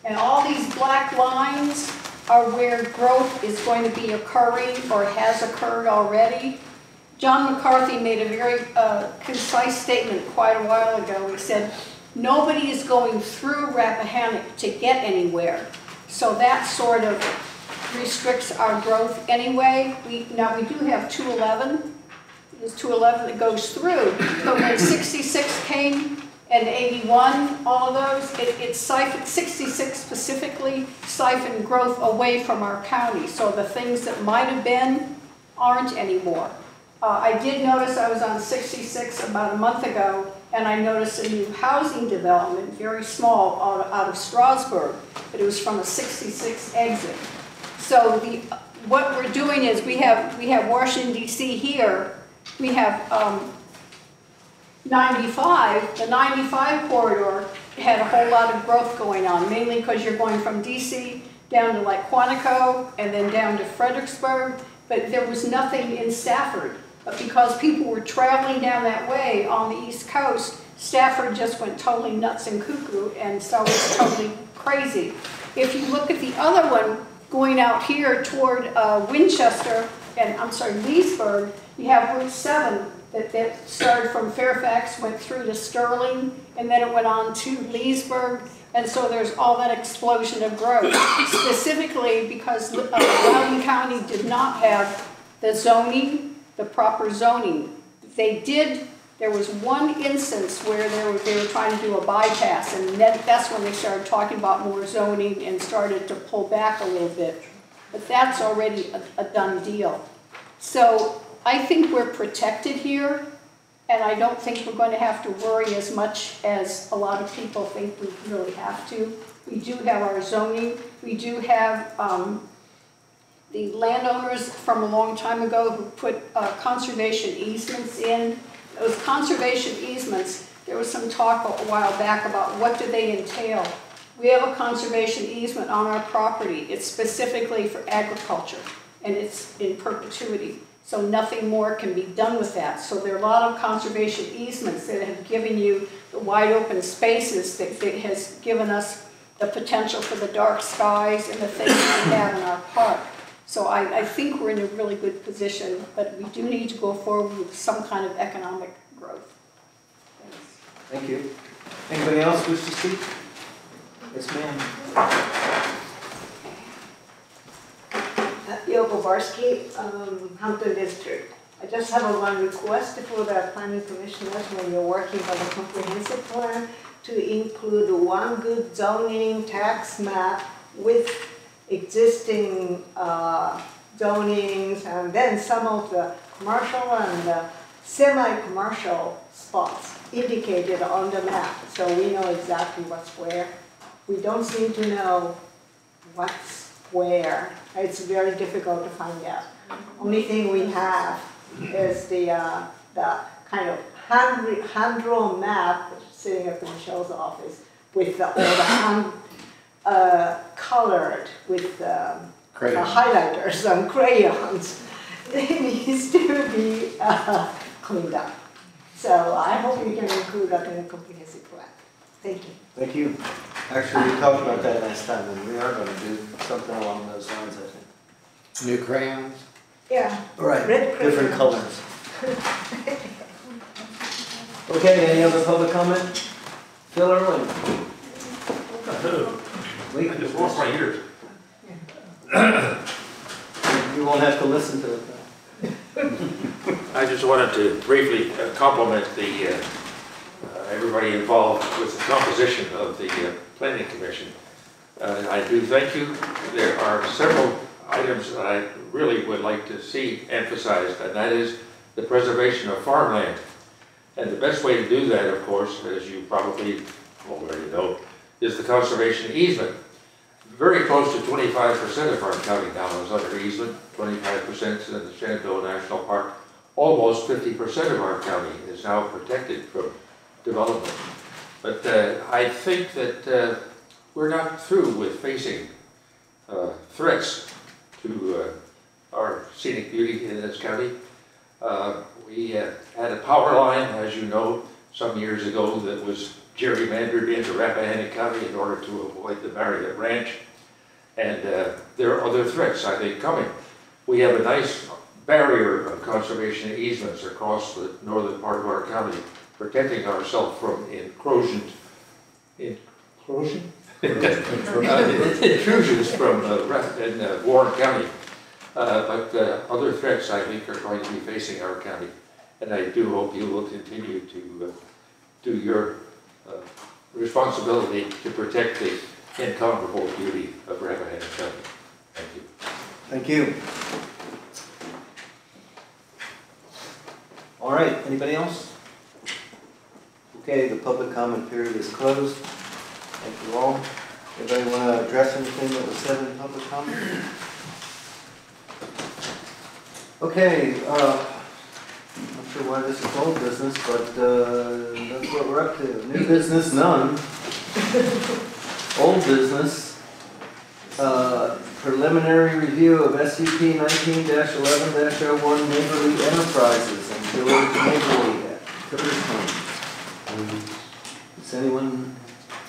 And all these black lines are where growth is going to be occurring or has occurred already. John McCarthy made a very concise statement quite a while ago. He said, nobody is going through Rappahannock to get anywhere. So that sort of restricts our growth anyway. Now we do have 211. There's 211 that goes through. But when 66 came and 81, all of those, it siphoned, 66 specifically siphoned growth away from our county. So the things that might have been aren't anymore. I did notice I was on 66 about a month ago, and I noticed a new housing development, very small, out of Strasburg, but it was from a 66 exit. So what we're doing is we have Washington, D.C. here. We have 95. The 95 corridor had a whole lot of growth going on, mainly because you're going from D.C. down to like Quantico and then down to Fredericksburg, but there was nothing in Stafford. But because people were traveling down that way on the East Coast, Stafford just went totally nuts and cuckoo, and so it's totally crazy. If you look at the other one, going out here toward Winchester, and I'm sorry, Leesburg, you have Route 7 that started from Fairfax, went through to Sterling, and then it went on to Leesburg, and so there's all that explosion of growth. Specifically because Loudoun County did not have the zoning, the proper zoning. There was one instance where they were trying to do a bypass, and that's when they started talking about more zoning and started to pull back a little bit. But that's already a done deal. So I think we're protected here, and I don't think we're going to have to worry as much as a lot of people think we really have to. We do have our zoning. We do have the landowners from a long time ago who put conservation easements in. Those conservation easements, there was some talk a while back about what do they entail. We have a conservation easement on our property. It's specifically for agriculture, and it's in perpetuity. So nothing more can be done with that. So there are a lot of conservation easements that have given you the wide open spaces that has given us the potential for the dark skies and the things that we have in our park. So I think we're in a really good position, but we do need to go forward with some kind of economic growth. Thanks. Thank you. Anybody else wish to speak? Yes, ma'am. Yoko Barsky, Hampton District. I just have one request for the planning commissioners when you're working on the comprehensive plan to include one good zoning tax map with existing zonings and then some of the commercial and semi-commercial spots indicated on the map so we know exactly what's where. We don't seem to know what's where. It's very difficult to find out. Only thing we have is the kind of hand-drawn map sitting at Michelle's office with all the colored with highlighters and crayons. It needs to be cleaned up. So I hope we can include that in a comprehensive plan. Thank you. Thank you. Actually, we talked about that last time, and we are going to do something along those lines, I think. New crayons? Yeah. Right. Red crayons. Different colors. Okay, any other public comment? Phil Irwin. Wait, I just lost my ears. You won't have to listen to it. I just wanted to briefly compliment everybody involved with the composition of the Planning Commission. I do thank you. There are several items that I really would like to see emphasized, and that is the preservation of farmland. And the best way to do that, of course, as you probably already know, is the conservation easement. Very close to 25% of our county now is under easement, 25% in the Shenandoah National Park. Almost 50% of our county is now protected from development. But I think that we're not through with facing threats to our scenic beauty in this county. We had a power line, as you know, some years ago that was gerrymandered into Rappahannock County in order to avoid the Marriott Ranch. And there are other threats, I think, coming. We have a nice barrier of conservation easements across the northern part of our county, protecting ourselves from intrusions from Warren County. But other threats, I think, are going to be facing our county. And I do hope you will continue to do your responsibility to protect the incomparable beauty of Rappahannock County. Thank you. Thank you. All right, anybody else? Okay, the public comment period is closed. Thank you all. Anybody want to address anything that was said in public comment? Okay, I'm not sure why this is old business, but that's what we're up to. New business, none. Old business, preliminary review of SUP 19-11-01 Neighborly Enterprises and Village Neighborly at Curtis. Is anyone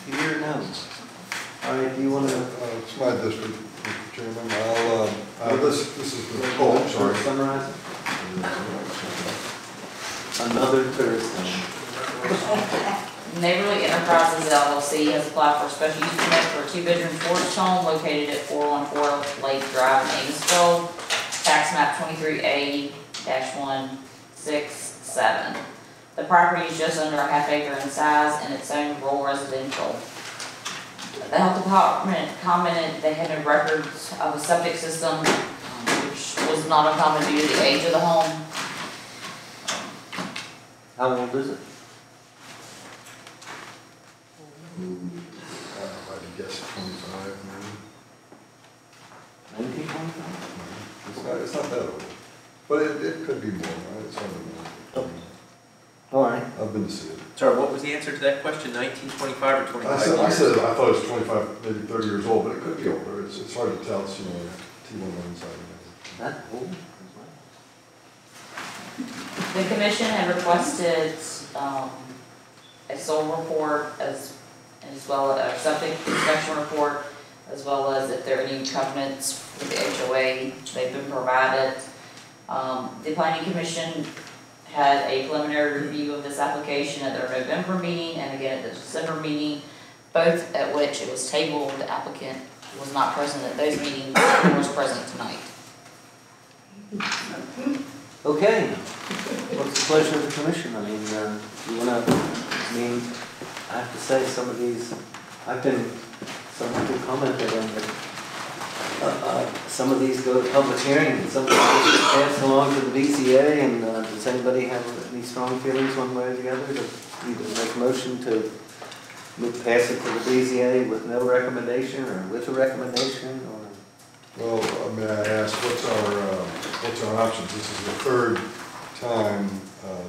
here? No. All right, do you want to? It's my district, Mr. Chairman. This is the, sorry. Summarize it? Another Thursday. Neighborly Enterprises LLC has applied for a special use permit for a 2-bedroom porch home located at 414 Lake Drive in Amesville, tax map 23A-167. The property is just under a half acre in size and it's owned rural residential. The health department commented they had no records of a septic system, which was not uncommon due to the age of the home. How old is it? I'd guess 25, maybe. 1925? It's not that old. But it could be more, right? It's hard to know. All right. I've been to see it. Sorry, what was the answer to that question? 1925 or 25 I years? said I thought it was 25, maybe 30 years old, but it could be older. It's hard to tell. It's, you know, T1 on the side. That old? The commission had requested a soil report as well as a septic inspection report, as well as if there are any covenants with the HOA, they've been provided. The planning commission had a preliminary review of this application at their November meeting and again at the December meeting, both at which it was tabled. The applicant was not present at those meetings, but was present tonight. Okay. What's the pleasure of the commission? I mean, you want to, I have to say some of these, I've been somewhat commented on, but some of these go to public hearing and some of these pass along to the BZA, and does anybody have any strong feelings one way or the other to either make a motion to pass it to the BZA with no recommendation or with a recommendation? Or? Well, may I ask, what's our options? This is the third time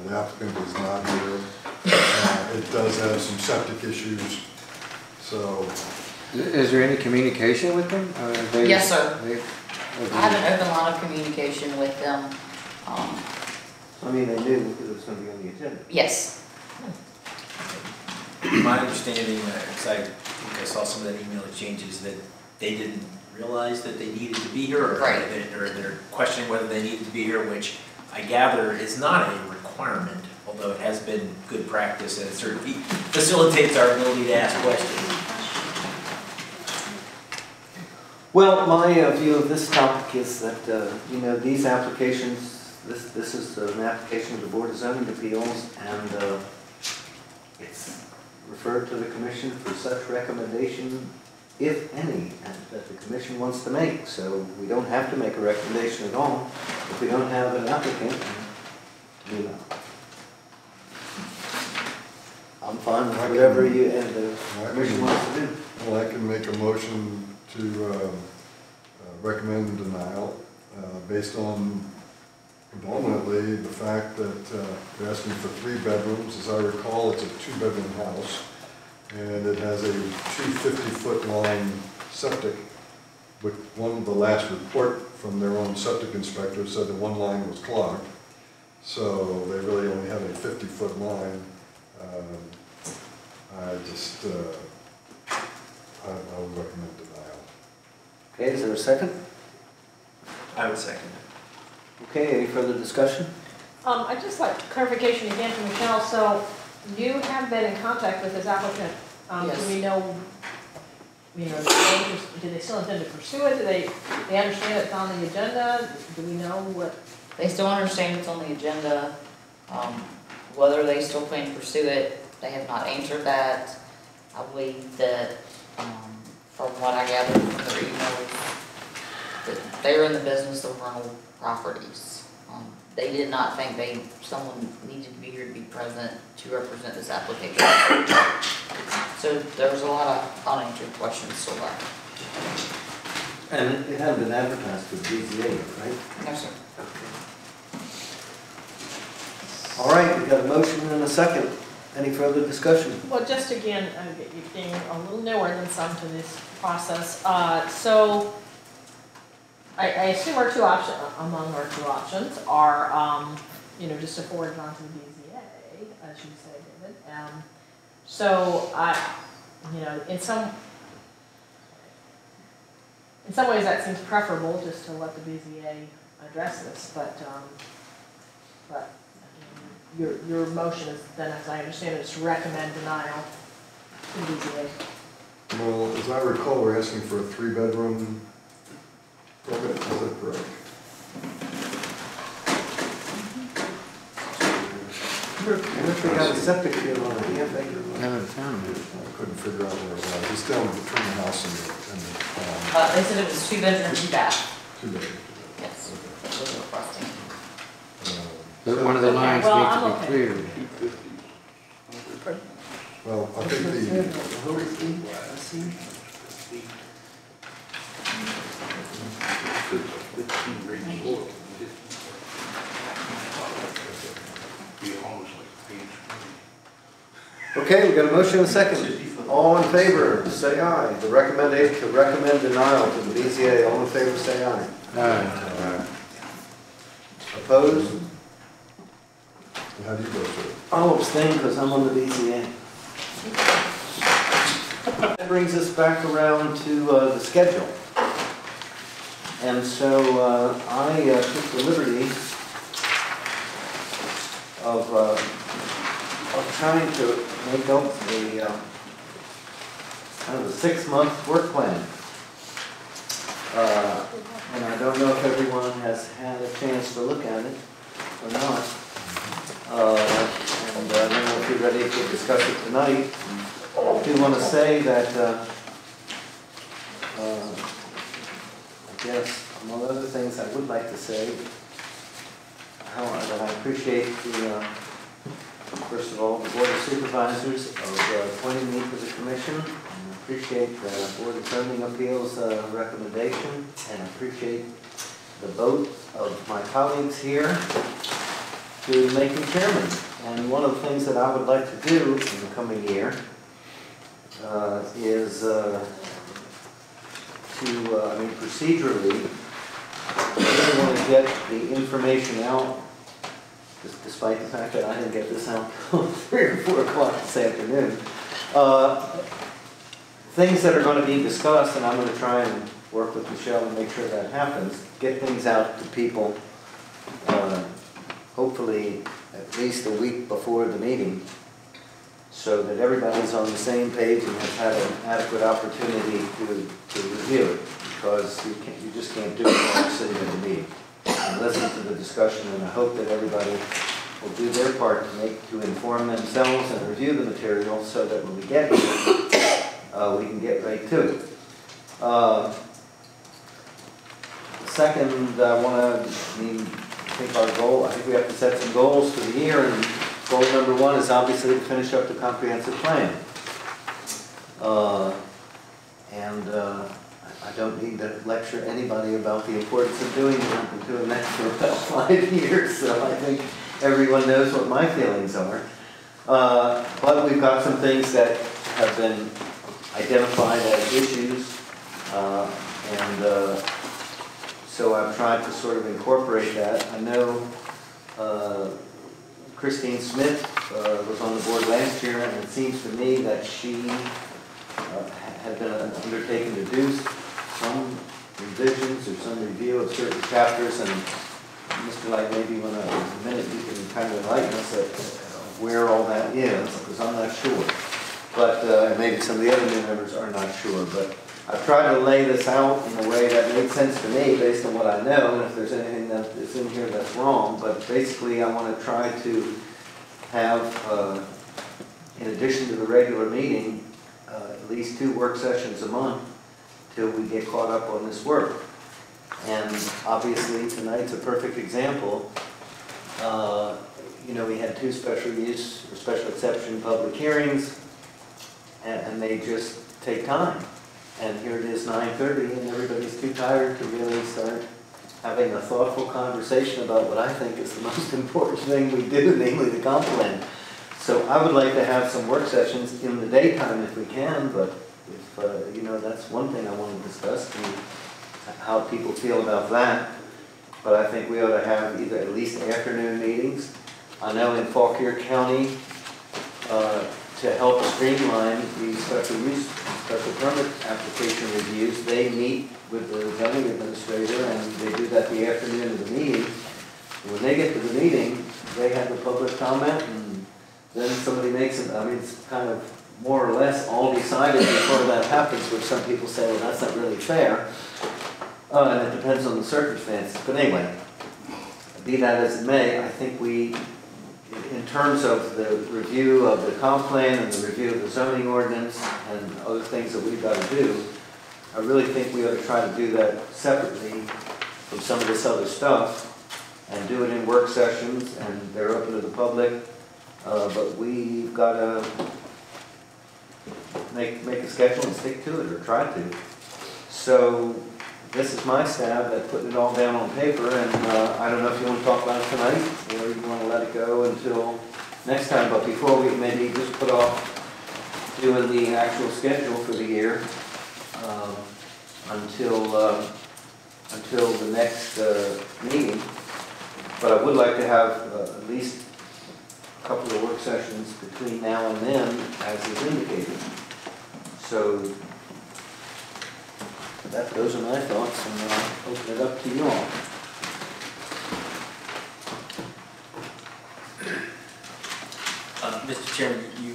the applicant is not here. It does have some septic issues, so. Is there any communication with them? Yes, sir. I have an open line of communication with them. I mean, they knew because it was going to be on the agenda. Yes. My understanding, because I think I saw some of that email exchanges, that they didn't realize that they needed to be here, or, right. or they're questioning whether they needed to be here, which I gather is not a requirement, although it has been good practice and it certainly facilitates our ability to ask questions. Well, my view of this topic is that, these applications, this is an application of the Board of Zoning Appeals, and it's referred to the Commission for such recommendation, if any, that the Commission wants to make. So we don't have to make a recommendation at all if we don't have an applicant. I'm fine with whatever you and the commission wants to do. Well, I can make a motion to recommend denial based on predominantly the fact that they're asking for 3 bedrooms. As I recall, it's a 2-bedroom house, and it has a 250-foot line septic, with one of the last report from their own septic inspector said that one line was clogged. So they really only have a 50-foot line. I would recommend denial. Okay, is there a second? I would second it. Okay, any further discussion? I'd just like clarification again from Michelle. So you have been in contact with this applicant. Yes. Do we know, do they still intend to pursue it? Do they understand it's on the agenda? Do we know what? They still understand it's on the agenda. Whether they still plan to pursue it, they have not answered that. I believe that, from what I gathered from their emails, that they're in the business of rental properties. They did not think someone needed to be here to be present to represent this application. So there's a lot of unanswered questions still left. And it hadn't been advertised for BZA, right? No, sir. All right, we got a motion and a second. Any further discussion? Well, just again, being a little newer than some to this process. So I assume our two options, among our two options, are, just to forward it on to the BZA, as you say, David. So in some ways that seems preferable, just to let the BZA address this, but your motion is then, as I understand it, is to recommend denial to the BZA. Well, as I recall, we're asking for a 3-bedroom permit, is that correct? If we got a septic field on it, yeah, they could. I couldn't figure out where it was. It's down between the house and the They said it was 2 bedroom, 2 bath. 2 bedroom. Yes, that's what they're requesting. But one of the lines well, needs to I'm be cleared. Well, I think the, Okay, we got a motion and a second. All in favor, say aye. The recommendation to recommend denial to the BZA, all in favor, say aye. Aye. Opposed? how do you vote, sir? I'll abstain because I'm on the BZA. That brings us back around to the schedule. And so I took the liberty of trying to make up a kind of a 6-month work plan. And I don't know if everyone has had a chance to look at it or not. And I don't know if you're ready to discuss it tonight. I do want to say that, I guess, among other things I would like to say, that I appreciate first of all, the Board of Supervisors of appointing me to the Commission. And I appreciate the Board of Zoning Appeals recommendation, and I appreciate the vote of my colleagues here to make me chairman. And one of the things that I would like to do in the coming year is procedurally, I really want to get the information out, despite the fact that I didn't get this out until 3 or 4 o'clock this afternoon. Things that are going to be discussed, and I'm going to try and work with Michelle and make sure that happens, get things out to people, hopefully at least a week before the meeting, so that everybody's on the same page and has had an adequate opportunity to review it, because you just can't do it while you're sitting at the meeting. And listen to the discussion, and I hope that everybody will do their part to inform themselves and review the material, so that when we get here, we can get right to it. Second, I think our goal, I think we have to set some goals for the year, and Goal number one is obviously to finish up the comprehensive plan. I don't need to lecture anybody about the importance of doing that. I've been doing that for about 5 years, so I think everyone knows what my feelings are. But we've got some things that have been identified as issues, so I've tried to sort of incorporate that. I know Christine Smith was on the board last year, and it seems to me that she had been undertaken to do some revisions or some review of certain chapters, and Mr. Light, maybe in a minute you can kind of enlighten us at where all that is, because I'm not sure. But maybe some of the other new members are not sure. But I've tried to lay this out in a way that made sense to me based on what I know, and if there's anything that is in here that's wrong. But basically I want to try to have, in addition to the regular meeting, at least 2 work sessions a month till we get caught up on this work. And obviously tonight's a perfect example. You know, we had 2 special use or special exception public hearings, and they just take time. And here it is 9:30 and everybody's too tired to really start having a thoughtful conversation about what I think is the most important thing we do, namely the comp plan. So I would like to have some work sessions in the daytime if we can, but if, you know, that's one thing I want to discuss, and how people feel about that. But I think we ought to have either at least afternoon meetings. I know in Fauquier County, to help streamline the special permit application reviews, they meet with the zoning administrator and they do that the afternoon of the meeting. When they get to the meeting, they have the public comment, and then somebody makes it. I mean, it's kind of more or less all decided before that happens, which some people say, well, that's not really fair. And it depends on the circumstances. But anyway, be that as it may, I think we, in terms of the review of the comp plan and the review of the zoning ordinance and other things that we've got to do, I really think we ought to try to do that separately from some of this other stuff and do it in work sessions, and they're open to the public. But we've got to make a schedule and stick to it, or try to. So this is my stab at putting it all down on paper, and I don't know if you want to talk about it tonight, or you want to let it go until next time. But before we maybe just put off doing the actual schedule for the year until the next meeting. But I would like to have at least a couple of work sessions between now and then, as is indicated. So those are my thoughts, and I'll open it up to you all. Mr. Chairman, you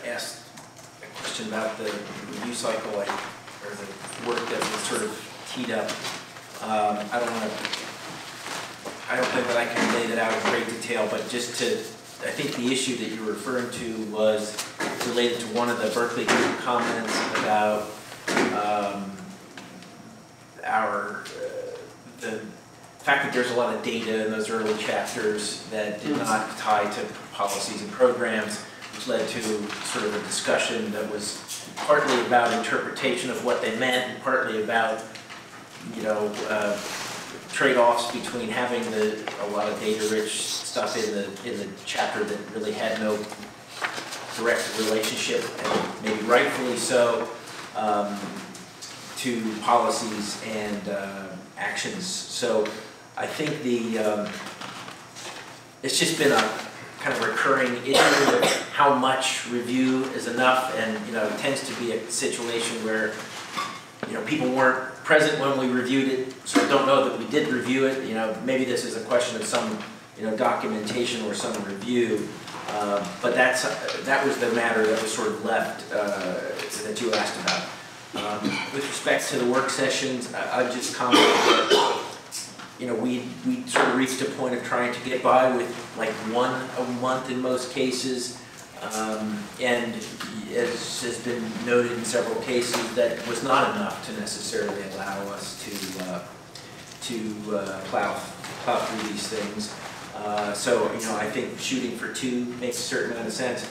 asked a question about the review cycle, or the work that was sort of teed up. I don't think that I can lay that out in great detail, but just to, I think the issue that you're referring to was related to one of the Berkeley group comments about the fact that there's a lot of data in those early chapters that did not tie to policies and programs, which led to sort of a discussion that was partly about interpretation of what they meant, and partly about, you know, trade-offs between having a lot of data-rich stuff in the chapter that really had no direct relationship, and maybe rightfully so, to policies and actions. So I think it's just been a kind of recurring issue of how much review is enough, and, you know, it tends to be a situation where, you know, people weren't present when we reviewed it, so don't know that we did review it. You know, maybe this is a question of some, you know, documentation or some review. But that was the matter that was sort of left that you asked about. With respect to the work sessions, I'd just comment that, you know, we sort of reached a point of trying to get by with like one a month in most cases, and as has been noted in several cases, that was not enough to necessarily allow us to plow through these things. So, I think shooting for 2 makes a certain amount of sense.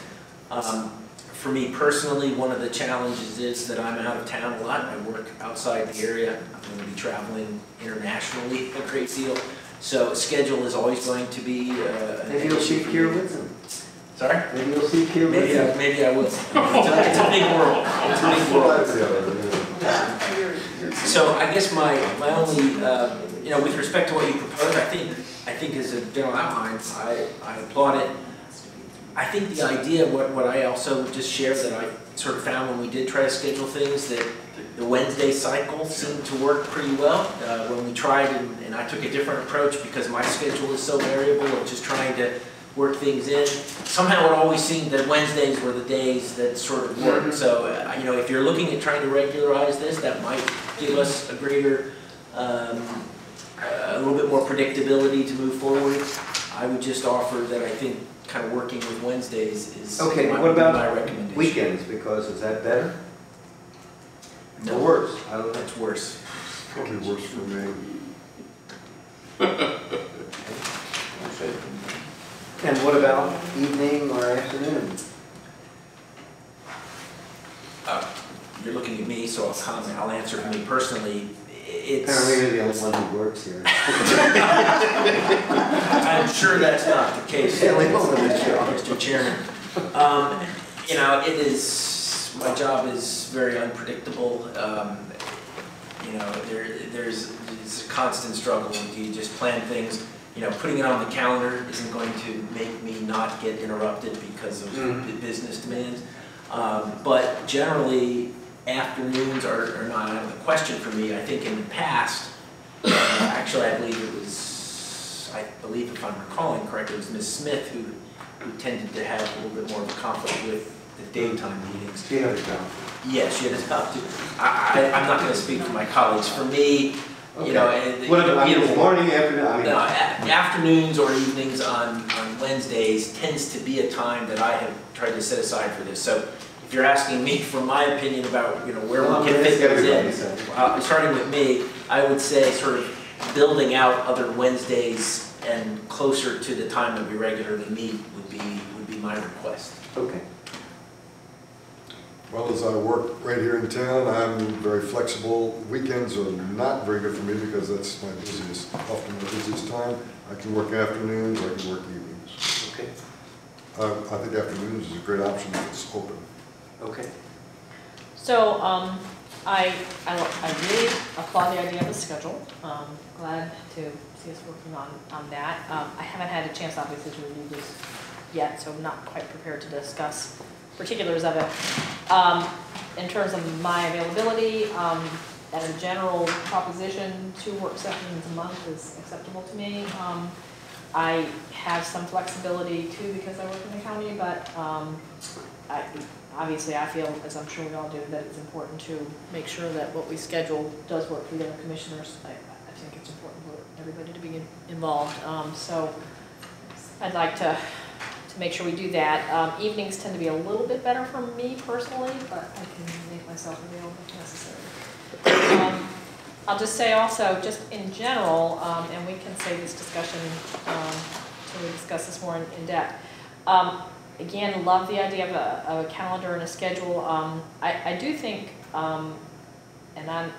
For me personally, one of the challenges is that I'm out of town a lot. I work outside the area. I'm going to be traveling internationally a great deal. So schedule is always going to be Maybe you'll seek here with them. Sorry? Maybe you'll seek here with them. Maybe I will. It's a big world. It's a big world. So I guess my only, with respect to what you proposed, I think as a general outline, I applaud it. I think the idea, what I also just shared that I sort of found when we did try to schedule things, that the Wednesday cycle seemed to work pretty well. When we tried, and I took a different approach because my schedule is so variable of just trying to work things in. Somehow it always seemed that Wednesdays were the days that sort of worked. So, if you're looking at trying to regularize this, that might give us a greater, a little bit more predictability to move forward. I would just offer that I think kind of working with Wednesdays is okay. my, What about my recommendation. Weekends? Because is that better? No, or worse. I don't know. That's worse. Probably worse for me. And what about evening or afternoon? You're looking at me, so I'll comment. I'll answer for me personally. Apparently you're the only one who works here. I'm sure that's not the case, Mr. Chairman. It is, my job is very unpredictable. There's a constant struggle. Do you just plan things? Putting it on the calendar isn't going to make me not get interrupted because of business demands. But generally, afternoons are not out of the question for me. I think in the past, actually I believe if I'm recalling correctly, it was Ms. Smith who tended to have a little bit more of a conflict with the daytime meetings. She had a job. Yes, she had a job too. I'm not going to speak for my colleagues. For me, what about morning, afternoon? No, afternoons or evenings on Wednesdays tends to be a time that I have tried to set aside for this. So if you're asking me for my opinion about where we can fit things in, starting with me, I would say sort of building out other Wednesdays and closer to the time that we regularly meet would be my request. Okay. Well, as I work right here in town, I'm very flexible. Weekends are not very good for me because that's my busiest, often my busiest time. I can work afternoons, I can work evenings. Okay. I think afternoons is a great option if it's open. Okay. So, I really applaud the idea of the schedule. Glad to see us working on that. I haven't had a chance, obviously, to review this yet, so I'm not quite prepared to discuss particulars of it. In terms of my availability, as a general proposition, 2 work sessions a month is acceptable to me. I have some flexibility too because I work in the county, but obviously I feel, as I'm sure we all do, that it's important to make sure that what we schedule does work for the other commissioners. I think it's important for everybody to be involved. So I'd like to make sure we do that. Evenings tend to be a little bit better for me personally, but I can make myself available if necessary. I'll just say also, just in general, and we can save this discussion till we discuss this more in depth. Again, love the idea of a calendar and a schedule. I do think, and I'm,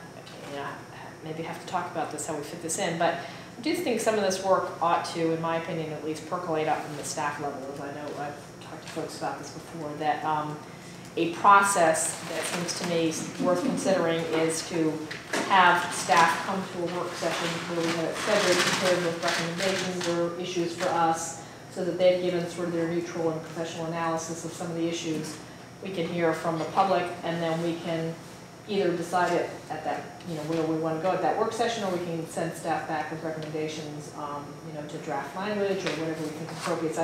maybe have to talk about this, how we fit this in, but I do think some of this work ought to, in my opinion, at least percolate up from the staff level. As I know I've talked to folks about this before, that a process that seems to me worth considering is to have staff come to a work session where we have it scheduled, prepared with recommendations or issues for us, so that they've given sort of their neutral and professional analysis of some of the issues. We can hear from the public, and then we can either decide it at that, where we want to go at that work session, or we can send staff back with recommendations, to draft language or whatever we think appropriate. So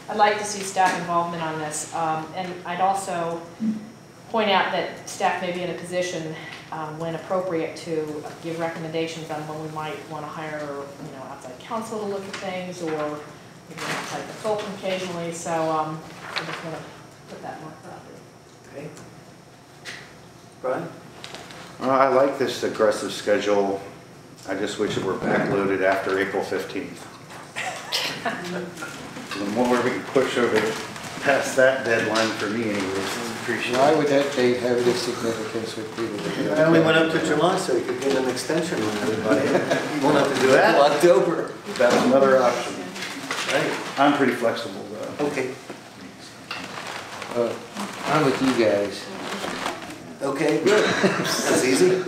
I'd like to see staff involvement on this. And I'd also point out that staff may be in a position, when appropriate, to give recommendations on when we might want to hire, outside counsel to look at things, or outside consultant occasionally. So I just want to put that marker out there. Okay. Brian? I like this aggressive schedule. I just wish it were backloaded after April 15th. The more we can push over past that deadline for me anyways, appreciate it. Why would that date have any significance with people? I only went up to July so you could get an extension on everybody. You won't have to do that until October. That's another option. Right. I'm pretty flexible though. Okay. I'm with you guys. Okay, good. That's easy.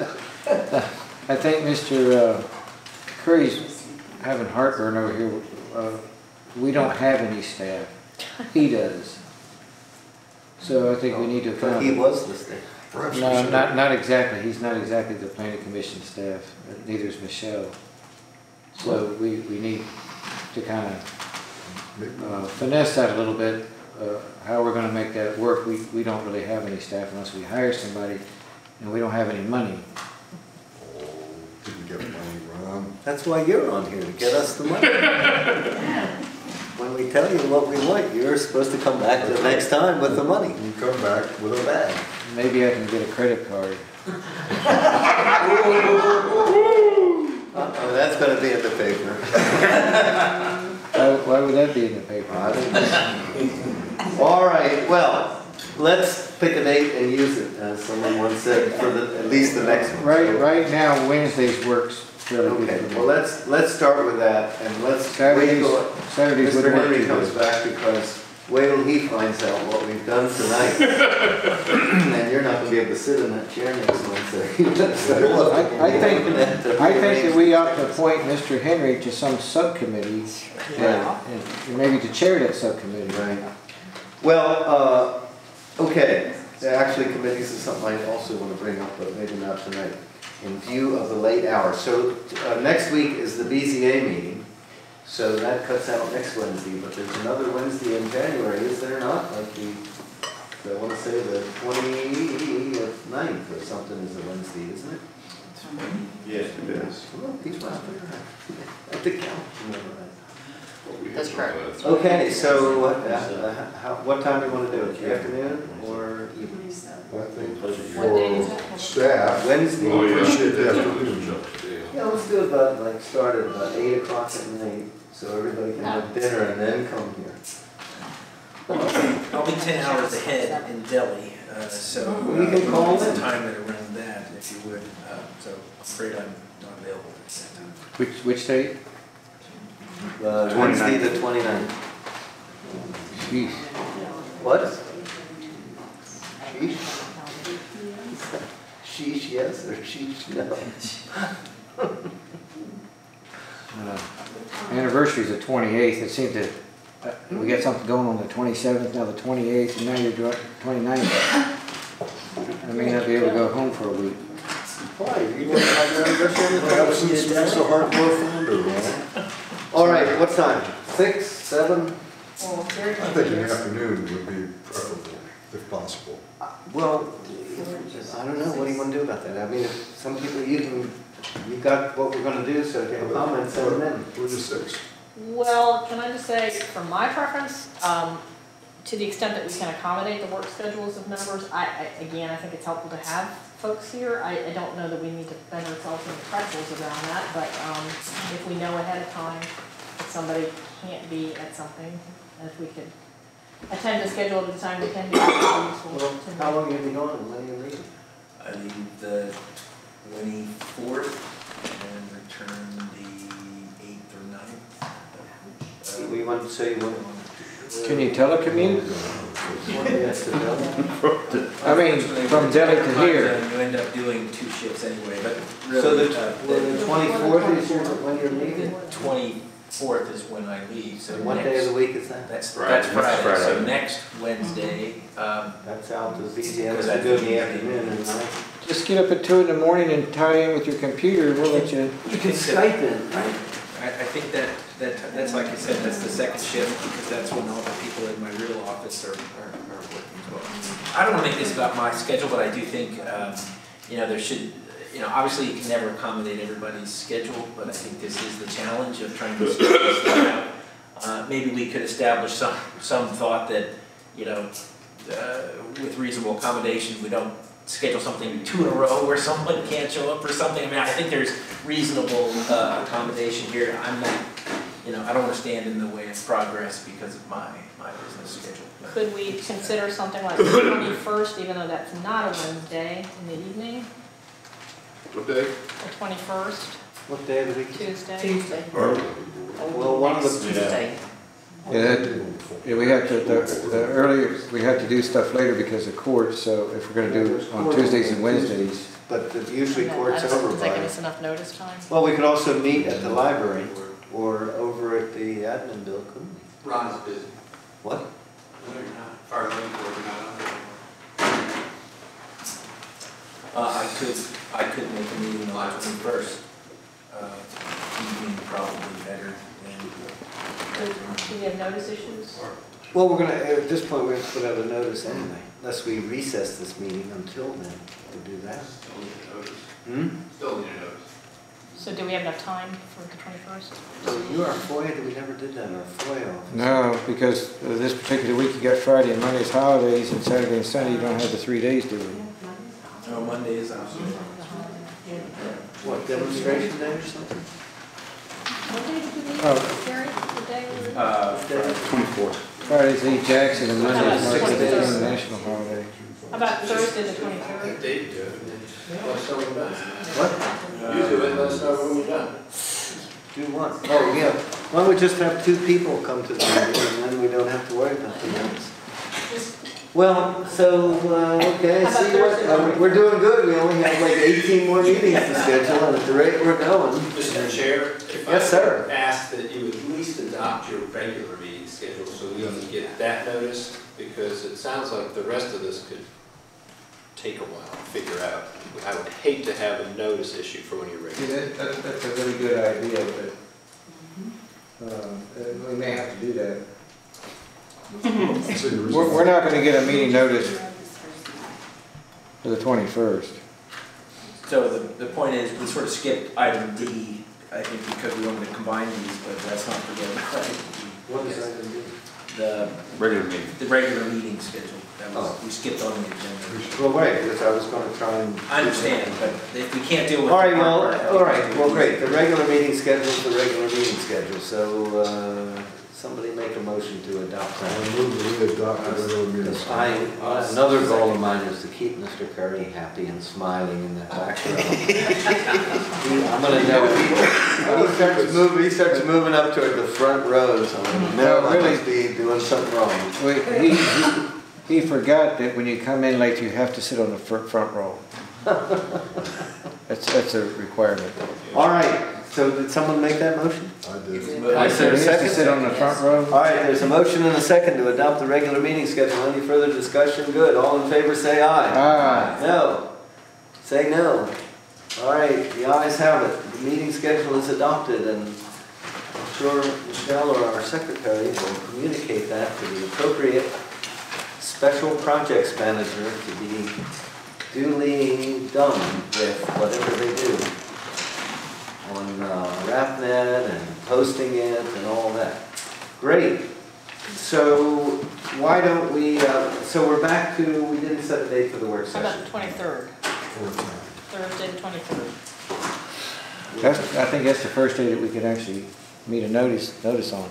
I think Mr. Curry's having heartburn over here. We don't have any staff. He does. So I think we need to kind But of... he was the state. No, not exactly. He's not exactly the planning commission staff. Neither is Michelle. So we need to kind of finesse that a little bit. How we're going to make that work. We don't really have any staff unless we hire somebody, and we don't have any money. Didn't get money, Ron. That's why you're on here, to get us the money. When we tell you what we want, you're supposed to come back the next time with the money. You come back with a bag. Maybe I can get a credit card. Uh-oh, that's going to be in the paper. Why would that be in the paper? All right, well, let's pick a date and use it, as someone once said, for at least the next one. Right now, Wednesdays works fairly good. Okay, well, let's start with that, and let's wait till Saturdays Mr. would work Henry too comes good. back, because wait till he finds out what we've done tonight. And you're not gonna be able to sit in that chair next Wednesday. I think that we ought to appoint Mr. Henry to some subcommittee, and maybe to chair that subcommittee. Right. Well, okay, actually committees is something I also want to bring up, but maybe not tonight, in view of the late hour. So next week is the BZA meeting, so that cuts out next Wednesday, but there's another Wednesday in January, is there not? Like I want to say the 29th or something is a Wednesday, isn't it? Yes, it is. Well, people out there at the count. That's correct. Okay, so what time do you want to do it? The afternoon or evening? I think for staff, Wednesday. we appreciate the afternoon. Yeah, let's do it about, start at about 8 o'clock at night, so everybody can have dinner and then come here. I'll be 10 hours ahead in Delhi, so We can call some in. time at around that, if you would. So I'm afraid I'm not available at that time. Which date? Wednesday the 29th. Sheesh. What? Sheesh? Sheesh yes or sheesh no? Anniversary's the 28th. It seemed that we got something going on the 27th, now the 28th, and now you're doing 29th. I may not be able to go home for a week. Why? You want to have your anniversary on the Absence makes the heart grow fonder, Ron. All right, what time? 6, 7? I think an afternoon would be preferable, if possible. Well, I don't know, what do you want to do about that? I mean, if some people, you got what we're going to do, so if you have comments, send them in. 4 to 6. Well, can I just say, for my preference, to the extent that we can accommodate the work schedules of members, again, I think it's helpful to have folks here. I don't know that we need to bend ourselves into pretzels around that, but if we know ahead of time that somebody can't be at something, and if we could attend the schedule at the time we can be, that would be useful. Well, how long have you been gone and when are you leaving? I leave the 24th and return the 8th or 9th. We want to say what? Can you telecommute? Yes, to Delhi. I mean, from Delhi to here. You end up doing 2 shifts anyway, but really. So the 24th is when you're leaving? 24th is when I leave, so What day of the week is that? That's Friday. Friday, so next Wednesday. That's out to the BZM, because I do in the afternoon and night. Just get up at 2 in the morning and tie in with your computer, and we'll let you. You can Skype in, right? I think that's like I said, that's the second shift, because that's when all the people in my real office are working as well. I don't want to make this about my schedule, but I do think, there should, obviously you can never accommodate everybody's schedule, but I think this is the challenge of trying to schedule this out. Maybe we could establish some thought that, with reasonable accommodation, we don't schedule something 2 in a row where someone can't show up for something. I mean, I think there's reasonable accommodation here. I'm not I don't want to stand in the way of progress because of my business schedule. Could we consider something like the 21st, even though that's not a Wednesday, in the evening? What day? The 21st, What day of the week? Tuesday. Well, one of the. Tuesday. Yeah, we have to, the earlier, we have to do stuff later because of court, so if we're gonna do it on Tuesdays and Wednesdays. But usually court's over Does that give by. us enough notice time? Well, we could also meet at the library or over at the admin building, couldn't we? Ron's busy. What? No, you're not. Farmland, we're not on there. I could make a meeting on the 21st. Evening probably better than. Do we have notice issues? Well, we're gonna, at this point, we're gonna put out a notice anyway, unless we recess this meeting until then, we'll do that. Still need a notice. Hmm? Still need a notice. So do we have enough time for the 21st? So you are FOIA, we never did that in our FOIA office. No, because this particular week you got Friday and Monday's holidays, and Saturday and Sunday you don't have the 3 days, do we? No, Monday is out. What, demonstration day or something? What day did you leave, Oh. Gary? The day we were- 24th. Friday's St. Jackson and Monday's Martin Luther King 26th. National Holiday. How about Thursday, the 23rd? Dave, do it. Let us know when we're done. What? You do it, let us know when we're done. Do what? Oh, yeah. Why don't we just have 2 people come to the meeting, and then we don't have to worry about the minutes? Well, so, okay, How about see what, Thursday? we're doing good, we only have like 18 more meetings to schedule, and at the rate we're going. Mr. Chair, if Yes, sir. I ask that you at least adopt your regular meeting schedule so we can get that notice, because it sounds like the rest of this could take a while to figure out. I would hate to have a notice issue for when you're ready. That's a really good idea, but we may have to do that. We're not gonna get a meeting notice for the 21st. So the point is, we sort of skipped item D, I think because we wanted to combine these, but that's not the right. What is item D? The Regular meeting. The regular meeting schedule, that was, we skipped on the agenda. Well, right, because I was gonna try and. I understand, but if we can't deal with. All right, the well, part, I think all right, we well, can- great, the regular meeting schedule is the regular meeting schedule, so, somebody make a motion to adopt that. I move that we adopt the regular meeting. Another goal of mine is to keep Mr. Curry happy and smiling in the background. I'm gonna know, he starts moving up toward the front row, so I'm gonna know I must be doing something wrong. He forgot that when you come in late, you have to sit on the front row. That's a requirement. All right, so did someone make that motion? I did. I said a He has to second. sit on the front row. All right, there's a motion and a second to adopt the regular meeting schedule. Any further discussion? Good. All in favor, say aye. Aye. No. Say no. All right, the ayes have it. The meeting schedule is adopted, and I'm sure Michelle or our secretary will communicate that to the appropriate special projects manager to be duly done with whatever they do on RapNet and posting it and all that. Great. So why don't we, so we're back to, we didn't set a date for the work How session. about the 23rd? Thursday, the 23rd. I think that's the first day that we could actually meet a notice on.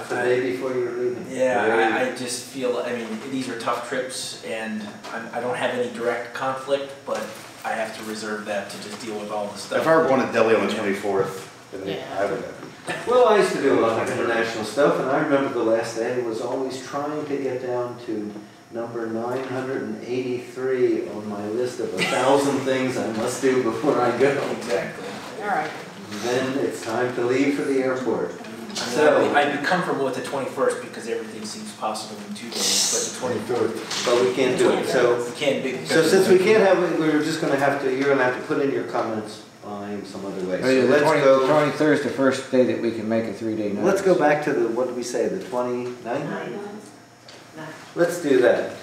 The day before you're leaving. Yeah, I just feel, I mean, these are tough trips, and I don't have any direct conflict, but I have to reserve that to just deal with all the stuff. If I were going to Delhi on the 24th, then I would. Well, I used to do a lot of international stuff, and I remember the last day was always trying to get down to number 983 on my list of 1,000 things I must do before I go. Exactly. All right. Then it's time to leave for the airport. So I'd be comfortable with the 21st because everything seems possible in 2 days, but the 23rd. But we can't do it, so. We can't do. So since we can't have it, we're just gonna have to, you're gonna have to put in your comments by some other way. So The let's 23rd is the first day that we can make a 3-day notice. Let's go back to the, what did we say, the 29th? Let's do that.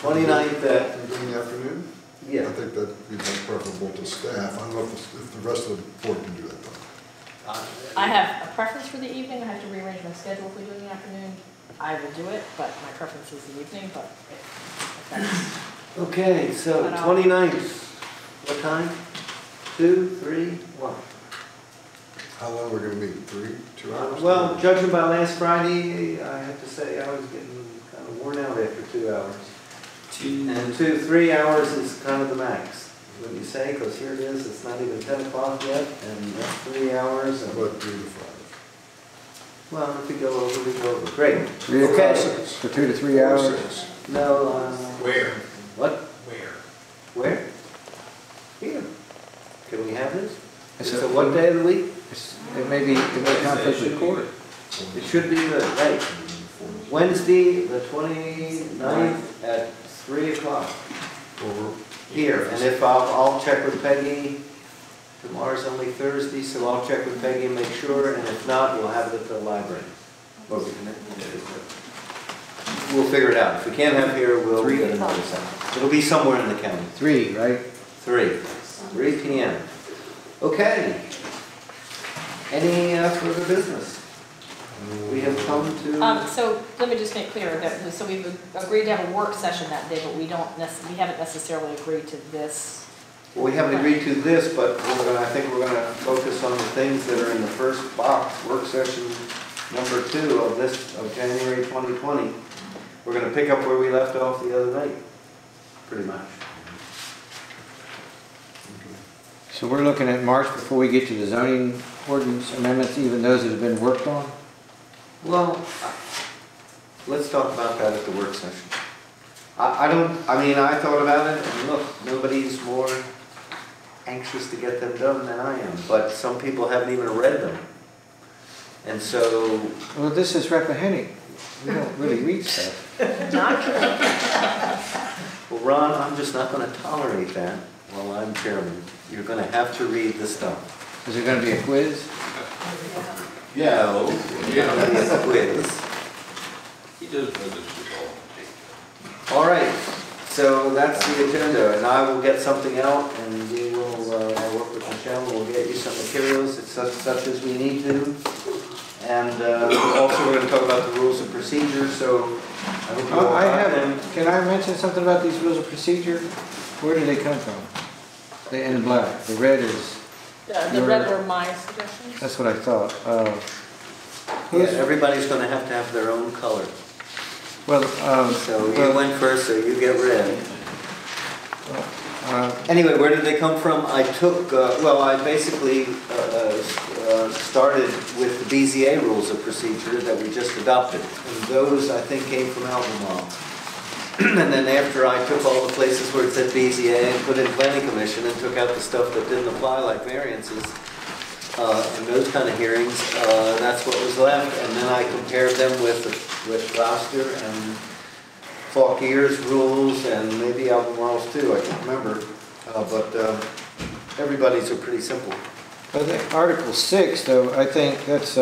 29th at. In the afternoon? Yeah. I think that'd be more preferable to staff. I don't know if the rest of the board can do that though. I have a preference for the evening. I have to rearrange my schedule if we do it in the afternoon. I will do it, but my preference is the evening, but if that's... Okay, so 29th, what time? 2, 3, 1? How long we're gonna meet, 2 hours? Well, judging by last Friday, I have to say I was getting kind of worn out after 2 hours. And 3 hours is kind of the max, wouldn't you say? Because here it is, it's not even 10 o'clock yet, and that's 3 hours. And About 3 to 5. well, if we go over, we go over. Great. 3 Okay. for 2 to 3 hours. No, Where? what? Where? Where? Here. Can we have this? It's It's a- a what day of the week? It may conflict with court. It should be the, right, Wednesday, the 29th at 3 o'clock. Here, and if I'll check with Peggy, tomorrow's only Thursday, so I'll check with Peggy and make sure, and if not, we'll have it at the library. Or we can- We'll figure it out. If we can't have here, we'll get another set. It'll be somewhere in the county. 3, right? 3 p.m. Okay. Any further business? We have come to. So let me just make clear that, so we've agreed to have a work session that day, but we haven't necessarily agreed to this. Well, we haven't agreed to this, but I think we're gonna focus on the things that are in the first box, work session number 2 of January 2020. We're gonna pick up where we left off the other night, pretty much. So we're looking at March before we get to the zoning ordinance amendments, even those that have been worked on? Well, let's talk about that at the work session. I thought about it, and look, nobody's more anxious to get them done than I am, but some people haven't even read them. And so. Well, this is Rappahannock. We don't really read stuff. Well, Ron, I'm just not gonna tolerate that while I'm chairman. You're gonna have to read the stuff. Is there gonna be a quiz? Yeah. No, it's gonna be a quiz. He does visit all. All right, so that's the agenda, and I will get something out, and we will, I'll work with Michelle, and we'll get you some materials, such as we need to. And also, we're gonna talk about the rules of procedure, so I hope you all have them. Can I mention something about these rules of procedure? Where do they come from? They're in black. The red is. The red were my suggestions. That's what I thought. Yeah, everybody's gonna have their own color. Well, so you went first, so you get red. Anyway, where did they come from? I took, I basically started with the BZA rules of procedure that we just adopted. And those, I think, came from Albemarle. And then after I took all the places where it said BZA and put in Planning Commission and took out the stuff that didn't apply, like variances, and those kind of hearings, that's what was left. And then I compared them with Gloucester and Faulkner's rules and maybe Albemarle's too, I can't remember. But everybody's are pretty simple. I think Article 6, though, I think that's,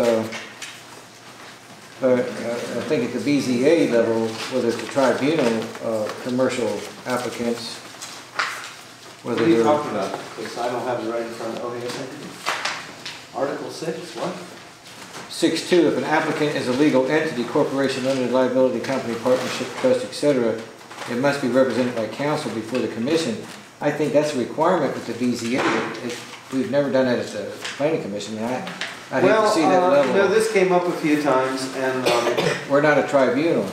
I think at the BZA level, whether it's the tribunal, commercial applicants, What are you talking about? Because I don't have it right in front of me. Article 6, what? 6.2, if an applicant is a legal entity, corporation, limited liability company, partnership, trust, etc., it must be represented by counsel before the commission. I think that's a requirement with the BZA. We've never done that at the Planning Commission, and I hate to see that level. No, this came up a few times, and we're not a tribunal.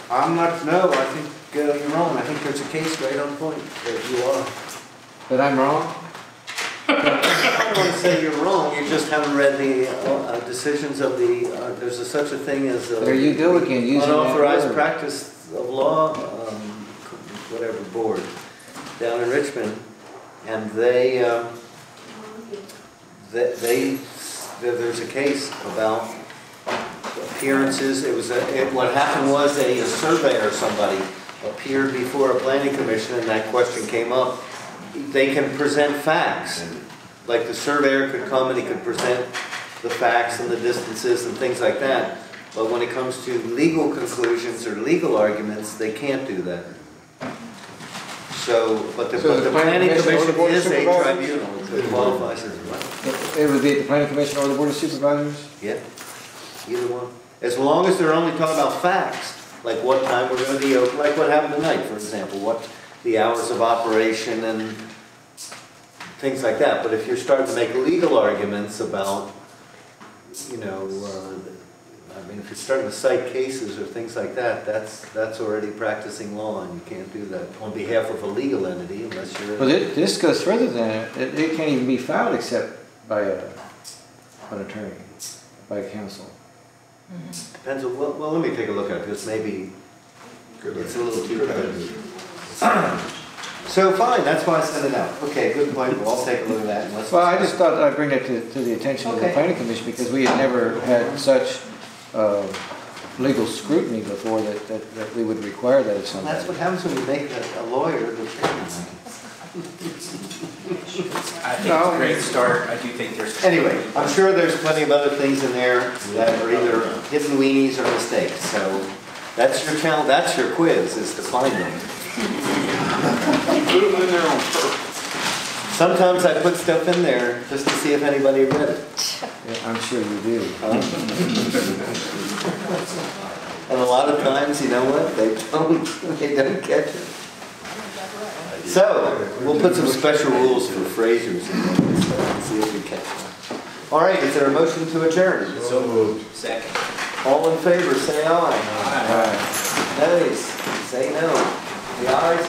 I'm not. No, I think you're wrong. I think there's a case right on point that you are. But I'm wrong. I don't want to say you're wrong. You just haven't read the decisions of the. There's such a thing as. There you go again, using unauthorized that word. practice of law, whatever board, down in Richmond, and there's a case about appearances. What happened was a surveyor or somebody appeared before a planning commission, and that question came up. They can present facts, like the surveyor could come and he could present the facts and the distances and things like that. But when it comes to legal conclusions or legal arguments, they can't do that. So, but the planning commission is a tribunal that qualifies as well. It would be at the Planning Commission or the Board of Supervisors? Yeah, either one. As long as they're only talking about facts, like what time we're going to be open, like what happened tonight, for example, what the hours of operation and things like that. But if you're starting to make legal arguments about, you know, I mean, if you're starting to cite cases or things like that, that's already practicing law, and you can't do that on behalf of a legal entity unless you're... Well, this goes further than that. It can't even be filed except by an attorney, by a counsel. Depends on, well, let me take a look at it, because maybe it's a little too repetitive. So fine, that's why I sent it out. Okay, good point. We'll all take a look at that. And let's Well, I just thought I'd bring it to the attention of the planning commission, because we had never had such legal scrutiny before that we would require that of somebody. That's what happens when you make a lawyer the chairman. I think it's a great start. I do think there's... Anyway, I'm sure there's plenty of other things in there that are either hidden weenies or mistakes. So that's your challenge, that's your quiz, is to find them. Put them in there on purpose. Sometimes I put stuff in there just to see if anybody read it. Yeah, I'm sure you do. And a lot of times, you know what, they don't catch it. So, we'll put some special rules for Frasers and see if we catch them. All right, is there a motion to adjourn? So moved. Second. All in favor, say aye. Aye. Nays, say no. The ayes